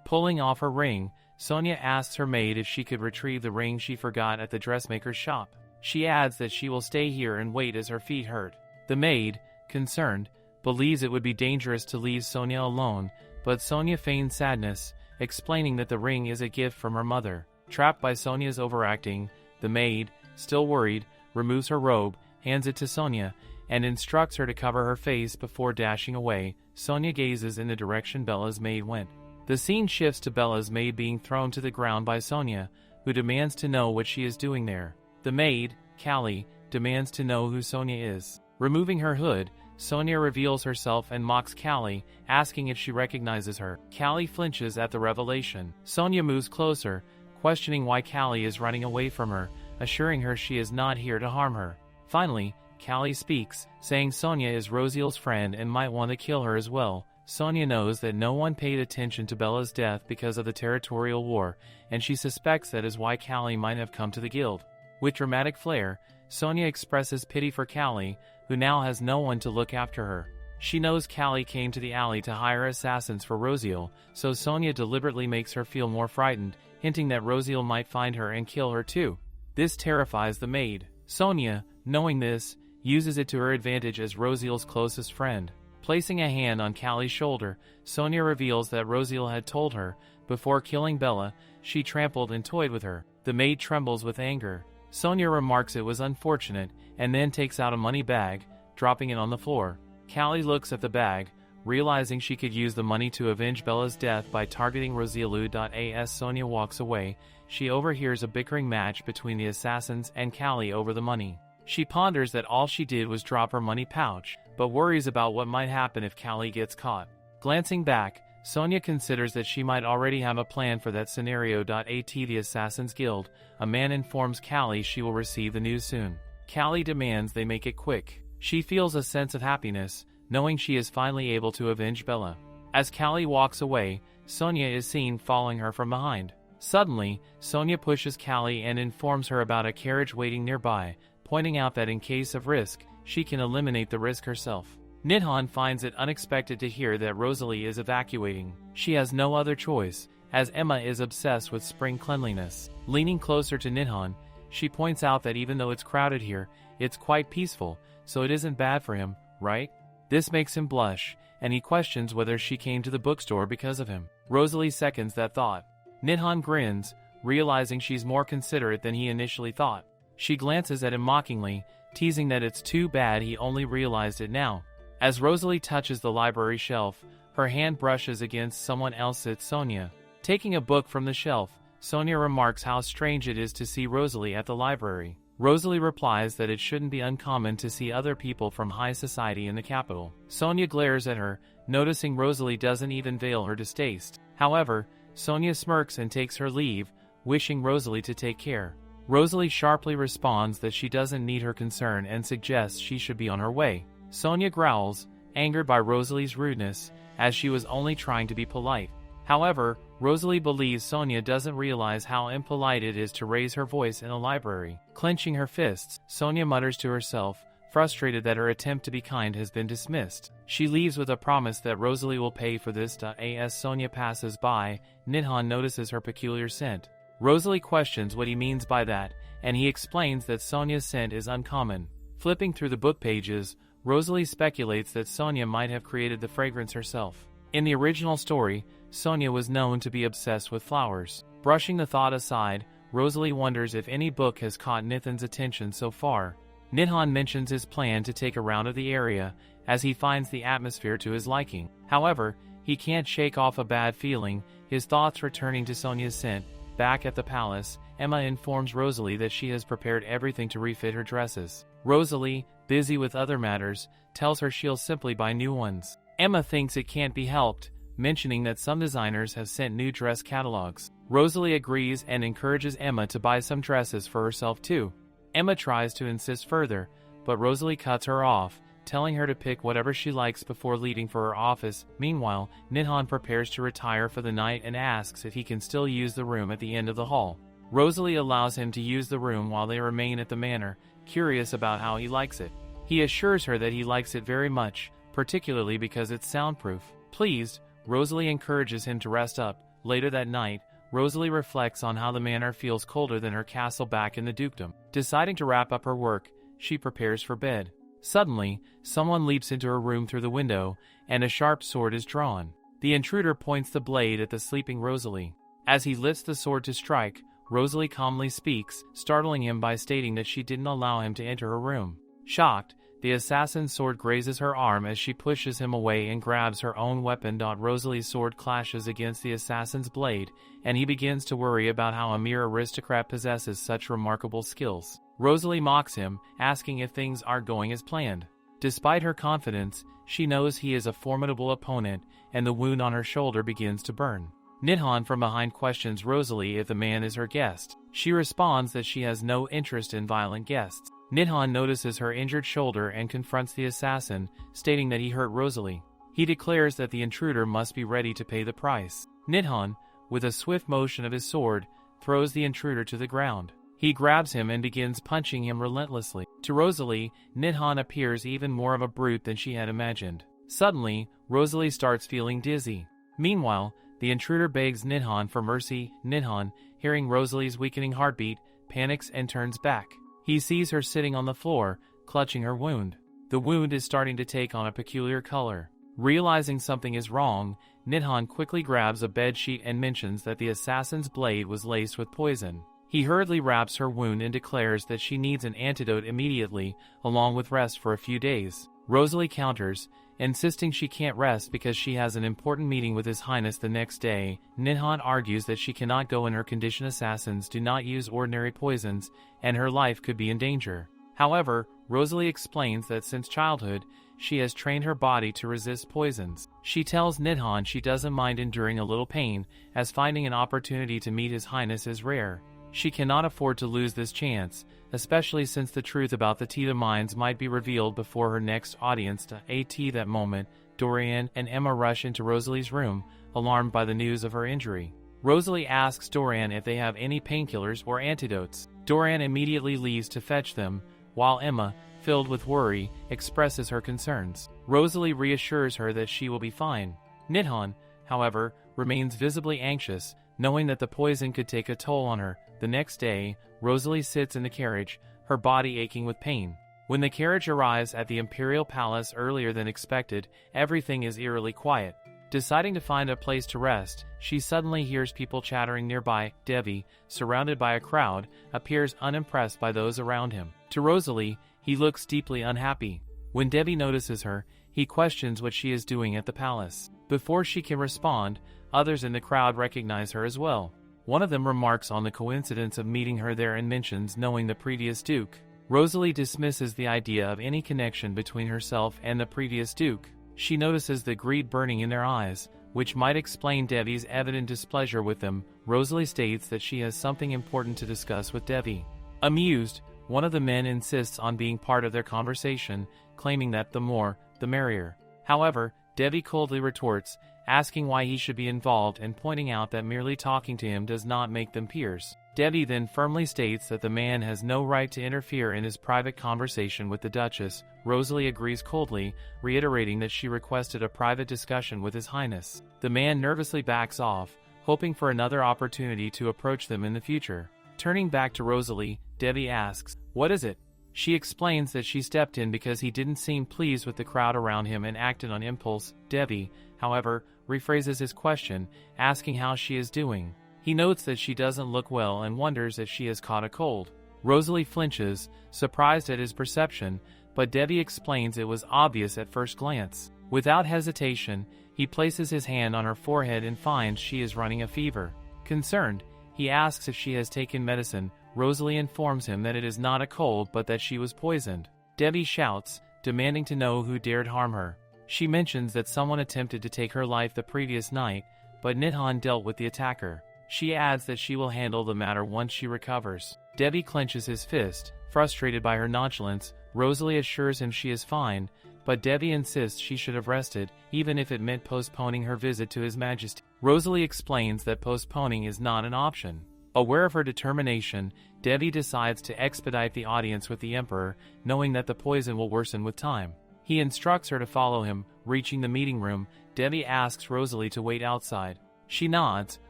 Pulling off her ring, Sonia asks her maid if she could retrieve the ring she forgot at the dressmaker's shop. She adds that she will stay here and wait as her feet hurt. The maid, concerned, believes it would be dangerous to leave Sonia alone, but Sonia feigns sadness, explaining that the ring is a gift from her mother. Trapped by Sonia's overacting, the maid, still worried, removes her robe, hands it to Sonia, and instructs her to cover her face before dashing away. Sonia gazes in the direction Bella's maid went. The scene shifts to Bella's maid being thrown to the ground by Sonia, who demands to know what she is doing there. The maid, Callie, demands to know who Sonia is. Removing her hood, Sonia reveals herself and mocks Callie, asking if she recognizes her. Callie flinches at the revelation. Sonia moves closer, questioning why Callie is running away from her, assuring her she is not here to harm her. Finally, Callie speaks, saying Sonia is Rosalie's friend and might want to kill her as well. Sonia knows that no one paid attention to Bella's death because of the territorial war, and she suspects that is why Callie might have come to the guild. With dramatic flair, Sonia expresses pity for Callie, who now has no one to look after her. She knows Callie came to the alley to hire assassins for Rosalie, so Sonia deliberately makes her feel more frightened, hinting that Rosalie might find her and kill her too. This terrifies the maid. Sonia, knowing this, uses it to her advantage as Rosalie's closest friend. Placing a hand on Callie's shoulder, Sonia reveals that Rosalie had told her, before killing Bella, she trampled and toyed with her. The maid trembles with anger. Sonia remarks it was unfortunate, and then takes out a money bag, dropping it on the floor. Callie looks at the bag, realizing she could use the money to avenge Bella's death by targeting Rosalie. As Sonia walks away, she overhears a bickering match between the assassins and Callie over the money. She ponders that all she did was drop her money pouch, but worries about what might happen if Callie gets caught. Glancing back, Sonia considers that she might already have a plan for that scenario. At the Assassin's Guild, a man informs Callie she will receive the news soon. Callie demands they make it quick. She feels a sense of happiness, knowing she is finally able to avenge Bella. As Callie walks away, Sonia is seen following her from behind. Suddenly, Sonia pushes Callie and informs her about a carriage waiting nearby, pointing out that in case of risk, she can eliminate the risk herself. Nidhan finds it unexpected to hear that Rosalie is evacuating. She has no other choice, as Emma is obsessed with spring cleanliness. Leaning closer to Nidhan, she points out that even though it's crowded here, it's quite peaceful, so it isn't bad for him, right? This makes him blush, and he questions whether she came to the bookstore because of him. Rosalie seconds that thought. Nidhan grins, realizing she's more considerate than he initially thought. She glances at him mockingly, teasing that it's too bad he only realized it now. As Rosalie touches the library shelf, her hand brushes against someone else's. Sonia. Taking a book from the shelf, Sonia remarks how strange it is to see Rosalie at the library. Rosalie replies that it shouldn't be uncommon to see other people from high society in the capital. Sonia glares at her, noticing Rosalie doesn't even veil her distaste. However, Sonia smirks and takes her leave, wishing Rosalie to take care. Rosalie sharply responds that she doesn't need her concern and suggests she should be on her way. Sonia growls, angered by Rosalie's rudeness, as she was only trying to be polite. However, Rosalie believes Sonia doesn't realize how impolite it is to raise her voice in a library. Clenching her fists, Sonia mutters to herself, frustrated that her attempt to be kind has been dismissed. She leaves with a promise that Rosalie will pay for this. As Sonia passes by, Nidhan notices her peculiar scent. Rosalie questions what he means by that, and he explains that Sonia's scent is uncommon. Flipping through the book pages, Rosalie speculates that Sonia might have created the fragrance herself. In the original story, Sonia was known to be obsessed with flowers. Brushing the thought aside, Rosalie wonders if any book has caught Nithan's attention so far. Nidhan mentions his plan to take a round of the area, as he finds the atmosphere to his liking. However, he can't shake off a bad feeling, his thoughts returning to Sonia's scent. Back at the palace, Emma informs Rosalie that she has prepared everything to refit her dresses. Rosalie, busy with other matters, tells her she'll simply buy new ones. Emma thinks it can't be helped, mentioning that some designers have sent new dress catalogs. Rosalie agrees and encourages Emma to buy some dresses for herself too. Emma tries to insist further, but Rosalie cuts her off, telling her to pick whatever she likes before leaving for her office. Meanwhile, Nidhan prepares to retire for the night and asks if he can still use the room at the end of the hall. Rosalie allows him to use the room while they remain at the manor, curious about how he likes it. He assures her that he likes it very much, particularly because it's soundproof. Pleased, Rosalie encourages him to rest up. Later that night, Rosalie reflects on how the manor feels colder than her castle back in the dukedom. Deciding to wrap up her work, she prepares for bed. Suddenly, someone leaps into her room through the window, and a sharp sword is drawn. The intruder points the blade at the sleeping Rosalie. As he lifts the sword to strike, Rosalie calmly speaks, startling him by stating that she didn't allow him to enter her room. Shocked, the assassin's sword grazes her arm as she pushes him away and grabs her own weapon. Rosalie's sword clashes against the assassin's blade, and he begins to worry about how a mere aristocrat possesses such remarkable skills. Rosalie mocks him, asking if things are going as planned. Despite her confidence, she knows he is a formidable opponent, and the wound on her shoulder begins to burn. Nidhan from behind questions Rosalie if the man is her guest. She responds that she has no interest in violent guests. Nidhan notices her injured shoulder and confronts the assassin, stating that he hurt Rosalie. He declares that the intruder must be ready to pay the price. Nidhan, with a swift motion of his sword, throws the intruder to the ground. He grabs him and begins punching him relentlessly. To Rosalie, Nidhan appears even more of a brute than she had imagined. Suddenly, Rosalie starts feeling dizzy. Meanwhile, the intruder begs Nidhan for mercy. Nidhan, hearing Rosalie's weakening heartbeat, panics and turns back. He sees her sitting on the floor, clutching her wound. The wound is starting to take on a peculiar color. Realizing something is wrong, Nidhan quickly grabs a bedsheet and mentions that the assassin's blade was laced with poison. He hurriedly wraps her wound and declares that she needs an antidote immediately, along with rest for a few days. Rosalie counters, insisting she can't rest because she has an important meeting with His Highness the next day. Nidhan argues that she cannot go in her condition. Assassins do not use ordinary poisons, and her life could be in danger. However, Rosalie explains that since childhood, she has trained her body to resist poisons. She tells Nidhan she doesn't mind enduring a little pain, as finding an opportunity to meet His Highness is rare. She cannot afford to lose this chance, especially since the truth about the Tita mines might be revealed before her next audience. At that moment, Dorian and Emma rush into Rosalie's room, alarmed by the news of her injury. Rosalie asks Dorian if they have any painkillers or antidotes. Dorian immediately leaves to fetch them, while Emma, filled with worry, expresses her concerns. Rosalie reassures her that she will be fine. Nidhan, however, remains visibly anxious, knowing that the poison could take a toll on her. The next day, Rosalie sits in the carriage, her body aching with pain. When the carriage arrives at the Imperial Palace earlier than expected, everything is eerily quiet. Deciding to find a place to rest, she suddenly hears people chattering nearby. Devi, surrounded by a crowd, appears unimpressed by those around him. To Rosalie, he looks deeply unhappy. When Devi notices her, he questions what she is doing at the palace. Before she can respond, others in the crowd recognize her as well. One of them remarks on the coincidence of meeting her there and mentions knowing the previous duke. Rosalie dismisses the idea of any connection between herself and the previous duke. She notices the greed burning in their eyes, which might explain Devi's evident displeasure with them. Rosalie states that she has something important to discuss with Devi. Amused, one of the men insists on being part of their conversation, claiming that the more, the merrier. However, Devi coldly retorts, asking why he should be involved and pointing out that merely talking to him does not make them peers. Debbie then firmly states that the man has no right to interfere in his private conversation with the Duchess. Rosalie agrees coldly, reiterating that she requested a private discussion with His Highness. The man nervously backs off, hoping for another opportunity to approach them in the future. Turning back to Rosalie, Debbie asks, "What is it?" She explains that she stepped in because he didn't seem pleased with the crowd around him and acted on impulse. Debbie, however, rephrases his question, asking how she is doing. He notes that she doesn't look well and wonders if she has caught a cold. Rosalie flinches, surprised at his perception, but Debbie explains it was obvious at first glance. Without hesitation, he places his hand on her forehead and finds she is running a fever. Concerned, he asks if she has taken medicine. Rosalie informs him that it is not a cold but that she was poisoned. Debbie shouts, demanding to know who dared harm her. She mentions that someone attempted to take her life the previous night, but Nidhan dealt with the attacker. She adds that she will handle the matter once she recovers. Debbie clenches his fist, frustrated by her nonchalance. Rosalie assures him she is fine, but Debbie insists she should have rested, even if it meant postponing her visit to His Majesty. Rosalie explains that postponing is not an option. Aware of her determination, Debbie decides to expedite the audience with the Emperor, knowing that the poison will worsen with time. He instructs her to follow him. Reaching the meeting room, Debbie asks Rosalie to wait outside. She nods,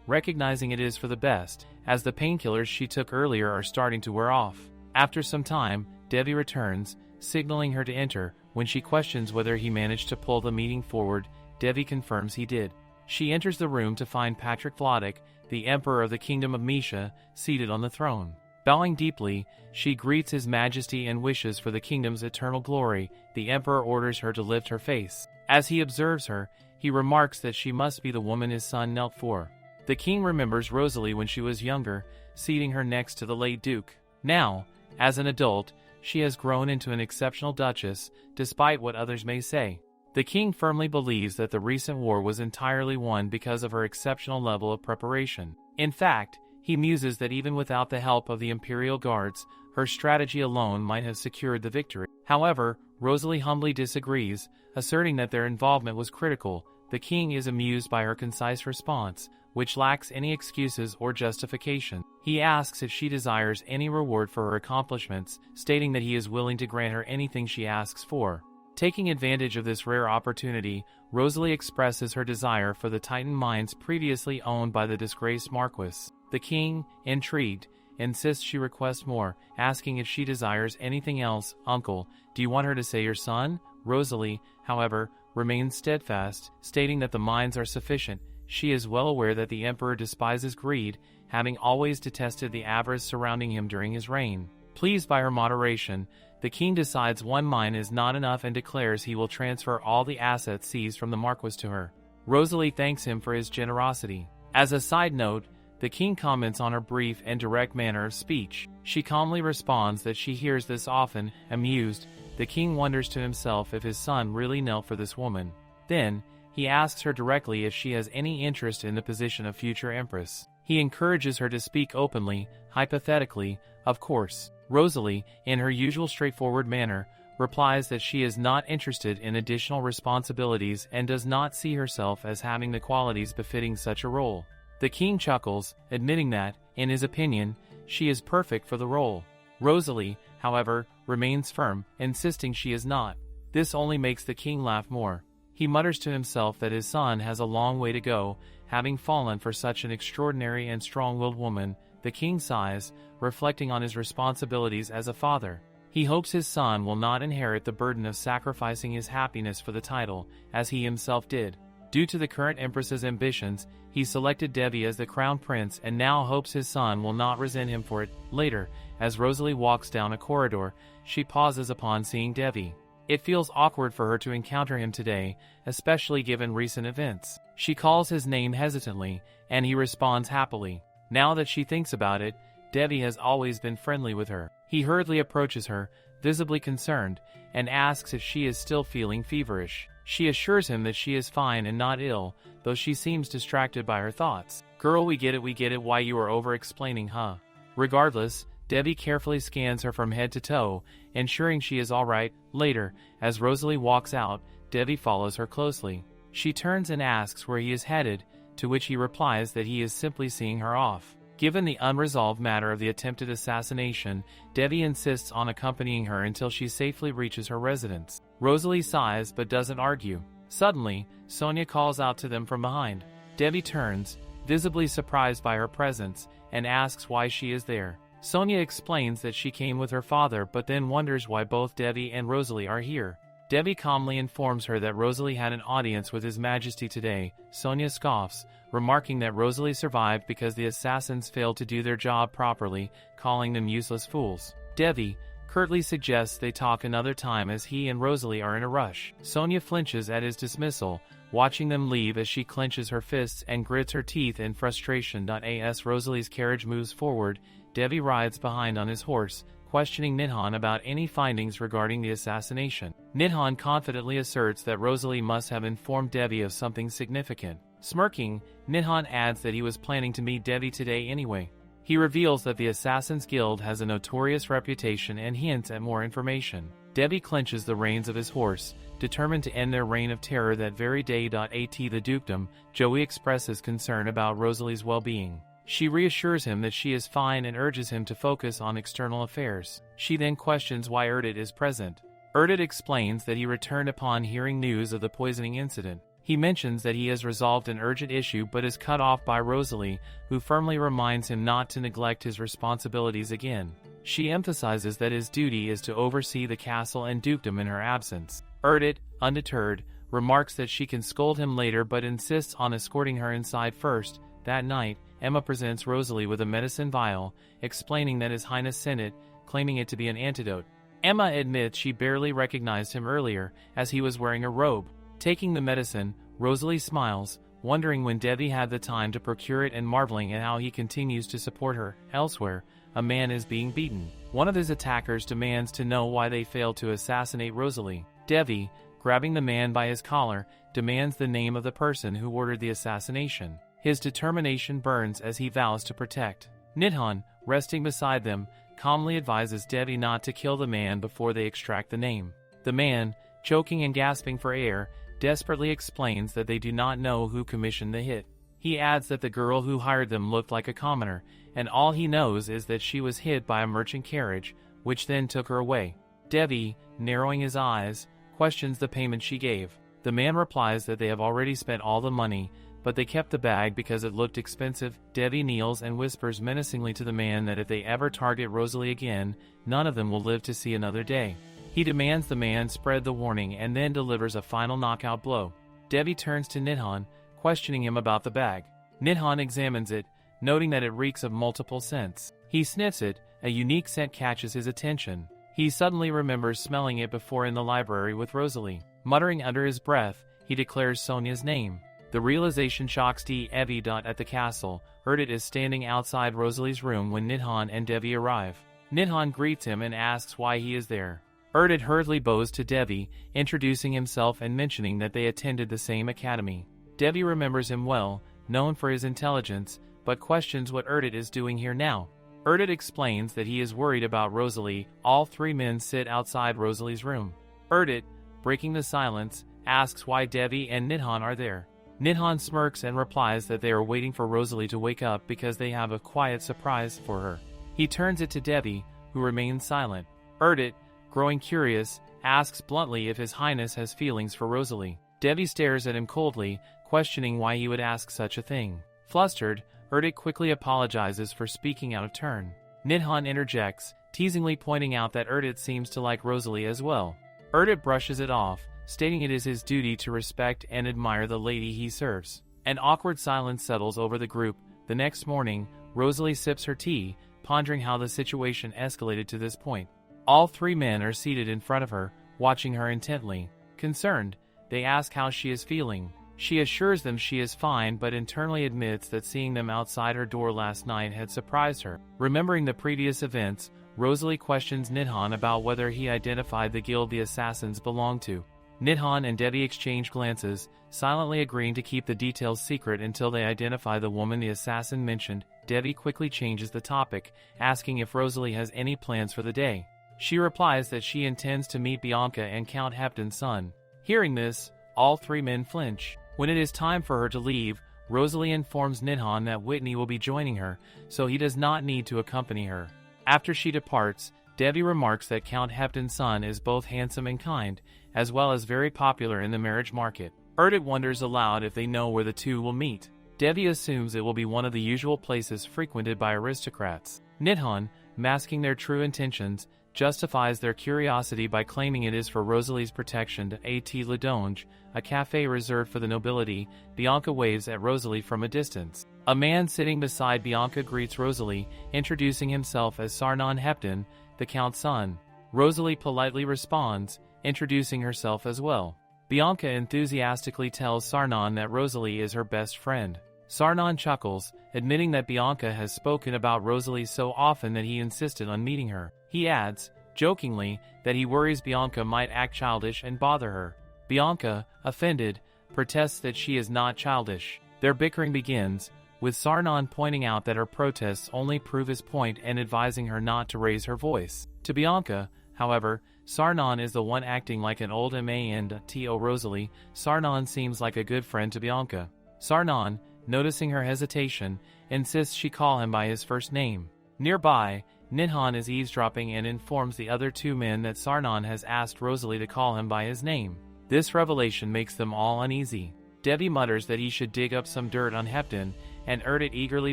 recognizing it is for the best, as the painkillers she took earlier are starting to wear off. After some time, Debbie returns, signaling her to enter. When she questions whether he managed to pull the meeting forward, Debbie confirms he did. She enters the room to find Patrick Vladek, the Emperor of the Kingdom of Misha, seated on the throne. Bowing deeply, she greets His Majesty and wishes for the kingdom's eternal glory. The Emperor orders her to lift her face. As he observes her, he remarks that she must be the woman his son knelt for. The king remembers Rosalie when she was younger, seating her next to the late Duke. Now, as an adult, she has grown into an exceptional duchess, despite what others may say. The king firmly believes that the recent war was entirely won because of her exceptional level of preparation. In fact, he muses that even without the help of the imperial guards, her strategy alone might have secured the victory. However, Rosalie humbly disagrees, asserting that their involvement was critical. The king is amused by her concise response, which lacks any excuses or justification. He asks if she desires any reward for her accomplishments, stating that he is willing to grant her anything she asks for. Taking advantage of this rare opportunity, Rosalie expresses her desire for the Titan mines previously owned by the disgraced Marquis. The king, intrigued, insists she request more, asking if she desires anything else. "Uncle, do you want her to say your son?" Rosalie, however, remains steadfast, stating that the mines are sufficient. She is well aware that the emperor despises greed, having always detested the avarice surrounding him during his reign. Pleased by her moderation, the king decides one mine is not enough and declares he will transfer all the assets seized from the Marquis to her. Rosalie thanks him for his generosity. As a side note, the king comments on her brief and direct manner of speech. She calmly responds that she hears this often. Amused, the king wonders to himself if his son really knelt for this woman. Then, he asks her directly if she has any interest in the position of future empress. He encourages her to speak openly, hypothetically, of course. Rosalie, in her usual straightforward manner, replies that she is not interested in additional responsibilities and does not see herself as having the qualities befitting such a role. The king chuckles, admitting that, in his opinion, she is perfect for the role. Rosalie, however, remains firm, insisting she is not. This only makes the king laugh more. He mutters to himself that his son has a long way to go, having fallen for such an extraordinary and strong-willed woman. The king sighs, reflecting on his responsibilities as a father. He hopes his son will not inherit the burden of sacrificing his happiness for the title, as he himself did. Due to the current empress's ambitions, he selected Debbie as the crown prince and now hopes his son will not resent him for it. Later, as Rosalie walks down a corridor, she pauses upon seeing Debbie. It feels awkward for her to encounter him today, especially given recent events. She calls his name hesitantly, and he responds happily. Now that she thinks about it, Debbie has always been friendly with her. He hurriedly approaches her, visibly concerned, and asks if she is still feeling feverish. She assures him that she is fine and not ill, though she seems distracted by her thoughts. "Girl, we get it why you are over-explaining, huh?" Regardless, Debbie carefully scans her from head to toe, ensuring she is alright. Later, as Rosalie walks out, Debbie follows her closely. She turns and asks where he is headed, to which he replies that he is simply seeing her off. Given the unresolved matter of the attempted assassination, Devi insists on accompanying her until she safely reaches her residence. Rosalie sighs but doesn't argue. Suddenly, Sonia calls out to them from behind. Devi turns, visibly surprised by her presence, and asks why she is there. Sonia explains that she came with her father but then wonders why both Devi and Rosalie are here. Devi calmly informs her that Rosalie had an audience with His Majesty today. Sonia scoffs, remarking that Rosalie survived because the assassins failed to do their job properly, calling them useless fools. Devi curtly suggests they talk another time as he and Rosalie are in a rush. Sonia flinches at his dismissal, watching them leave as she clenches her fists and grits her teeth in frustration. As Rosalie's carriage moves forward, Devi rides behind on his horse, questioning Nidhan about any findings regarding the assassination. Nidhan confidently asserts that Rosalie must have informed Devi of something significant. Smirking, Nidhan adds that he was planning to meet Devi today anyway. He reveals that the Assassin's Guild has a notorious reputation and hints at more information. Devi clenches the reins of his horse, determined to end their reign of terror that very day. At the dukedom, Joey expresses concern about Rosalie's well-being. She reassures him that she is fine and urges him to focus on external affairs. She then questions why Erdit is present. Erdit explains that he returned upon hearing news of the poisoning incident. He mentions that he has resolved an urgent issue but is cut off by Rosalie, who firmly reminds him not to neglect his responsibilities again. She emphasizes that his duty is to oversee the castle and dukedom in her absence. Erdit, undeterred, remarks that she can scold him later but insists on escorting her inside first. That night, Emma presents Rosalie with a medicine vial, explaining that His Highness sent it, claiming it to be an antidote. Emma admits she barely recognized him earlier, as he was wearing a robe. Taking the medicine, Rosalie smiles, wondering when Devi had the time to procure it and marveling at how he continues to support her. Elsewhere, a man is being beaten. One of his attackers demands to know why they failed to assassinate Rosalie. Devi, grabbing the man by his collar, demands the name of the person who ordered the assassination. His determination burns as he vows to protect. Nidhan, resting beside them, calmly advises Devi not to kill the man before they extract the name. The man, choking and gasping for air, desperately explains that they do not know who commissioned the hit. He adds that the girl who hired them looked like a commoner, and all he knows is that she was hit by a merchant carriage, which then took her away. Devi, narrowing his eyes, questions the payment she gave. The man replies that they have already spent all the money, but they kept the bag because it looked expensive. Devi kneels and whispers menacingly to the man that if they ever target Rosalie again, none of them will live to see another day. He demands the man spread the warning and then delivers a final knockout blow. Devi turns to Nidhan, questioning him about the bag. Nidhan examines it, noting that it reeks of multiple scents. He sniffs it, a unique scent catches his attention. He suddenly remembers smelling it before in the library with Rosalie. Muttering under his breath, he declares Sonia's name. The realization shocks Devi. At the castle, Erdit is standing outside Rosalie's room when Nidhan and Devi arrive. Nidhan greets him and asks why he is there. Erdit hurriedly bows to Devi, introducing himself and mentioning that they attended the same academy. Devi remembers him well, known for his intelligence, but questions what Erdit is doing here now. Erdit explains that he is worried about Rosalie. All three men sit outside Rosalie's room. Erdit, breaking the silence, asks why Devi and Nidhan are there. Nidhan smirks and replies that they are waiting for Rosalie to wake up because they have a quiet surprise for her. He turns it to Devi, who remains silent. Erdit, growing curious, asks bluntly if His Highness has feelings for Rosalie. Devi stares at him coldly, questioning why he would ask such a thing. Flustered, Erdit quickly apologizes for speaking out of turn. Nidhan interjects, teasingly pointing out that Erdit seems to like Rosalie as well. Erdit brushes it off, stating it is his duty to respect and admire the lady he serves. An awkward silence settles over the group. The next morning, Rosalie sips her tea, pondering how the situation escalated to this point. All three men are seated in front of her, watching her intently. Concerned, they ask how she is feeling. She assures them she is fine but internally admits that seeing them outside her door last night had surprised her. Remembering the previous events, Rosalie questions Nidhan about whether he identified the guild the assassins belonged to. Nidhan and Devi exchange glances, silently agreeing to keep the details secret until they identify the woman the assassin mentioned. Devi quickly changes the topic, asking if Rosalie has any plans for the day. She replies that she intends to meet Bianca and Count Hepton's son. Hearing this, all three men flinch. When it is time for her to leave, Rosalie informs Nidhan that Whitney will be joining her, so he does not need to accompany her. After she departs, Debbie remarks that Count Hepton's son is both handsome and kind, as well as very popular in the marriage market. Erdit wonders aloud if they know where the two will meet. Debbie assumes it will be one of the usual places frequented by aristocrats. Nidhan, masking their true intentions, justifies their curiosity by claiming it is for Rosalie's protection to At Ledonge, a cafe reserved for the nobility. Bianca waves at Rosalie from a distance. A man sitting beside Bianca greets Rosalie, introducing himself as Sarnon Hepton, the Count's son. Rosalie politely responds, introducing herself as well. Bianca enthusiastically tells Sarnon that Rosalie is her best friend. Sarnon chuckles, admitting that Bianca has spoken about Rosalie so often that he insisted on meeting her. He adds, jokingly, that he worries Bianca might act childish and bother her. Bianca, offended, protests that she is not childish. Their bickering begins, with Sarnon pointing out that her protests only prove his point and advising her not to raise her voice. To Bianca, however, Sarnon is the one acting like an old man-to Rosalie. Sarnon seems like a good friend to Bianca. Sarnon, noticing her hesitation, insists she call him by his first name. Nearby, Nidhan is eavesdropping and informs the other two men that Sarnon has asked Rosalie to call him by his name. This revelation makes them all uneasy. Debbie mutters that he should dig up some dirt on Hepton, and Erdit eagerly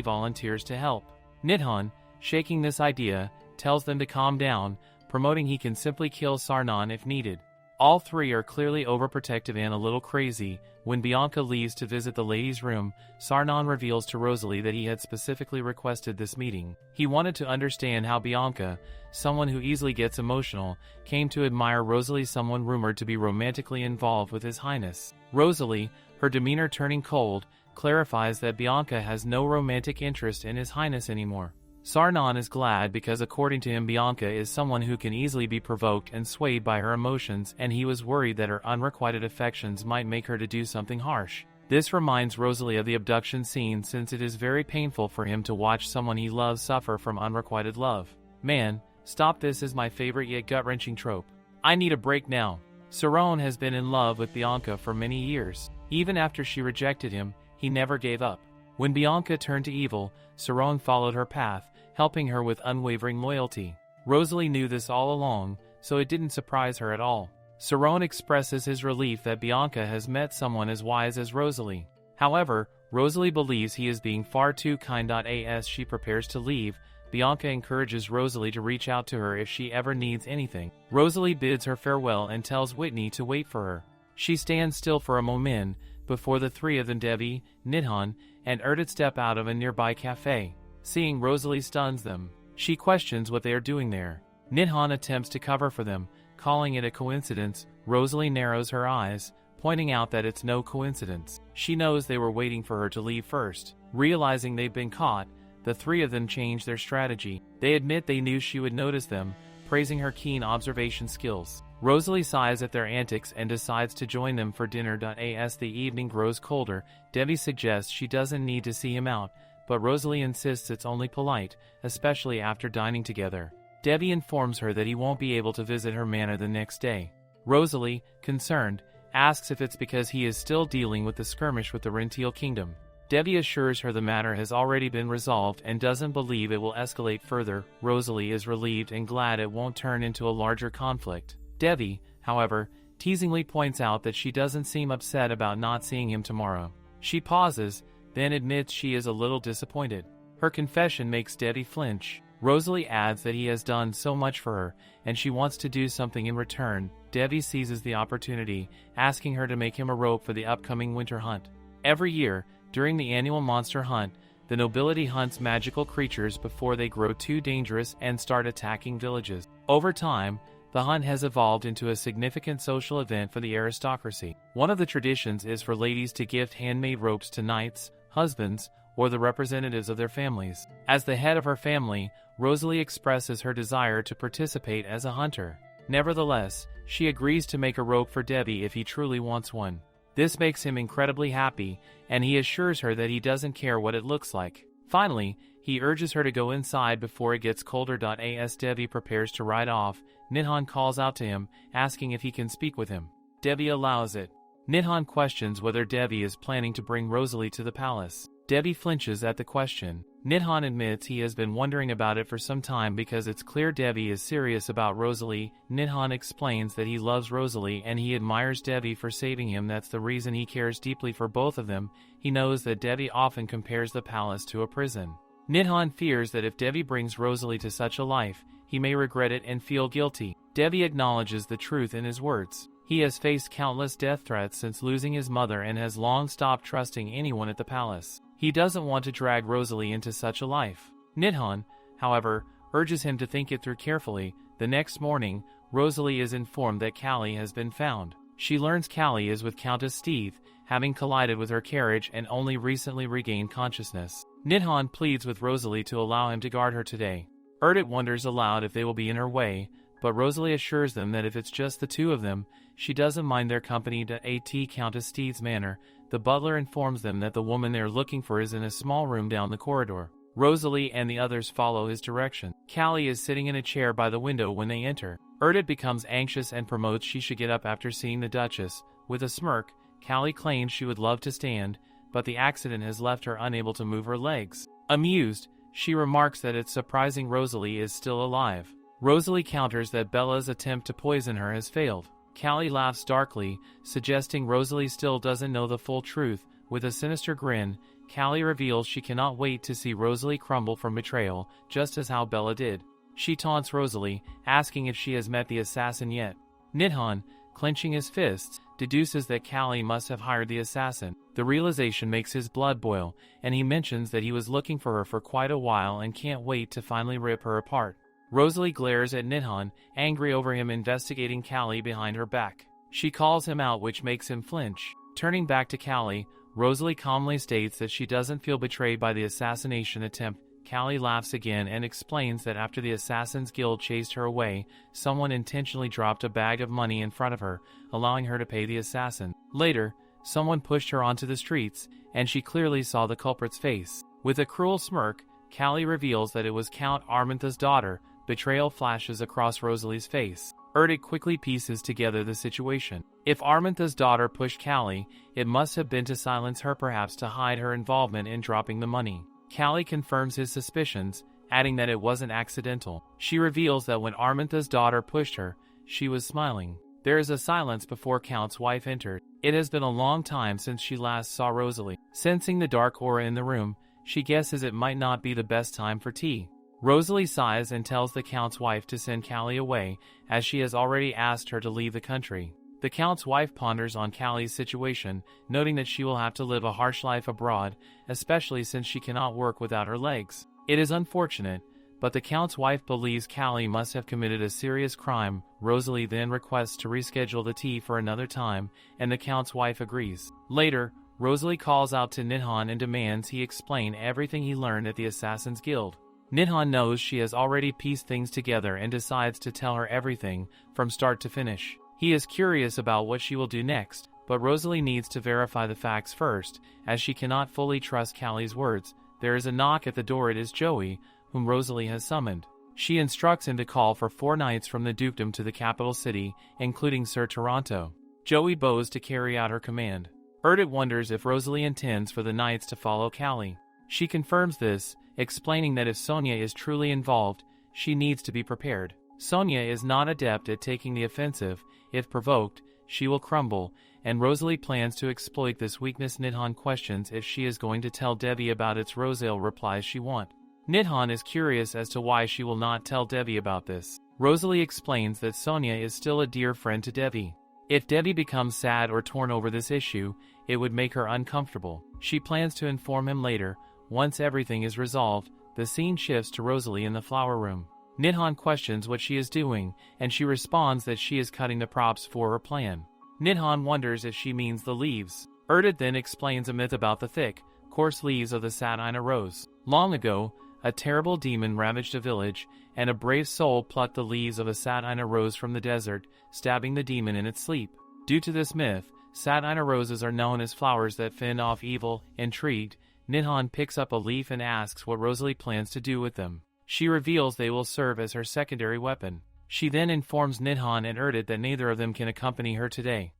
volunteers to help. Nidhan, shaking this idea, tells them to calm down, promoting he can simply kill Sarnon if needed. All three are clearly overprotective and a little crazy. When Bianca leaves to visit the ladies' room, Sarnon reveals to Rosalie that he had specifically requested this meeting. He wanted to understand how Bianca, someone who easily gets emotional, came to admire Rosalie, someone rumored to be romantically involved with His Highness. Rosalie, her demeanor turning cold, clarifies that Bianca has no romantic interest in His Highness anymore. Sarnon is glad because according to him Bianca is someone who can easily be provoked and swayed by her emotions, and he was worried that her unrequited affections might make her to do something harsh. This reminds Rosalie of the abduction scene, since it is very painful for him to watch someone he loves suffer from unrequited love. Man, stop, this is my favorite yet gut-wrenching trope. I need a break now. Sarron has been in love with Bianca for many years. Even after she rejected him, he never gave up. When Bianca turned to evil, Sarron followed her path, helping her with unwavering loyalty. Rosalie knew this all along, so it didn't surprise her at all. Sarron expresses his relief that Bianca has met someone as wise as Rosalie. However, Rosalie believes he is being far too kind. As she prepares to leave, Bianca encourages Rosalie to reach out to her if she ever needs anything. Rosalie bids her farewell and tells Whitney to wait for her. She stands still for a moment before the three of them, Debbie, Nidhan, and Erdit, step out of a nearby cafe. Seeing Rosalie stuns them. She questions what they are doing there. Nidhan attempts to cover for them, calling it a coincidence. Rosalie narrows her eyes, pointing out that it's no coincidence. She knows they were waiting for her to leave first. Realizing they've been caught, the three of them change their strategy. They admit they knew she would notice them, praising her keen observation skills. Rosalie sighs at their antics and decides to join them for dinner. As the evening grows colder, Debbie suggests she doesn't need to see him out, but Rosalie insists it's only polite, especially after dining together. Debbie informs her that he won't be able to visit her manor the next day. Rosalie, concerned, asks if it's because he is still dealing with the skirmish with the Rentil Kingdom. Debbie assures her the matter has already been resolved and doesn't believe it will escalate further. Rosalie is relieved and glad it won't turn into a larger conflict. Debbie, however, teasingly points out that she doesn't seem upset about not seeing him tomorrow. She pauses, then admits she is a little disappointed. Her confession makes Debbie flinch. Rosalie adds that he has done so much for her, and she wants to do something in return. Debbie seizes the opportunity, asking her to make him a rope for the upcoming winter hunt. Every year, during the annual monster hunt, the nobility hunts magical creatures before they grow too dangerous and start attacking villages. Over time, the hunt has evolved into a significant social event for the aristocracy. One of the traditions is for ladies to gift handmade ropes to knights, husbands, or the representatives of their families. As the head of her family, Rosalie expresses her desire to participate as a hunter. Nevertheless, she agrees to make a rope for Debbie if he truly wants one. This makes him incredibly happy, and he assures her that he doesn't care what it looks like. Finally, he urges her to go inside before it gets colder. As Debbie prepares to ride off, Nidhan calls out to him, asking if he can speak with him. Debbie allows it. Nidhan questions whether Devi is planning to bring Rosalie to the palace. Devi flinches at the question. Nidhan admits he has been wondering about it for some time because it's clear Devi is serious about Rosalie. Nidhan explains that he loves Rosalie and he admires Devi for saving him. That's the reason he cares deeply for both of them. He knows that Devi often compares the palace to a prison. Nidhan fears that if Devi brings Rosalie to such a life, he may regret it and feel guilty. Devi acknowledges the truth in his words. He has faced countless death threats since losing his mother and has long stopped trusting anyone at the palace. He doesn't want to drag Rosalie into such a life. Nidhan, however, urges him to think it through carefully. The next morning, Rosalie is informed that Callie has been found. She learns Callie is with Countess Steve, having collided with her carriage and only recently regained consciousness. Nidhan pleads with Rosalie to allow him to guard her today. Erdit wonders aloud if they will be in her way, but Rosalie assures them that if it's just the two of them, she doesn't mind their company at Countess Steve's manor. The butler informs them that the woman they're looking for is in a small room down the corridor. Rosalie and the others follow his direction. Callie is sitting in a chair by the window when they enter. Erdit becomes anxious and promotes she should get up after seeing the Duchess. With a smirk, Callie claims she would love to stand, but the accident has left her unable to move her legs. Amused, she remarks that it's surprising Rosalie is still alive. Rosalie counters that Bella's attempt to poison her has failed. Callie laughs darkly, suggesting Rosalie still doesn't know the full truth. With a sinister grin, Callie reveals she cannot wait to see Rosalie crumble from betrayal, just as how Bella did. She taunts Rosalie, asking if she has met the assassin yet. Nidhan, clenching his fists, deduces that Callie must have hired the assassin. The realization makes his blood boil, and he mentions that he was looking for her for quite a while and can't wait to finally rip her apart. Rosalie glares at Nidhan, angry over him investigating Callie behind her back. She calls him out, which makes him flinch. Turning back to Callie, Rosalie calmly states that she doesn't feel betrayed by the assassination attempt. Callie laughs again and explains that after the Assassin's Guild chased her away, someone intentionally dropped a bag of money in front of her, allowing her to pay the assassin. Later, someone pushed her onto the streets, and she clearly saw the culprit's face. With a cruel smirk, Callie reveals that it was Count Armantha's daughter. Betrayal flashes across Rosalie's face. Erdit quickly pieces together the situation. If Armantha's daughter pushed Callie, it must have been to silence her, perhaps to hide her involvement in dropping the money. Callie confirms his suspicions, adding that it wasn't accidental. She reveals that when Armantha's daughter pushed her, she was smiling. There is a silence before Count's wife entered. It has been a long time since she last saw Rosalie. Sensing the dark aura in the room, she guesses it might not be the best time for tea. Rosalie sighs and tells the Count's wife to send Callie away, as she has already asked her to leave the country. The Count's wife ponders on Callie's situation, noting that she will have to live a harsh life abroad, especially since she cannot work without her legs. It is unfortunate, but the Count's wife believes Callie must have committed a serious crime. Rosalie then requests to reschedule the tea for another time, and the Count's wife agrees. Later, Rosalie calls out to Nidhan and demands he explain everything he learned at the Assassin's Guild. Nidhan knows she has already pieced things together and decides to tell her everything, from start to finish. He is curious about what she will do next, but Rosalie needs to verify the facts first, as she cannot fully trust Callie's words. There is a knock at the door. It is Joey, whom Rosalie has summoned. She instructs him to call for 4 knights from the dukedom to the capital city, including Sir Toronto. Joey bows to carry out her command. Erdit wonders if Rosalie intends for the knights to follow Callie. She confirms this, explaining that if Sonia is truly involved, she needs to be prepared. Sonia is not adept at taking the offensive. If provoked, she will crumble, and Rosalie plans to exploit this weakness. Nidhan questions if she is going to tell Devi about its Rosalie replies she won't. Nidhan is curious as to why she will not tell Devi about this. Rosalie explains that Sonia is still a dear friend to Devi. If Devi becomes sad or torn over this issue, it would make her uncomfortable. She plans to inform him later. Once everything is resolved, the scene shifts to Rosalie in the flower room. Nidhan questions what she is doing, and she responds that she is cutting the props for her plan. Nidhan wonders if she means the leaves. Erdit then explains a myth about the thick, coarse leaves of the Satina rose. Long ago, a terrible demon ravaged a village, and a brave soul plucked the leaves of a Satina rose from the desert, stabbing the demon in its sleep. Due to this myth, Satina roses are known as flowers that fend off evil. Intrigued, Nidhan picks up a leaf and asks what Rosalie plans to do with them. She reveals they will serve as her secondary weapon. She then informs Nidhan and Erdit that neither of them can accompany her today.